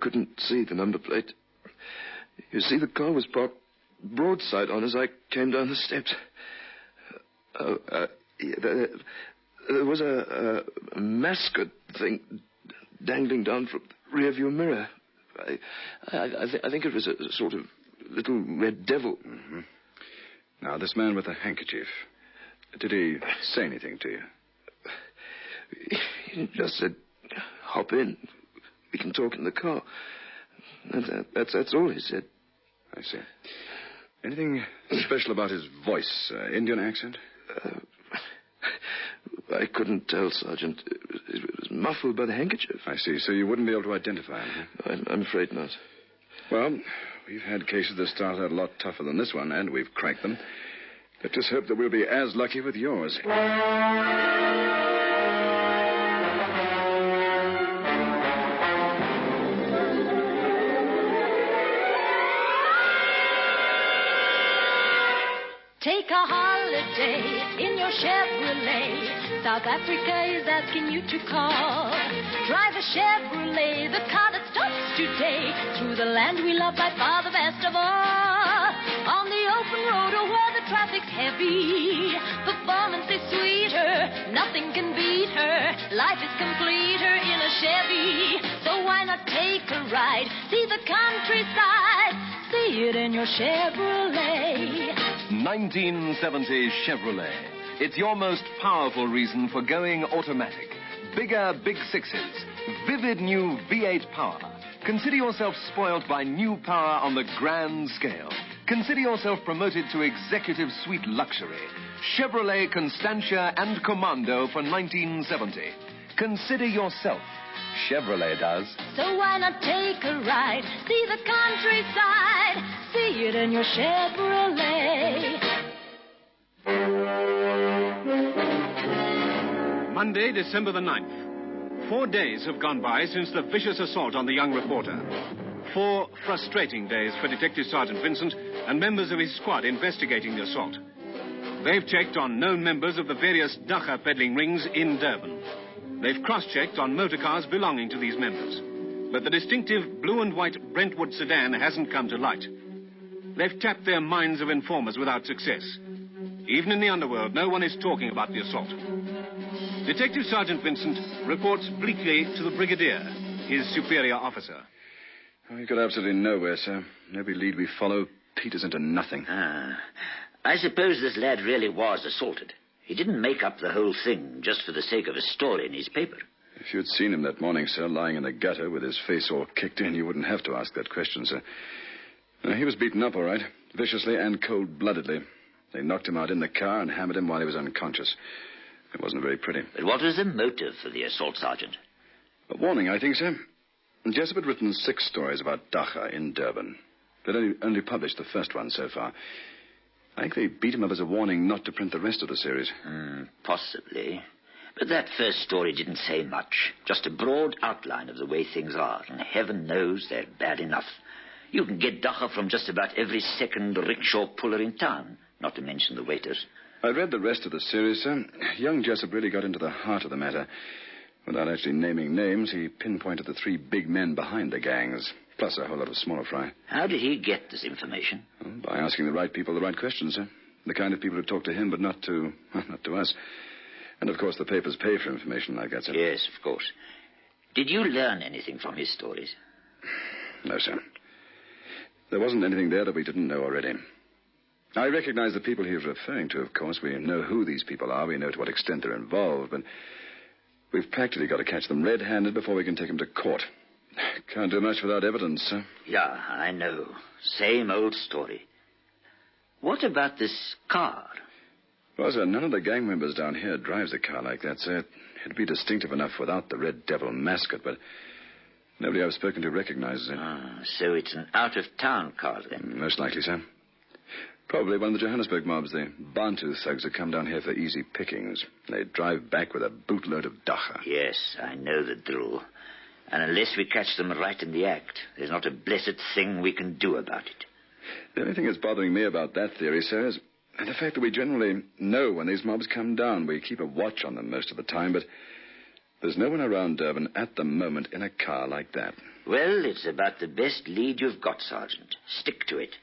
couldn't see the number plate. You see, the car was parked broadside on as I came down the steps. There was a mascot thing dangling down from the rearview mirror. I think it was a sort of little red devil. Mm-hmm. Now, this man with the handkerchief, did he say anything to you? He just said, hop in. We can talk in the car. That's all he said. I see. Anything special about his voice? Indian accent? I couldn't tell, Sergeant. It was muffled by the handkerchief. I see. So you wouldn't be able to identify him? Huh? I'm afraid not. Well, we've had cases that started out a lot tougher than this one, and we've cracked them. Let's just hope that we'll be as lucky with yours. Take a holiday in your Chevrolet. South Africa is asking you to call. Drive a Chevrolet, the car that stops today. Through the land we love, by far the best of all. On the open road or where the traffic's heavy, performance is sweeter, nothing can beat her. Life is completer in a Chevrolet. not take a ride? See the countryside. See it in your Chevrolet. 1970 Chevrolet. It's your most powerful reason for going automatic. Bigger big sixes. Vivid new V8 power. Consider yourself spoiled by new power on the grand scale. Consider yourself promoted to executive suite luxury. Chevrolet Constantia and Commando for 1970. Consider yourself. Chevrolet does. So why not take a ride? See the countryside. See it in your Chevrolet. Monday, December the 9th. 4 days have gone by since the vicious assault on the young reporter. 4 frustrating days for Detective Sergeant Vincent and members of his squad investigating the assault. They've checked on known members of the various dacha peddling rings in Durban. They've cross-checked on motor cars belonging to these members. But the distinctive blue and white Brentwood sedan hasn't come to light. They've tapped their minds of informers without success. Even in the underworld, no one is talking about the assault. Detective Sergeant Vincent reports bleakly to the Brigadier, his superior officer. We got absolutely nowhere, sir. Every lead we follow peters into nothing. I suppose this lad really was assaulted. He didn't make up the whole thing just for the sake of a story in his paper. If you'd seen him that morning, sir, lying in the gutter with his face all kicked in, you wouldn't have to ask that question, sir. He was beaten up, all right, viciously and cold-bloodedly. They knocked him out in the car and hammered him while he was unconscious. It wasn't very pretty. But what was the motive for the assault, Sergeant? A warning, I think, sir. Jessup had written 6 stories about dacha in Durban. They'd only published the first one so far. I think they beat him up as a warning not to print the rest of the series. Possibly. But that first story didn't say much. Just a broad outline of the way things are. And heaven knows they're bad enough. You can get dacha from just about every second rickshaw puller in town, not to mention the waiters. I read the rest of the series, sir. Young Jessup really got into the heart of the matter. Without actually naming names, he pinpointed the 3 big men behind the gangs, plus a whole lot of smaller fry. How did he get this information? By asking the right people the right questions, sir. The kind of people who talk to him, but not to us. And, of course, the papers pay for information like that, sir. Yes, of course. Did you learn anything from his stories? No, sir. There wasn't anything there that we didn't know already. I recognize the people he was referring to, of course. We know who these people are. We know to what extent they're involved, but we've practically got to catch them red-handed before we can take them to court. Can't do much without evidence, sir. Yeah, I know. Same old story. What about this car? Well, sir, none of the gang members down here drives a car like that, sir. It'd be distinctive enough without the Red Devil mascot, but nobody I've spoken to recognizes it. So it's an out-of-town car, then? Most likely, sir. Probably one of the Johannesburg mobs, the Bantu thugs that come down here for easy pickings. They drive back with a bootload of dacha. Yes, I know the drill. And unless we catch them right in the act, there's not a blessed thing we can do about it. The only thing that's bothering me about that theory, sir, is the fact that we generally know when these mobs come down. We keep a watch on them most of the time, but there's no one around Durban at the moment in a car like that. Well, it's about the best lead you've got, Sergeant. Stick to it.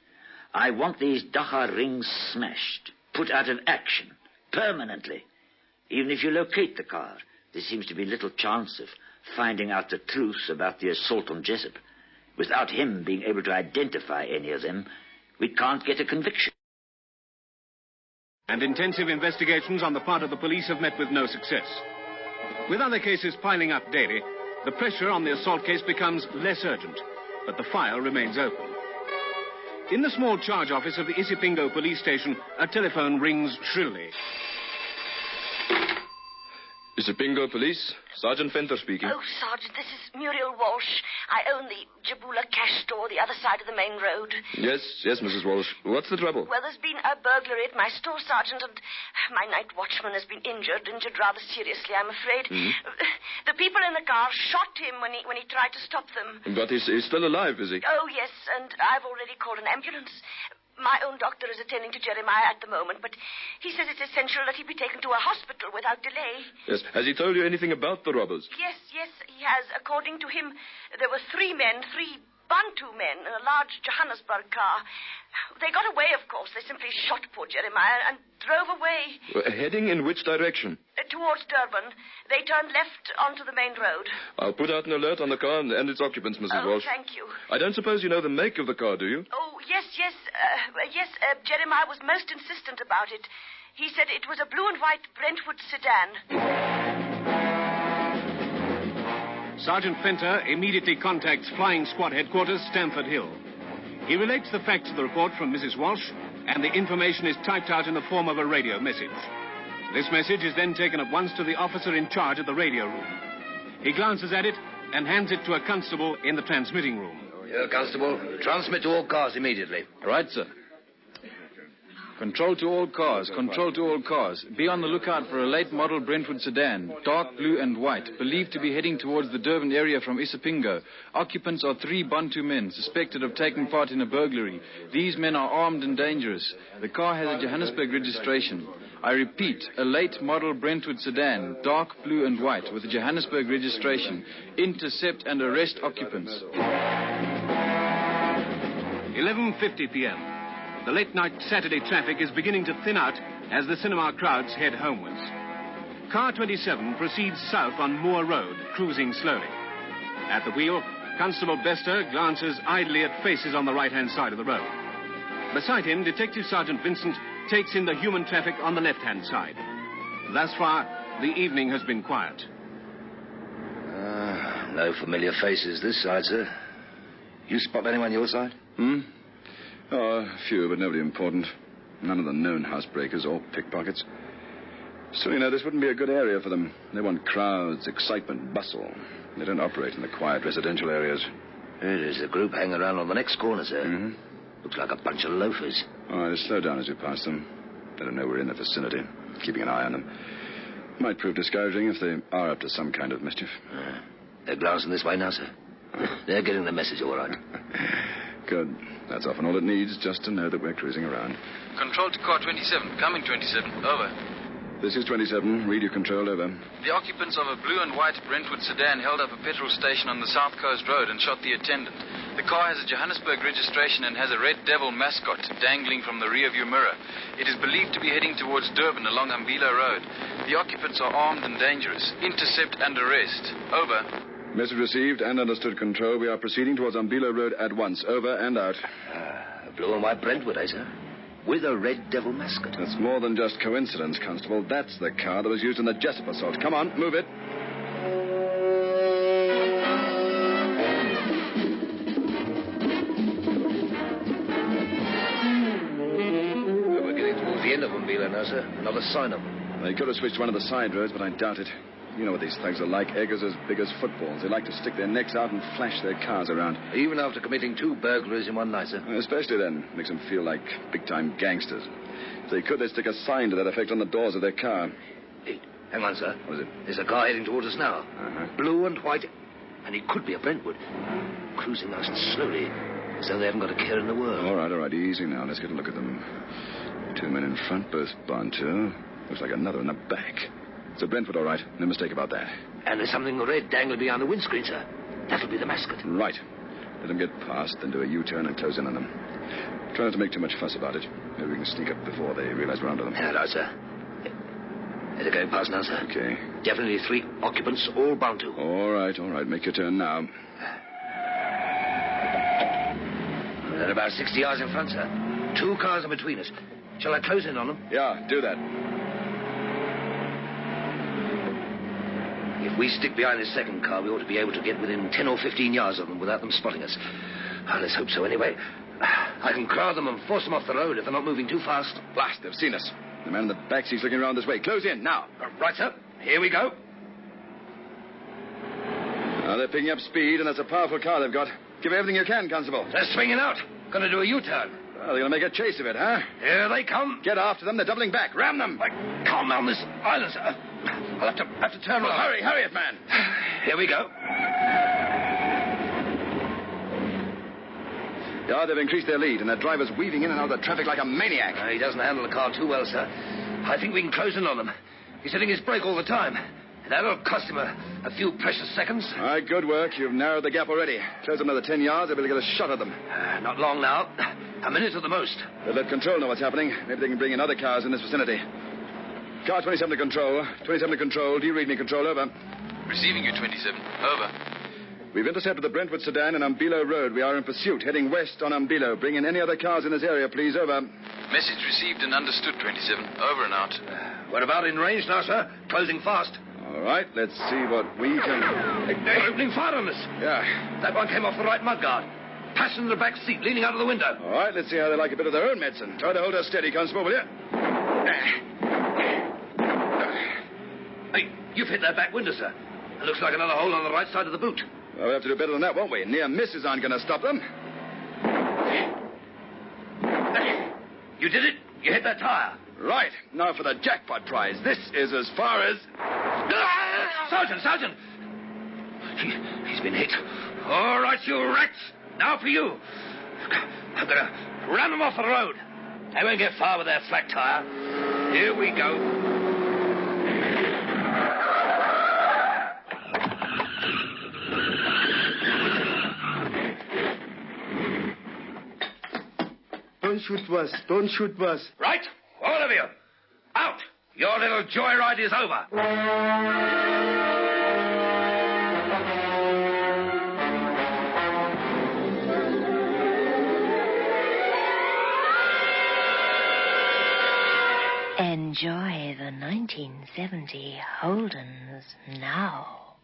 I want these dacha rings smashed, put out of action, permanently. Even if you locate the car, there seems to be little chance of finding out the truth about the assault on Jessup. Without him being able to identify any of them, we can't get a conviction. And intensive investigations on the part of the police have met with no success. With other cases piling up daily, the pressure on the assault case becomes less urgent, but the file remains open. In the small charge office of the Isipingo police station, a telephone rings shrilly. Isipingo Police, Sergeant Venter speaking. Oh, Sergeant, this is Muriel Walsh. I own the Jabula cash store the other side of the main road. Yes, Mrs. Walsh. What's the trouble? Well, there's been a burglary at my store, Sergeant, and my night watchman has been injured rather seriously, I'm afraid. Mm-hmm. The people in the car shot him when he tried to stop them. But he's still alive, is he? Oh, yes, and I've already called an ambulance. My own doctor is attending to Jeremiah at the moment, but he says it's essential that he be taken to a hospital without delay. Yes. Has he told you anything about the robbers? Yes, he has. According to him, there were 3 men, 3 Bantu men in a large Johannesburg car. They got away, of course. They simply shot poor Jeremiah and drove away. Heading in which direction? Towards Durban. They turned left onto the main road. I'll put out an alert on the car and its occupants, Mrs. Walsh. Thank you. I don't suppose you know the make of the car, do you? Oh, yes. Jeremiah was most insistent about it. He said it was a blue and white Brentwood sedan. Sergeant Fenter immediately contacts Flying Squad Headquarters, Stamford Hill. He relates the facts of the report from Mrs. Walsh, and the information is typed out in the form of a radio message. This message is then taken at once to the officer in charge of the radio room. He glances at it and hands it to a constable in the transmitting room. Here, Constable. Transmit to all cars immediately. Right, sir. Control to all cars. Control to all cars. Be on the lookout for a late model Brentwood sedan, dark blue and white, believed to be heading towards the Durban area from Isipingo. Occupants are 3 Bantu men, suspected of taking part in a burglary. These men are armed and dangerous. The car has a Johannesburg registration. I repeat, a late model Brentwood sedan, dark blue and white, with a Johannesburg registration. Intercept and arrest occupants. 11:50 p.m. The late-night Saturday traffic is beginning to thin out as the cinema crowds head homewards. Car 27 proceeds south on Moore Road, cruising slowly. At the wheel, Constable Bester glances idly at faces on the right-hand side of the road. Beside him, Detective Sergeant Vincent takes in the human traffic on the left-hand side. Thus far, the evening has been quiet. No familiar faces this side, sir. You spot anyone your side? Oh, a few, but nobody important. None of the known housebreakers or pickpockets. Still, this wouldn't be a good area for them. They want crowds, excitement, bustle. They don't operate in the quiet residential areas. There's a group hanging around on the next corner, sir. Mm-hmm. Looks like a bunch of loafers. All right, slow down as you pass them. They don't know we're in the vicinity. Keeping an eye on them. Might prove discouraging if they are up to some kind of mischief. They're glancing this way now, sir. They're getting the message all right. Good. That's often all it needs, just to know that we're cruising around. Control to car 27. Coming 27. Over. This is 27. Read your control, over. The occupants of a blue and white Brentwood sedan held up a petrol station on the South Coast Road and shot the attendant. The car has a Johannesburg registration and has a red devil mascot dangling from the rearview mirror. It is believed to be heading towards Durban along Ambila Road. The occupants are armed and dangerous. Intercept and arrest. Over. Message received and understood, control. We are proceeding towards Ambila Road at once. Over and out. A blue and white Brentwood, sir? With a red devil mascot. That's more than just coincidence, Constable. That's the car that was used in the Jessup assault. Come on, move it. We're getting towards the end of Ambila now, sir. Not a sign of them. They could have switched one of the side roads, but I doubt it. You know what these thugs are like. Eggers as big as footballs. They like to stick their necks out and flash their cars around. Even after committing 2 burglaries in one night, sir? Especially then. Makes them feel like big-time gangsters. If they could, they'd stick a sign to that effect on the doors of their car. Hey, hang on, sir. What is it? There's a car heading towards us now. Uh-huh. Blue and white. And it could be a Brentwood. Cruising nice and slowly, as though they haven't got a care in the world. All right. Easy now. Let's get a look at them. 2 men in front, both Bantu. Looks like another in the back. It's a Brentwood, all right. No mistake about that. And there's something red dangling behind the windscreen, sir. That'll be the mascot. Right. Let them get past, then do a U-turn and close in on them. Try not to make too much fuss about it. Maybe we can sneak up before they realize we're onto them. Hello, sir. They're going past now, sir. Okay. Definitely 3 occupants, all Bantu. All right. Make your turn now. They're about 60 yards in front, sir. 2 cars are between us. Shall I close in on them? Yeah, do that. If we stick behind this second car, we ought to be able to get within 10 or 15 yards of them without them spotting us. Well, let's hope so anyway. I can crowd them and force them off the road if they're not moving too fast. Blast, they've seen us. The man in the back seat's looking around this way. Close in, now. Right, sir. Here we go. Now, they're picking up speed, and that's a powerful car they've got. Give everything you can, Constable. They're swinging out. Going to do a U-turn. Well, they're going to make a chase of it, huh? Here they come. Get after them. They're doubling back. Ram them. I can't mount this island, sir. I'll have to turn around. Hurry it, man. Here we go. Yeah, they've increased their lead, and their driver's weaving in and out of the traffic like a maniac. He doesn't handle the car too well, sir. I think we can close in on them. He's hitting his brake all the time. That'll cost him a few precious seconds. All right, good work. You've narrowed the gap already. Close them another 10 yards, they'll be able to get a shot at them. Not long now. A minute at the most. They'll let Control know what's happening. Maybe they can bring in other cars in this vicinity. Car 27 to Control. 27 to Control. Do you read me, Control? Over. Receiving you, 27. Over. We've intercepted the Brentwood sedan in Umbilo Road. We are in pursuit, heading west on Umbilo. Bring in any other cars in this area, please. Over. Message received and understood, 27. Over and out. We're about in range now, sir. Closing fast. All right, let's see what we can... They're opening fire on us. Yeah. That one came off the right mudguard. Passenger in the back seat, leaning out of the window. All right, let's see how they like a bit of their own medicine. Try to hold her steady, Constable, will you? Hey, you've hit that back window, sir. It looks like another hole on the right side of the boot. Well, we'll have to do better than that, won't we? Near misses aren't going to stop them. You did it. You hit that tire. Right. Now for the jackpot prize. This is as far as... Sergeant! He's been hit. All right, you rats. Now for you. I'm going to run them off the road. They won't get far with their flat tire. Here we go. Don't shoot us. Don't shoot us. Right. All of you. Out. Your little joyride is over. Enjoy the 1970 Holdens now.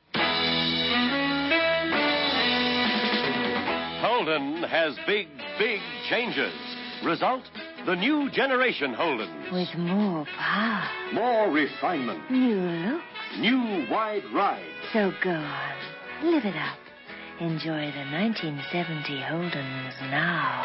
Holden has big changes. Result, the new generation Holden. With more power. More refinement. New looks. New wide ride. So go on. Live it up. Enjoy the 1970 Holdens now.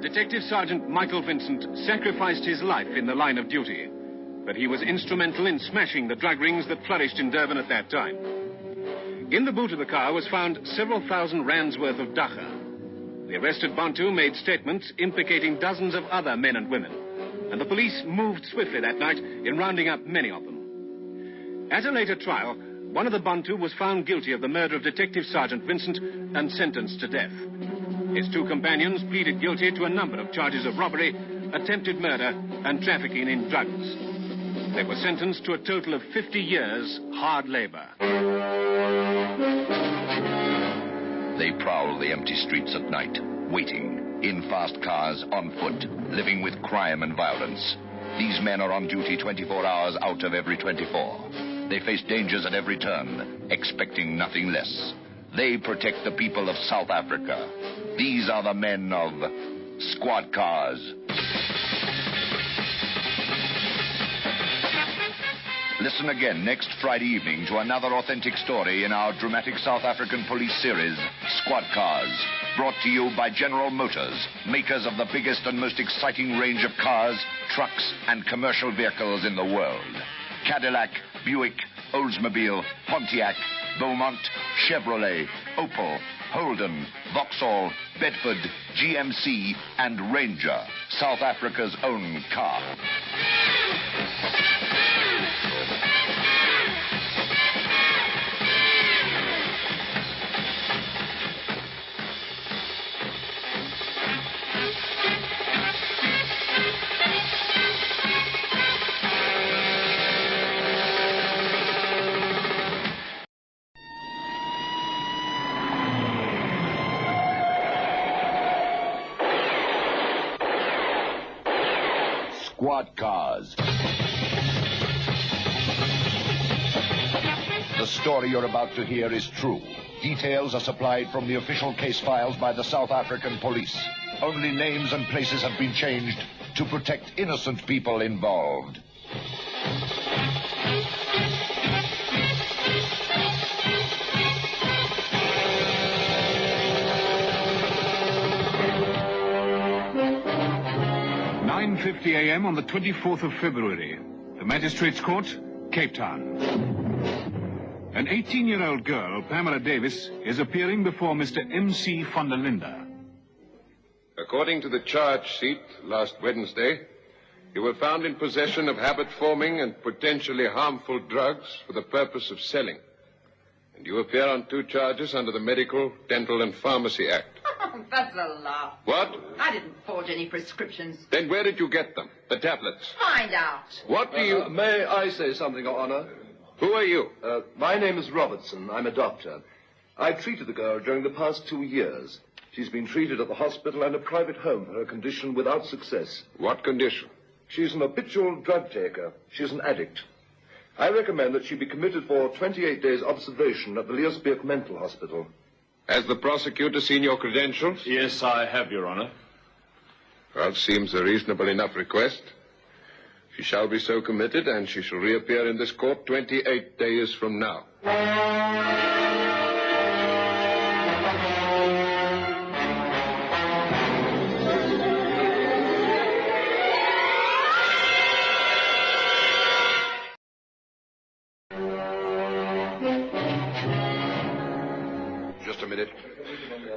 Detective Sergeant Michael Vincent sacrificed his life in the line of duty, but he was instrumental in smashing the drug rings that flourished in Durban at that time. In the boot of the car was found several thousand rands worth of dacha. The arrested Bantu made statements implicating dozens of other men and women, and the police moved swiftly that night in rounding up many of them. At a later trial, one of the Bantu was found guilty of the murder of Detective Sergeant Vincent and sentenced to death. His two companions pleaded guilty to a number of charges of robbery, attempted murder, and trafficking in drugs. They were sentenced to a total of 50 years hard labor. They prowl the empty streets at night, waiting, in fast cars, on foot, living with crime and violence. These men are on duty 24 hours out of every 24. They face dangers at every turn, expecting nothing less. They protect the people of South Africa. These are the men of squad cars. Listen again next Friday evening to another authentic story in our dramatic South African police series, Squad Cars. Brought to you by General Motors, makers of the biggest and most exciting range of cars, trucks, and commercial vehicles in the world. Cadillac, Buick, Oldsmobile, Pontiac, Beaumont, Chevrolet, Opel, Holden, Vauxhall, Bedford, GMC, and Ranger, South Africa's own car. Squad Cars. The story you're about to hear is true. Details are supplied from the official case files by the South African police. Only names and places have been changed to protect innocent people involved. .50 a.m. on the 24th of February. The Magistrates' Court, Cape Town. An 18-year-old girl, Pamela Davis, is appearing before Mr. M.C. van der Linde. According to the charge sheet last Wednesday, you were found in possession of habit-forming and potentially harmful drugs for the purpose of selling. And you appear on 2 charges under the Medical, Dental, and Pharmacy Act. That's a laugh. What? I didn't forge any prescriptions. Then where did you get them? The tablets? Find out. What do you... May I say something, Your Honor? Who are you? My name is Robertson. I'm a doctor. I've treated the girl during the past 2 years. She's been treated at the hospital and a private home for her condition without success. What condition? She's an habitual drug taker. She's an addict. I recommend that she be committed for 28 days observation at the Leosbeek Mental Hospital. Has the prosecutor seen your credentials? Yes, I have, Your Honor. Well, seems a reasonable enough request. She shall be so committed, and she shall reappear in this court 28 days from now. Just a minute.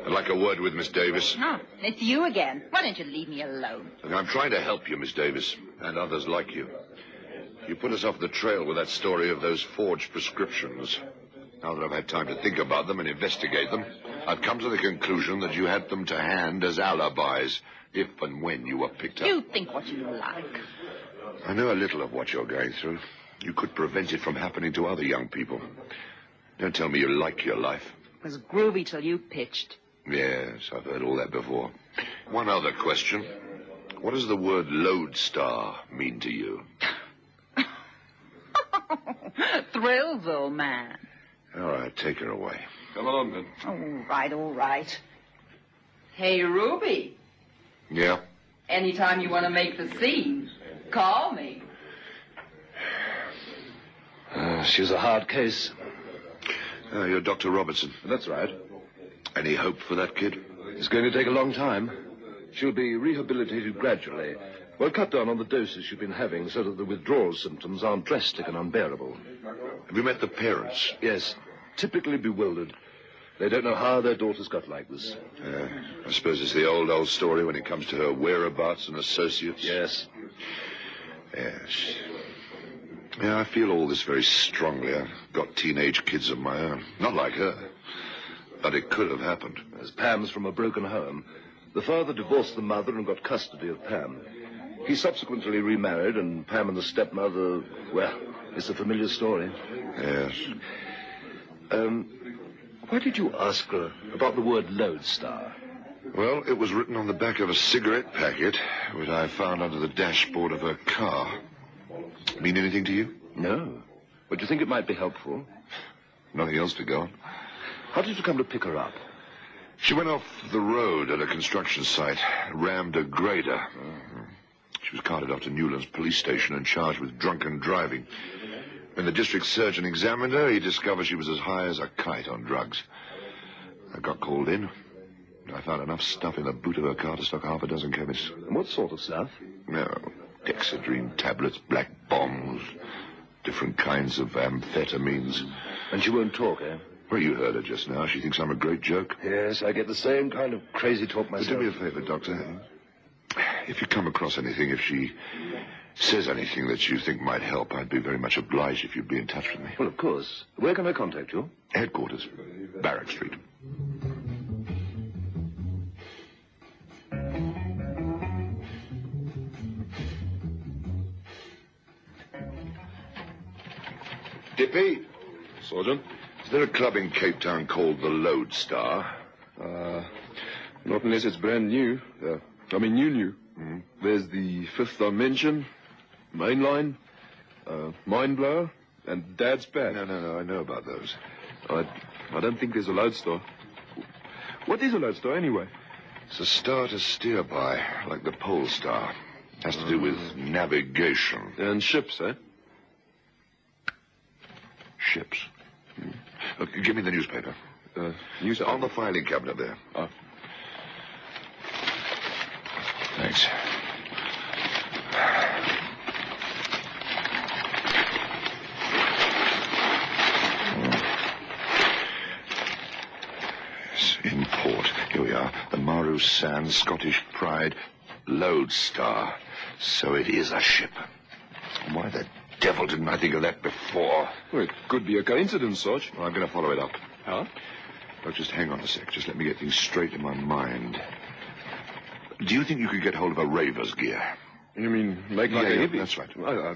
I'd like a word with Miss Davis. Oh, it's you again. Why don't you leave me alone? Look, I'm trying to help you, Miss Davis, and others like you. You put us off the trail with that story of those forged prescriptions. Now that I've had time to think about them and investigate them, I've come to the conclusion that you had them to hand as alibis if and when you were picked up. You think what you like. I know a little of what you're going through. You could prevent it from happening to other young people. Don't tell me you like your life. It was groovy till you pitched. Yes, I've heard all that before. One other question. What does the word lodestar mean to you? Thrills, old man. All right, take her away. Come along, then. All right, all right. Hey, Ruby. Yeah? Anytime you want to make the scene, call me. She's a hard case. You're Dr. Robertson. That's right. Any hope for that kid? It's going to take a long time. She'll be rehabilitated gradually. We'll cut down on the doses she's been having so that the withdrawal symptoms aren't drastic and unbearable. Have you met the parents? Yes. Typically bewildered. They don't know how their daughter's got like this. I suppose it's the old story when it comes to her whereabouts and associates. Yes. Yes. Yeah, I feel all this very strongly. I've got teenage kids of my own. Not like her. But it could have happened. As Pam's from a broken home. The father divorced the mother and got custody of Pam. He subsequently remarried, and Pam and the stepmother, well, it's a familiar story. Yes. Why did you ask her about the word lodestar? Well, it was written on the back of a cigarette packet, which I found under the dashboard of her car. Mean anything to you? No. But do you think it might be helpful? Nothing else to go on. How did you come to pick her up? She went off the road at a construction site, rammed a grader. She was carted off to Newlands police station and charged with drunken driving. When the district surgeon examined her, he discovered she was as high as a kite on drugs. I got called in. I found enough stuff in the boot of her car to stock half a dozen chemists. And what sort of stuff? No, Dexedrine tablets, black bombs, different kinds of amphetamines. And she won't talk, eh? Well, you heard her just now. She thinks I'm a great joke. Yes, I get the same kind of crazy talk myself. But do me a favor, Doctor. If you come across anything, if she says anything that you think might help, I'd be very much obliged if you'd be in touch with me. Well, of course. Where can I contact you? Headquarters, Barrack Street. Dippy. Sergeant? Is there a club in Cape Town called the Lodestar? Not unless it's brand new. New. Mm-hmm. There's the Fifth Dimension, Mainline, Mind Blower, and Dad's Pack. No, I know about those. I don't think there's a Lodestar. What is a Lodestar, anyway? It's a star to steer by, like the Pole Star. Has to do with navigation. And ships, eh? Ships. Look, give me the newspaper. Newspaper? On the filing cabinet there. Thanks. Yes, in port. Here we are. The Maru Sands, Scottish Pride, Lodestar. So it is a ship. Why the devil didn't I think of that before? Well, it could be a coincidence, Sarge. Well, I'm going to follow it up. Huh? Look, just hang on a sec. Just let me get things straight in my mind. Do you think you could get hold of a raver's gear? You mean make like a hippie? That's right.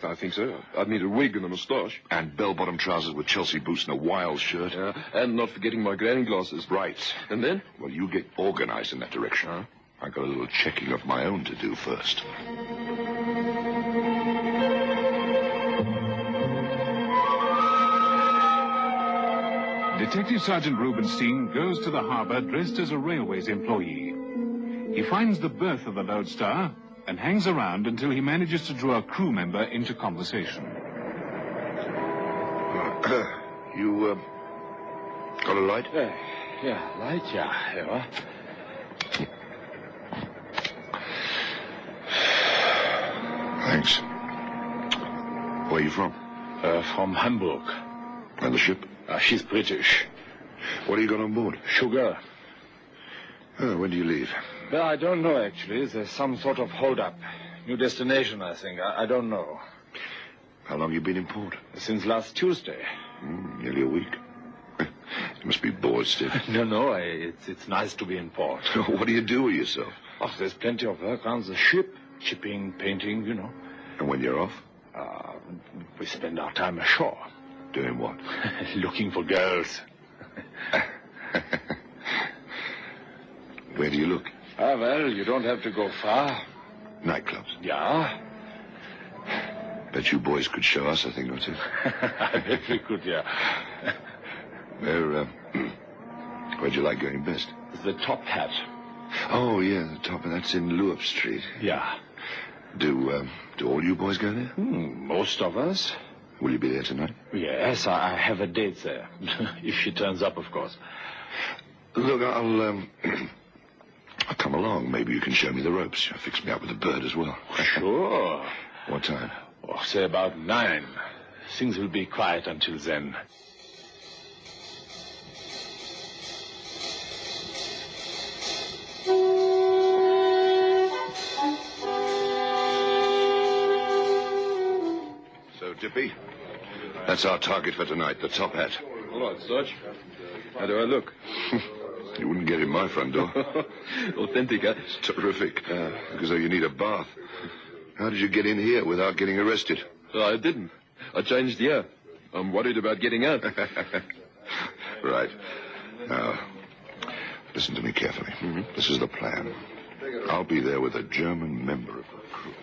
I think so. I'd need a wig and a moustache. And bell-bottom trousers with Chelsea boots and a wild shirt. Yeah, and not forgetting my granny glasses. Right. And then? Well, you get organized in that direction. Huh? I've got a little checking of my own to do first. Detective Sergeant Rubenstein goes to the harbor dressed as a railways employee. He finds the berth of the Lodestar and hangs around until he manages to draw a crew member into conversation. You, got a light? Yeah, light, yeah. Here you are. Thanks. Where are you from? From Hamburg. And the ship? She's British. What do you got on board? Sugar. Oh, when do you leave? Well, I don't know, actually. There's some sort of hold-up. New destination, I think. I don't know. How long have you been in port? Since last Tuesday. Nearly a week. You must be bored still. No, it's nice to be in port. What do you do with yourself? Oh, there's plenty of work on the ship. Chipping, painting, you know. And when you're off? We spend our time ashore. Doing what? Looking for girls. Where do you look? Well, you don't have to go far. Nightclubs? Yeah. Bet you boys could show us a thing or two. I bet we could, yeah. Where'd you like going best? The Top Hat. Oh, yeah, the Top Hat. That's in Lewis Street. Yeah. Do all you boys go there? Most of us. Will you be there tonight? Yes, I have a date there. If she turns up, of course. Look, I'll come along. Maybe you can show me the ropes. Fix me up with a bird as well. Sure. What time? Oh, say about 9. Things will be quiet until then. Dippy, that's our target for tonight, the Top Hat. All right, Sarge. How do I look? You wouldn't get in my front door. Authentic, huh? It's terrific. Because though you need a bath. How did you get in here without getting arrested? I didn't. I changed here. I'm worried about getting out. Right. Now, listen to me carefully. This is the plan. I'll be there with a German member of the crew.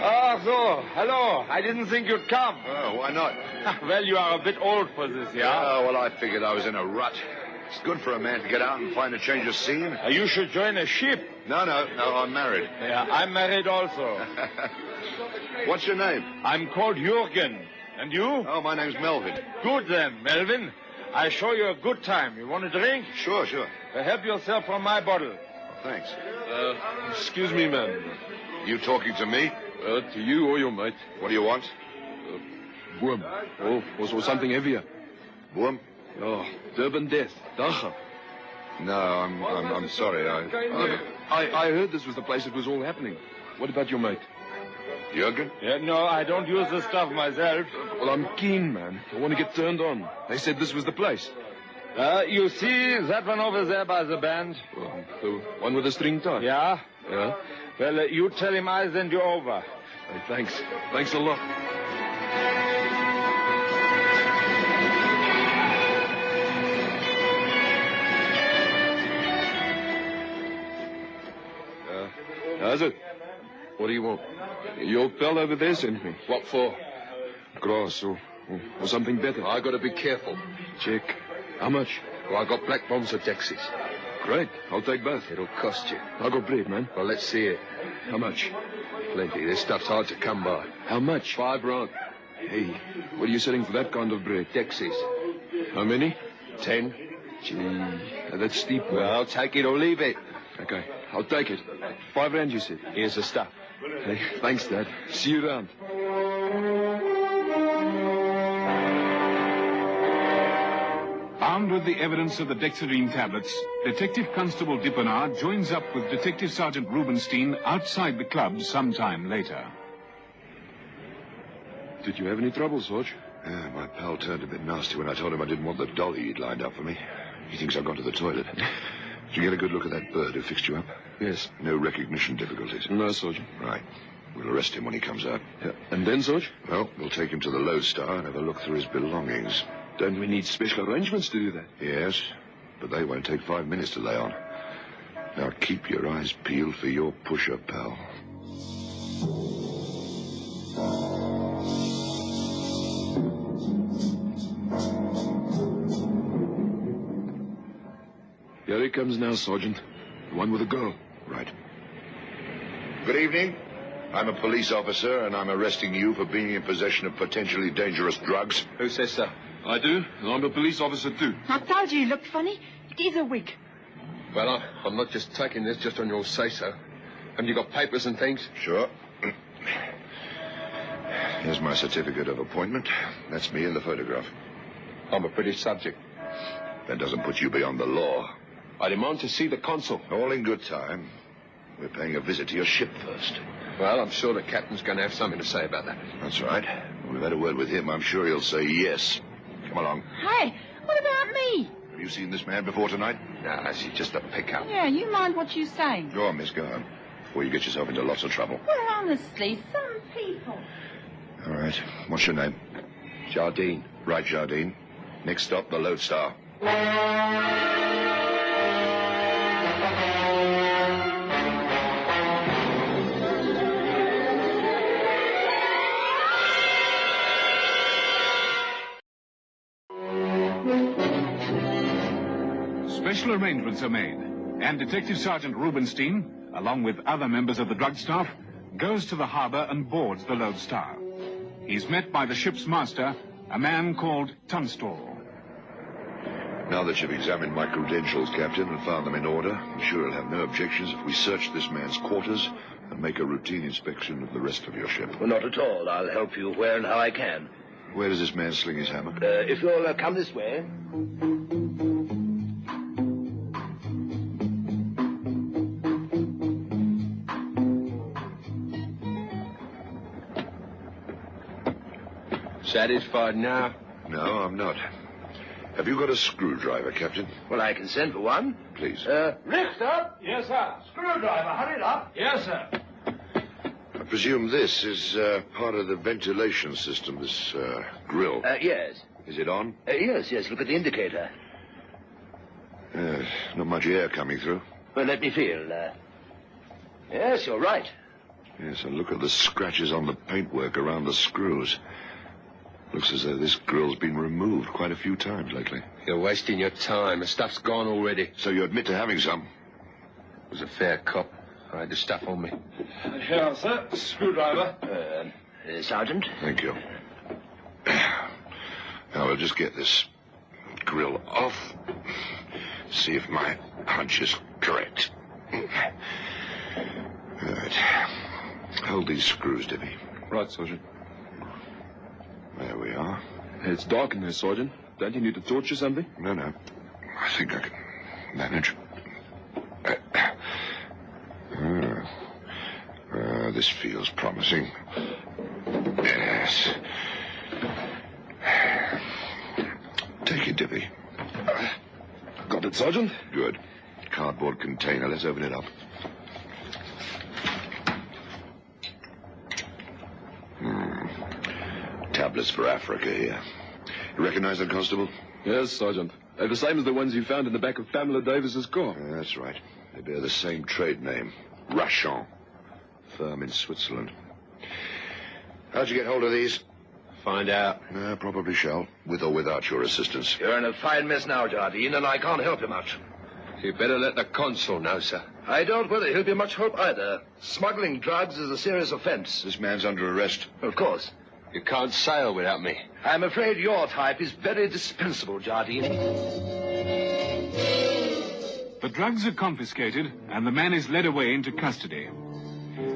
Oh, so, hello. I didn't think you'd come. Oh, why not? Well, you are a bit old for this, yeah? Oh, well, I figured I was in a rut. It's good for a man to get out and find a change of scene. You should join a ship. No, I'm married. Yeah, I'm married also. What's your name? I'm called Jürgen. And you? Oh, my name's Melvin. Good then, Melvin. I show you a good time. You want a drink? Sure. Help yourself from my bottle. Thanks. Excuse me, man. You talking to me? To you or your mate. What do you want? Worm. Or something heavier. Worm? Oh, Durban death. Dacha. No, I'm sorry. I heard this was the place it was all happening. What about your mate? Jürgen? Yeah, no, I don't use the stuff myself. Well, I'm keen, man. I want to get turned on. They said this was the place. You see that one over there by the band? The one with the string tie? Yeah? Yeah? Well, you tell him I send you over. Hey, thanks. Thanks a lot. How's it? What do you want? Your pal over there sent me. What for? Grass or something better. I got to be careful. Check. How much? Well, I got black bombs for taxis. Great. I'll take both. It'll cost you. I got bread, man. Well, let's see it. How much? Plenty. This stuff's hard to come by. How much? 5 rand. Hey, what are you selling for that kind of bread? Taxis. How many? 10. Gee, that's steep, man. Well, take it or leave it. Okay, I'll take it. £5 you said. Here's the stuff. Hey, thanks, Dad. See you around. Armed with the evidence of the Dexedrine tablets, Detective Constable Dippenard joins up with Detective Sergeant Rubenstein outside the club sometime later. Did you have any trouble, Sarge? Yeah, my pal turned a bit nasty when I told him I didn't want the dolly he'd lined up for me. He thinks I've gone to the toilet. Did you get a good look at that bird who fixed you up? Yes. No recognition difficulties? No, Sergeant. Right. We'll arrest him when he comes out. Yeah. And then, Sarge? Well, we'll take him to the Lodestar and have a look through his belongings. Don't we need special arrangements to do that? Yes, but they won't take 5 minutes to lay on. Now keep your eyes peeled for your pusher, pal. Here he comes now, Sergeant. The one with the girl. Right. Good evening. I'm a police officer, and I'm arresting you for being in possession of potentially dangerous drugs. Who says so? I do, and I'm a police officer too. I told you looked funny. It is a wig. Well, I'm not just taking this just on your say-so. Haven't you got papers and things? Sure. Here's my certificate of appointment. That's me in the photograph. I'm a British subject. That doesn't put you beyond the law. I demand to see the consul. All in good time. We're paying a visit to your ship first. Well, I'm sure the captain's going to have something to say about that. That's right. We've had a word with him. I'm sure he'll say yes. Come along. Hey, what about me? Have you seen this man before tonight? Nah, she's just a pickup. Yeah, you mind what you say? Go on, miss, go on. Before you get yourself into lots of trouble. Well, honestly, some people. All right. What's your name? Jardine. Right, Jardine. Next stop, the Lodestar. Special arrangements are made, and Detective Sergeant Rubenstein, along with other members of the drug staff, goes to the harbor and boards the Lodestar. He's met by the ship's master, a man called Tunstall. Now that you've examined my credentials, Captain, and found them in order, I'm sure you'll have no objections if we search this man's quarters and make a routine inspection of the rest of your ship. Well, not at all. I'll help you where and how I can. Where does this man sling his hammer? If you'll come this way. Satisfied now? No, I'm not. Have you got a screwdriver, Captain? Well, I can send for one. Please. Richter? Yes, sir. Screwdriver, hurry it up. Yes, sir. I presume this is part of the ventilation system, this grill. Yes. Is it on? Yes, look at the indicator. Not much air coming through. Well, let me feel. Yes, you're right. Yes, and look at the scratches on the paintwork around the screws. Looks as though this grill's been removed quite a few times lately. You're wasting your time. The stuff's gone already. So you admit to having some? It was a fair cop. I had the stuff on me. Here, sir. Screwdriver. Sergeant? Thank you. Now, we'll just get this grill off. See if my hunch is correct. Right. Hold these screws, Dippy. Right, Sergeant. There we are. It's dark in there, Sergeant. Don't you need a torch or something? No. I think I can manage. This feels promising. Yes. Take it, Dippy. Got it, Sergeant? Good. Cardboard container. Let's open it up. Tablets for Africa here. You recognize them, Constable? Yes, Sergeant. They're the same as the ones you found in the back of Pamela Davis's car. That's right. They bear the same trade name. Rachon. Firm in Switzerland. How'd you get hold of these? Find out. Probably shall. With or without your assistance. You're in a fine mess now, Jardine, and I can't help you much. You better let the consul know, sir. I doubt whether he'll be much help either. Smuggling drugs is a serious offense. This man's under arrest. Of course. You can't sail without me. I'm afraid your type is very dispensable, Jardine. The The drugs are confiscated, and the man is led away into custody.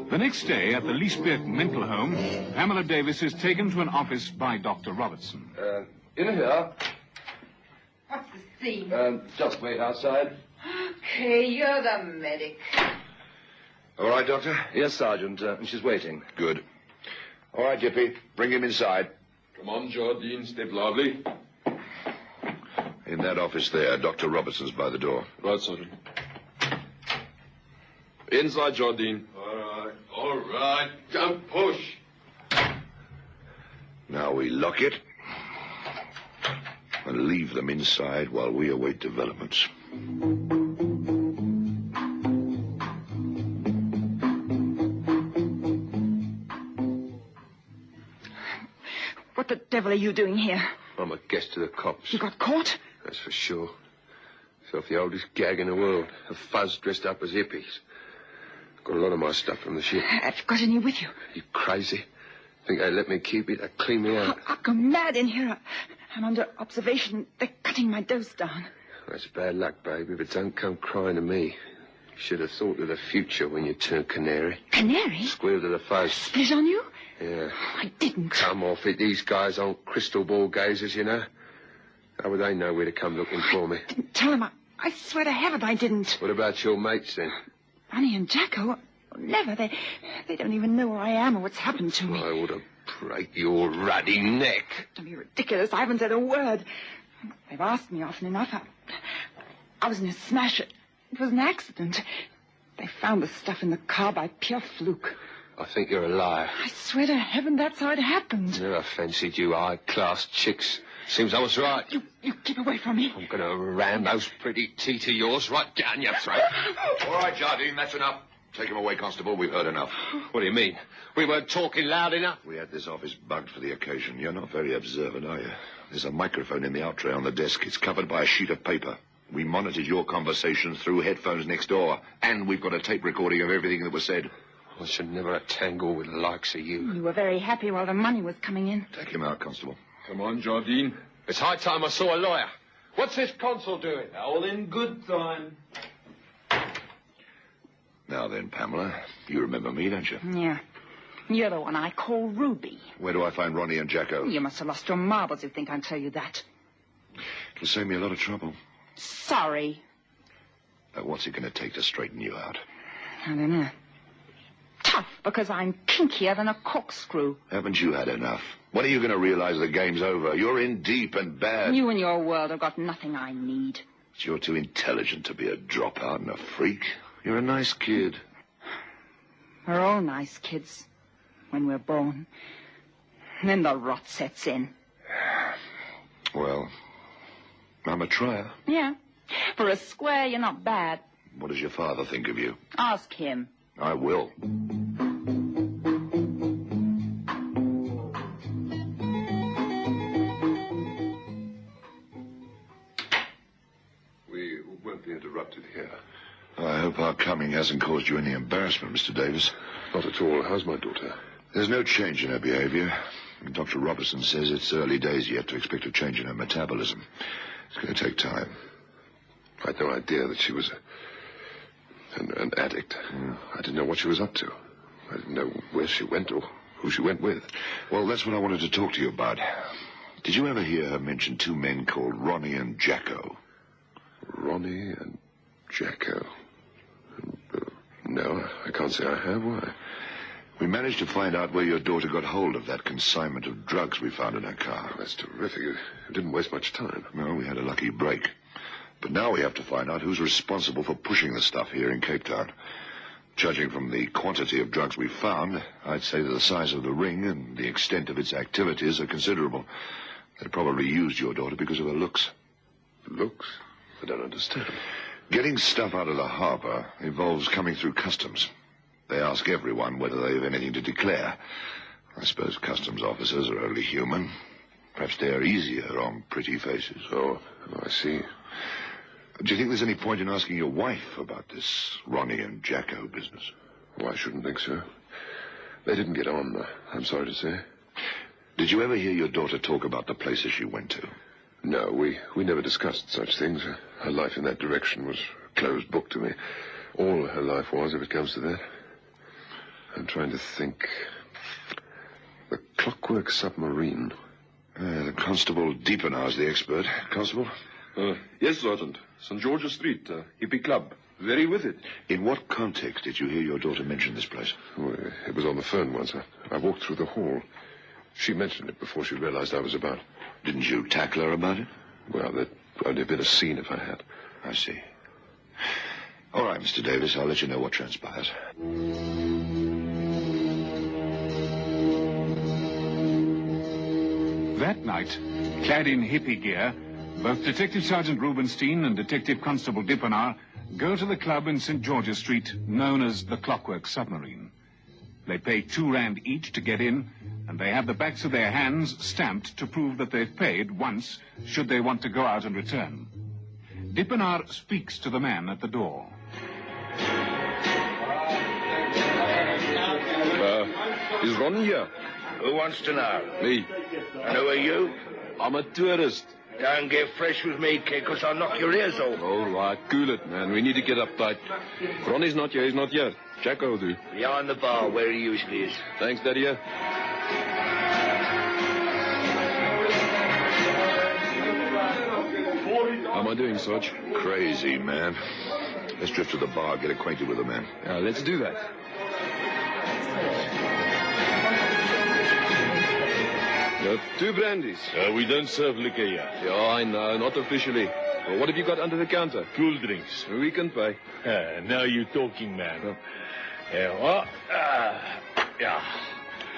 The next day, at the Liesberg mental home, Pamela Davis is taken to an office by Dr. Robertson. In here. What's the scene? Just wait outside. Okay, you're the medic. All right, Doctor? Yes, Sergeant, and she's waiting. Good. All right, Jippy, bring him inside. Come on, Jardine, step lively. In that office there, Dr. Robertson's by the door. Right, Sergeant. Inside, Jardine. All right, don't push. Now we lock it and leave them inside while we await developments. What the devil are you doing here? I'm a guest to the cops. You got caught? That's for sure. Felt the oldest gag in the world. A fuzz dressed up as hippies. Got a lot of my stuff from the ship. Have you got any with you? You crazy? Think they let me keep it? They clean me out. I'll go mad in here. I'm under observation. They're cutting my dose down. That's bad luck, baby, but don't come crying to me. You should have thought of the future when you turned canary. Canary? Squealed to the face. Split on you? Yeah. I didn't. Come off it. These guys aren't crystal ball gazers, you know. How would they know where to come looking for me? Didn't tell them. I swear to heaven I didn't. What about your mates, then? Ronnie and Jacko? Never. They don't even know where I am or what's happened to me. I ought to break your ruddy neck. Don't be ridiculous. I haven't said a word. They've asked me often enough. I was in a smash. It was an accident. They found the stuff in the car by pure fluke. I think you're a liar. I swear to heaven that's how it happened. Never fancied you high-class chicks. Seems I was right. You keep away from me. I'm going to ram those pretty teeth of yours right down your throat. All right, Jardine, that's enough. Take him away, Constable. We've heard enough. What do you mean? We weren't talking loud enough? We had this office bugged for the occasion. You're not very observant, are you? There's a microphone in the out tray on the desk. It's covered by a sheet of paper. We monitored your conversations through headphones next door. And we've got a tape recording of everything that was said. I should never have tangled with the likes of you. You were very happy while the money was coming in. Take him out, Constable. Come on, Jardine. It's high time I saw a lawyer. What's this consul doing? All in good time. Now then, Pamela, you remember me, don't you? Yeah. You're the one I call Ruby. Where do I find Ronnie and Jacko? You must have lost your marbles, you think I'd tell you that. It'll save me a lot of trouble. Sorry. What's it going to take to straighten you out? I don't know. Tough, because I'm kinkier than a corkscrew. Haven't you had enough? When are you going to realize the game's over? You're in deep and bad. You and your world have got nothing I need. But you're too intelligent to be a dropout and a freak. You're a nice kid. We're all nice kids when we're born. And then the rot sets in. Well, I'm a trier. Yeah. For a square, you're not bad. What does your father think of you? Ask him. I will. We won't be interrupted here. I hope our coming hasn't caused you any embarrassment, Mr. Davis. Not at all. How's my daughter? There's no change in her behavior. Dr. Robertson says it's early days yet to expect a change in her metabolism. It's going to take time. I had no idea that she was an addict. I didn't know what she was up to. I didn't know where she went or who she went with. Well, that's what I wanted to talk to you about. Did you ever hear her mention two men called Ronnie and Jacko? Ronnie and Jacko? No, I can't say I have. Why? We managed to find out where your daughter got hold of that consignment of drugs we found in her car. Oh, that's terrific. It didn't waste much time. No, we had a lucky break. But now we have to find out who's responsible for pushing the stuff here in Cape Town. Judging from the quantity of drugs we found, I'd say that the size of the ring and the extent of its activities are considerable. They probably used your daughter because of her looks. Looks? I don't understand. Getting stuff out of the harbor involves coming through customs. They ask everyone whether they have anything to declare. I suppose customs officers are only human. Perhaps they're easier on pretty faces. Oh, I see. Do you think there's any point in asking your wife about this Ronnie and Jacko business? Oh, I shouldn't think so. They didn't get on, I'm sorry to say. Did you ever hear your daughter talk about the places she went to? No, we never discussed such things. Her life in that direction was closed book to me. All her life was, if it comes to that. I'm trying to think. The Clockwork Submarine. The Constable Deepenau's the expert. Constable? Yes, Sergeant. St. George's Street, hippie club. Very with it. In what context did you hear your daughter mention this place? Oh, it was on the phone once. I walked through the hall. She mentioned it before she realized I was about. Didn't you tackle her about it? Well, there'd only been a scene if I had. I see. All right, Mr. Davis, I'll let you know what transpires. That night, clad in hippie gear, both Detective Sergeant Rubenstein and Detective Constable Dippenaar go to the club in St. George's Street, known as the Clockwork Submarine. They pay £2 each to get in, and they have the backs of their hands stamped to prove that they've paid once, should they want to go out and return. Dippenaar speaks to the man at the door. Is Ron here? Who wants to know? Me. And who are you? I'm a tourist. Don't get fresh with me, kid, because I'll knock your ears off. All right, cool it, man. We need to get uptight. Ronnie's not here. He's not here. Jacko will do. Behind the bar, where he usually is. Thanks, Daddy. How am I doing, Sarge? Crazy, man. Let's drift to the bar, get acquainted with the man. Let's do that. Two brandies. We don't serve liquor here. Yeah, I know. Not officially. Well, what have you got under the counter? Cool drinks. We can pay. Now you're talking, man. Yeah.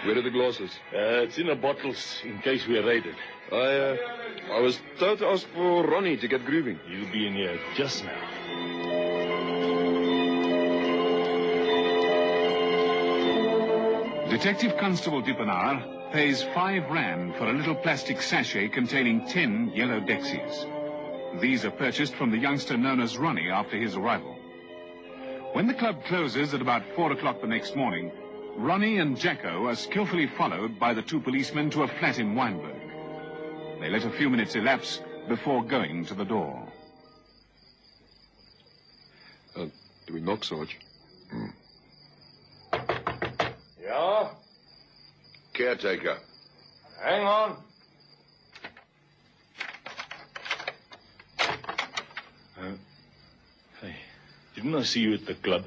Where are the glasses? It's in the bottles in case we are raided. I was told to ask for Ronnie to get grooving. He'll be in here just now. Detective Constable Dippenaar pays £5 for a little plastic sachet containing 10 yellow Dexies. These are purchased from the youngster known as Ronnie after his arrival. When the club closes at about 4 o'clock the next morning, Ronnie and Jacko are skillfully followed by the two policemen to a flat in Weinberg. They let a few minutes elapse before going to the door. Do we knock, Sarge? Yeah? Caretaker. Hang on. Hey, didn't I see you at the club?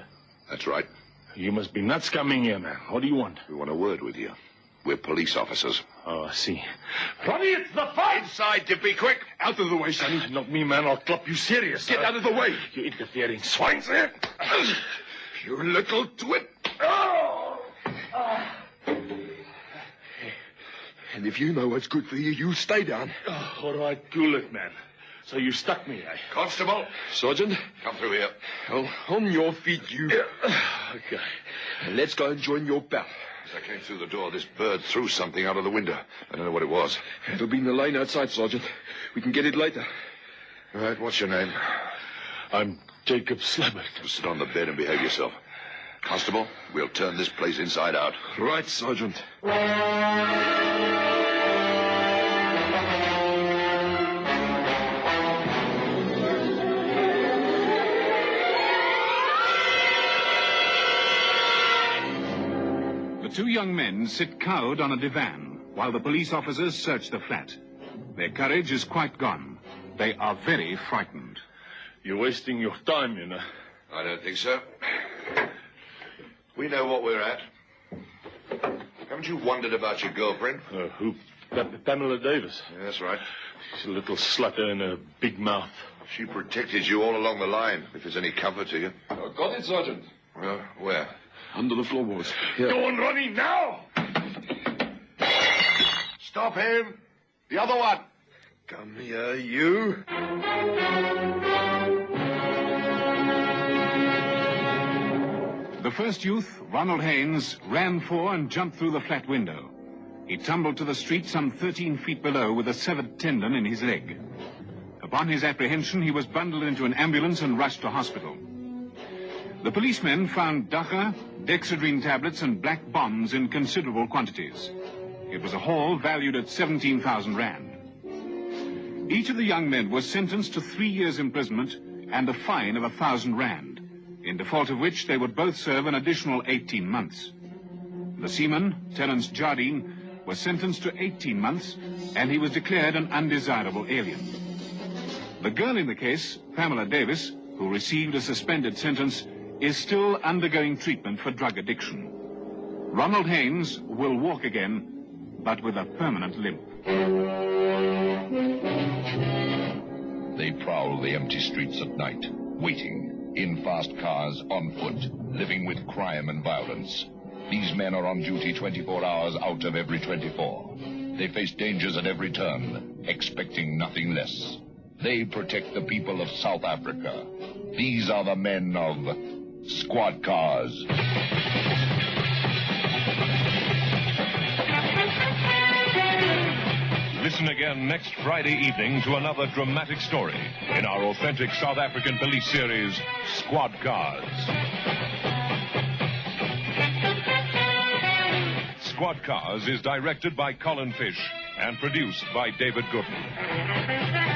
That's right. You must be nuts coming here, man. What do you want? We want a word with you. We're police officers. Oh, I see. Ronnie, it's the fight! Inside, Dippy, quick! Out of the way, Sonny. Not me, man. I'll club you serious. Get out of the way! You interfering swines there. You little twit! And if you know what's good for you, you stay down. Oh, all right, cool it, man. So you stuck me, eh? Constable! Sergeant? Come through here. Oh, on your feet, you. Okay. And let's go and join your pal. As I came through the door, this bird threw something out of the window. I don't know what it was. It'll be in the lane outside, Sergeant. We can get it later. All right, what's your name? I'm Jacob Slabbert. Sit on the bed and behave yourself. Constable, we'll turn this place inside out. Right, Sergeant. The two young men sit cowed on a divan while the police officers search the flat. Their courage is quite gone. They are very frightened. You're wasting your time, you know. I don't think so. We know what we're at. Haven't you wondered about your girlfriend? Who? Pamela Davis. Yeah, that's right. She's a little slutter and a big mouth. She protected you all along the line, if there's any comfort to you. Got it, Sergeant. Well, where? Under the floorboards. Here. Go on, Ronnie, now! Stop him! The other one! Come here, you. The first youth, Ronald Haynes, ran for and jumped through the flat window. He tumbled to the street some 13 feet below with a severed tendon in his leg. Upon his apprehension, he was bundled into an ambulance and rushed to hospital. The policemen found dacha, dexedrine tablets, and black bombs in considerable quantities. It was a haul valued at 17,000 rand. Each of the young men was sentenced to 3 years' imprisonment and a fine of 1,000 rand, in default of which they would both serve an additional 18 months. The seaman, Terence Jardine, was sentenced to 18 months, and he was declared an undesirable alien. The girl in the case, Pamela Davis, who received a suspended sentence, is still undergoing treatment for drug addiction. Ronald Haynes will walk again, but with a permanent limp. They prowl the empty streets at night, waiting, in fast cars, on foot, living with crime and violence. These men are on duty 24 hours out of every 24. They face dangers at every turn, expecting nothing less. They protect the people of South Africa. These are the men of Squad Cars. Listen again next Friday evening to another dramatic story in our authentic South African police series, Squad Cars. Squad Cars is directed by Colin Fish and produced by David Gooden.